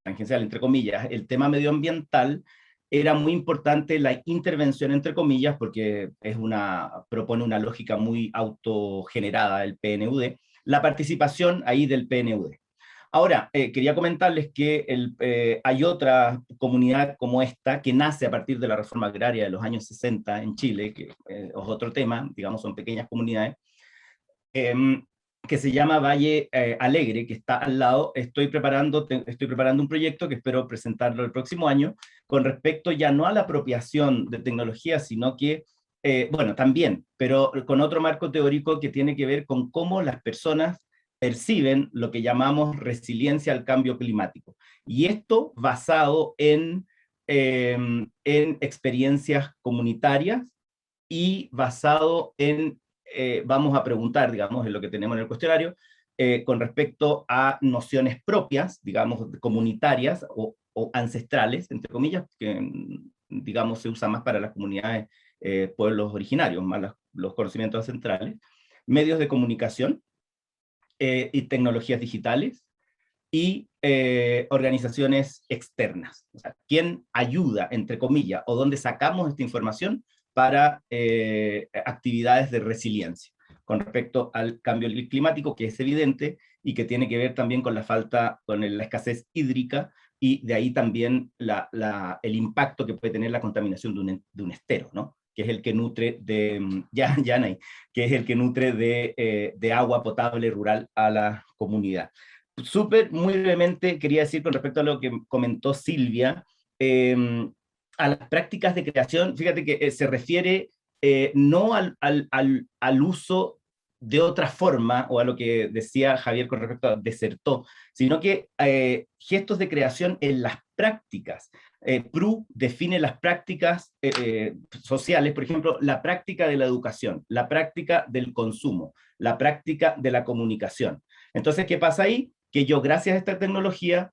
tangencial entre comillas, el tema medioambiental, era muy importante la intervención entre comillas, porque propone una lógica muy autogenerada el PNUD, la participación ahí del PNUD. Ahora, quería comentarles que hay otra comunidad como esta que nace a partir de la reforma agraria de los años 60 en Chile, que es otro tema, digamos, son pequeñas comunidades, que se llama Valle Alegre, que está al lado. Estoy preparando un proyecto que espero presentarlo el próximo año, con respecto ya no a la apropiación de tecnología, sino que, bueno, también, pero con otro marco teórico que tiene que ver con cómo las personas perciben lo que llamamos resiliencia al cambio climático. Y esto basado en experiencias comunitarias y basado en, vamos a preguntar, digamos, en lo que tenemos en el cuestionario, con respecto a nociones propias, digamos, comunitarias o ancestrales, entre comillas, que, digamos, se usa más para las comunidades, pueblos originarios, más los conocimientos ancestrales, medios de comunicación, y tecnologías digitales, y organizaciones externas. O sea, ¿quién ayuda, entre comillas, o dónde sacamos esta información para actividades de resiliencia con respecto al cambio climático, que es evidente y que tiene que ver también con la escasez hídrica, y de ahí también el impacto que puede tener la contaminación de un estero, ¿no? Que es el que nutre que es el que nutre de agua potable rural a la comunidad. Muy brevemente quería decir con respecto a lo que comentó Silvia, a las prácticas de creación, fíjate que se refiere no al uso de otra forma, o a lo que decía Javier con respecto a desertó, sino que gestos de creación en las prácticas. PRU define las prácticas sociales, por ejemplo, la práctica de la educación, la práctica del consumo, la práctica de la comunicación. Entonces, ¿qué pasa ahí? Que yo, gracias a esta tecnología,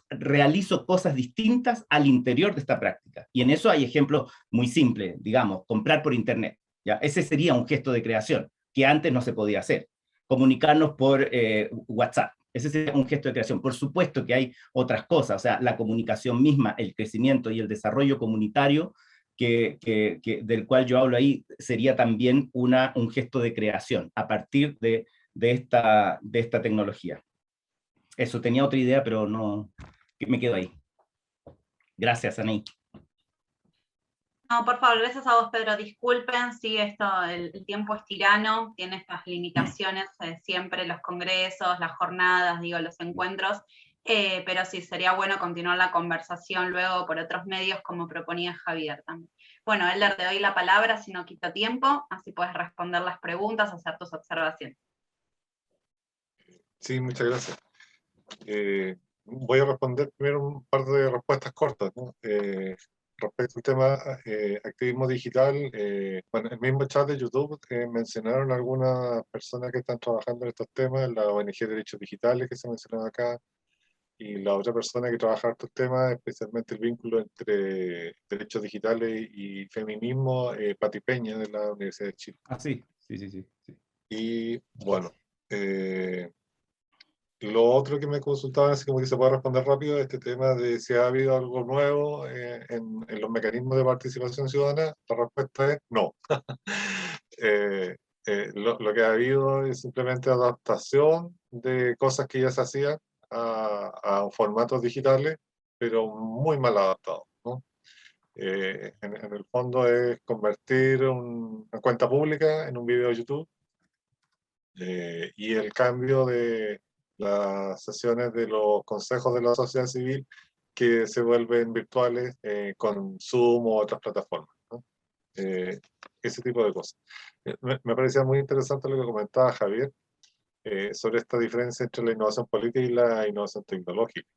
realizo cosas distintas al interior de esta práctica. Y en eso hay ejemplos muy simples, digamos, comprar por internet. ¿Ya? Ese sería un gesto de creación, que antes no se podía hacer. Comunicarnos por WhatsApp. Ese sería un gesto de creación. Por supuesto que hay otras cosas, o sea, la comunicación misma, el crecimiento y el desarrollo comunitario, del cual yo hablo ahí, sería también un gesto de creación a partir de esta tecnología. Eso, tenía otra idea, pero no, me quedo ahí. Gracias, Anaí. No, por favor, gracias a vos, Pedro. Disculpen si el tiempo es tirano, tiene estas limitaciones, siempre los congresos, las jornadas, los encuentros, pero sí, sería bueno continuar la conversación luego por otros medios, como proponía Javier también. Bueno, Elder, te doy la palabra, si no quito tiempo, así puedes responder las preguntas, hacer tus observaciones. Sí, muchas gracias. Voy a responder primero un par de respuestas cortas, ¿no? Respecto al tema activismo digital, bueno, en el mismo chat de YouTube mencionaron algunas personas que están trabajando en estos temas, la ONG Derechos Digitales que se mencionaba acá, y la otra persona que trabaja en estos temas, especialmente el vínculo entre derechos digitales y feminismo, Pati Peña de la Universidad de Chile. Ah, sí, sí. Y bueno, lo otro que me consultaban, así como que se puede responder rápido, este tema de si ha habido algo nuevo en los mecanismos de participación ciudadana, la respuesta es no. Lo que ha habido es simplemente adaptación de cosas que ya se hacían a formatos digitales, pero muy mal adaptados, ¿no? En el fondo es convertir una cuenta pública en un video de YouTube, y el cambio de las sesiones de los consejos de la sociedad civil que se vuelven virtuales con Zoom o otras plataformas, ¿no? Ese tipo de cosas. Me parecía muy interesante lo que comentaba Javier sobre esta diferencia entre la innovación política y la innovación tecnológica.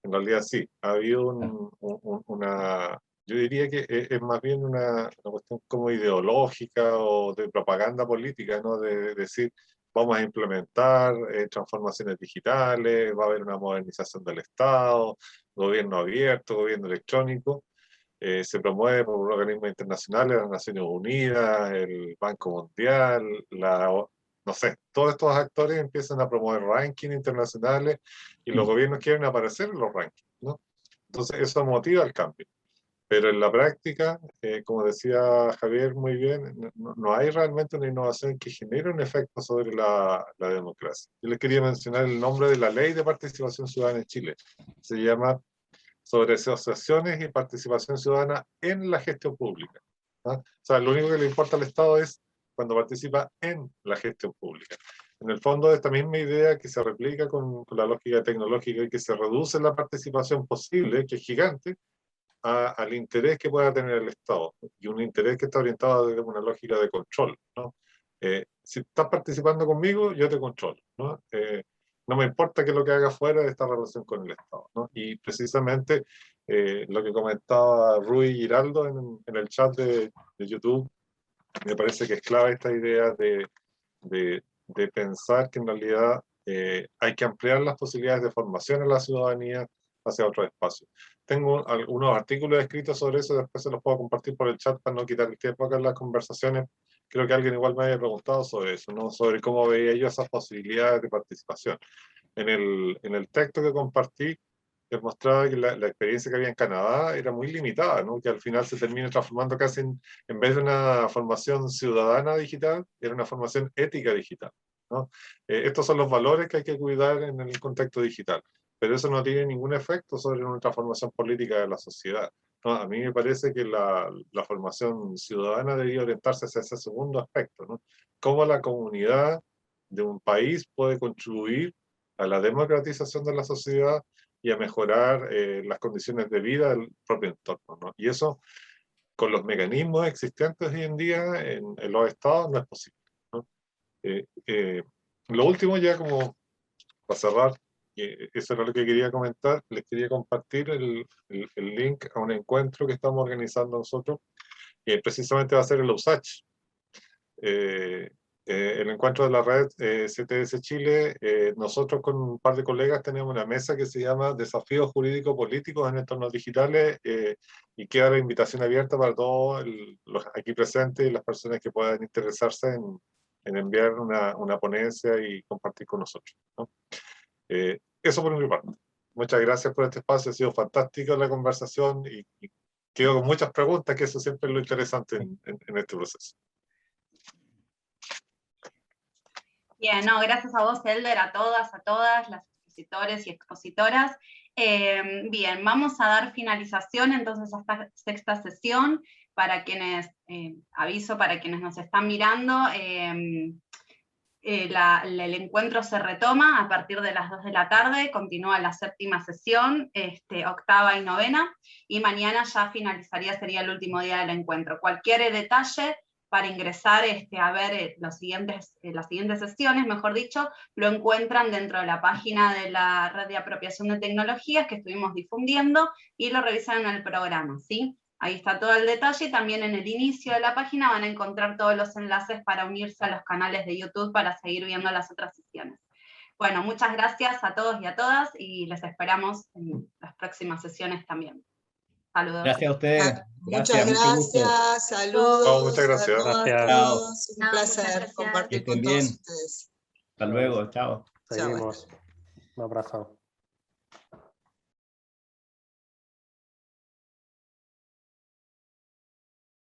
En realidad sí, ha habido una... Yo diría que es más bien una cuestión como ideológica o de propaganda política, ¿no? De decir, vamos a implementar transformaciones digitales, va a haber una modernización del Estado, gobierno abierto, gobierno electrónico. Se promueve por organismos internacionales, las Naciones Unidas, el Banco Mundial, la no sé, todos estos actores empiezan a promover rankings internacionales y los gobiernos quieren aparecer en los rankings, ¿no? Entonces eso motiva el cambio. Pero en la práctica, como decía Javier muy bien, no hay realmente una innovación que genere un efecto sobre la democracia. Yo les quería mencionar el nombre de la Ley de Participación Ciudadana en Chile. Se llama sobre asociaciones y participación ciudadana en la gestión pública, ¿no? O sea, lo único que le importa al Estado es cuando participa en la gestión pública. En el fondo, esta misma idea que se replica con la lógica tecnológica y que se reduce la participación posible, que es gigante, al interés que pueda tener el Estado, y un interés que está orientado desde una lógica de control, ¿no? Si estás participando conmigo, yo te controlo, ¿no? No me importa qué es lo que haga fuera de esta relación con el Estado, ¿no? Y precisamente lo que comentaba Rui Giraldo en el chat de YouTube, me parece que es clave esta idea de pensar que en realidad hay que ampliar las posibilidades de formación en la ciudadanía hacia otros espacios. Tengo algunos artículos escritos sobre eso, después se los puedo compartir por el chat para no quitar el tiempo acá en las conversaciones. Creo que alguien igual me había preguntado sobre eso, ¿no? Sobre cómo veía yo esas posibilidades de participación. En el texto que compartí, les mostraba que la experiencia que había en Canadá era muy limitada, ¿no? Que al final se termina transformando casi en vez de una formación ciudadana digital, era una formación ética digital, ¿no? Estos son los valores que hay que cuidar en el contexto digital, pero eso no tiene ningún efecto sobre una transformación política de la sociedad, ¿no? A mí me parece que la formación ciudadana debería orientarse hacia ese segundo aspecto, ¿no? Cómo la comunidad de un país puede contribuir a la democratización de la sociedad y a mejorar las condiciones de vida del propio entorno, ¿no? Y eso, con los mecanismos existentes hoy en día en los estados, no es posible, ¿no? Lo último, ya como para cerrar, eso era lo que quería comentar, les quería compartir el link a un encuentro que estamos organizando nosotros, que precisamente va a ser el USACH. El encuentro de la red CTS Chile, nosotros con un par de colegas tenemos una mesa que se llama Desafíos Jurídico-Políticos en Entornos Digitales, y queda la invitación abierta para todos los aquí presentes y las personas que puedan interesarse en enviar una ponencia y compartir con nosotros, ¿no? Eso por mi parte. Muchas gracias por este espacio, ha sido fantástica la conversación y quedo con muchas preguntas, que eso siempre es lo interesante en este proceso. Bien, no, gracias a vos, Elder, a todas, las expositores y expositoras. Bien, vamos a dar finalización entonces a esta sexta sesión. Para quienes, aviso para quienes nos están mirando, el encuentro se retoma a partir de las 2 de la tarde, continúa la séptima sesión, octava y novena, y mañana ya finalizaría, sería el último día del encuentro. Cualquier detalle para ingresar a ver las siguientes sesiones, mejor dicho, lo encuentran dentro de la página de la Red de Apropiación de Tecnologías que estuvimos difundiendo, y lo revisan en el programa, ¿sí? Ahí está todo el detalle, y también en el inicio de la página van a encontrar todos los enlaces para unirse a los canales de YouTube para seguir viendo las otras sesiones. Bueno, muchas gracias a todos y a todas, y les esperamos en las próximas sesiones también. Saludos. Gracias a ustedes. Muchas gusto. gracias, saludos. Muchas gracias. A todos. Un placer gracias. compartir Que estén con todos bien. ustedes. Hasta luego, chao. Seguimos. Un abrazo.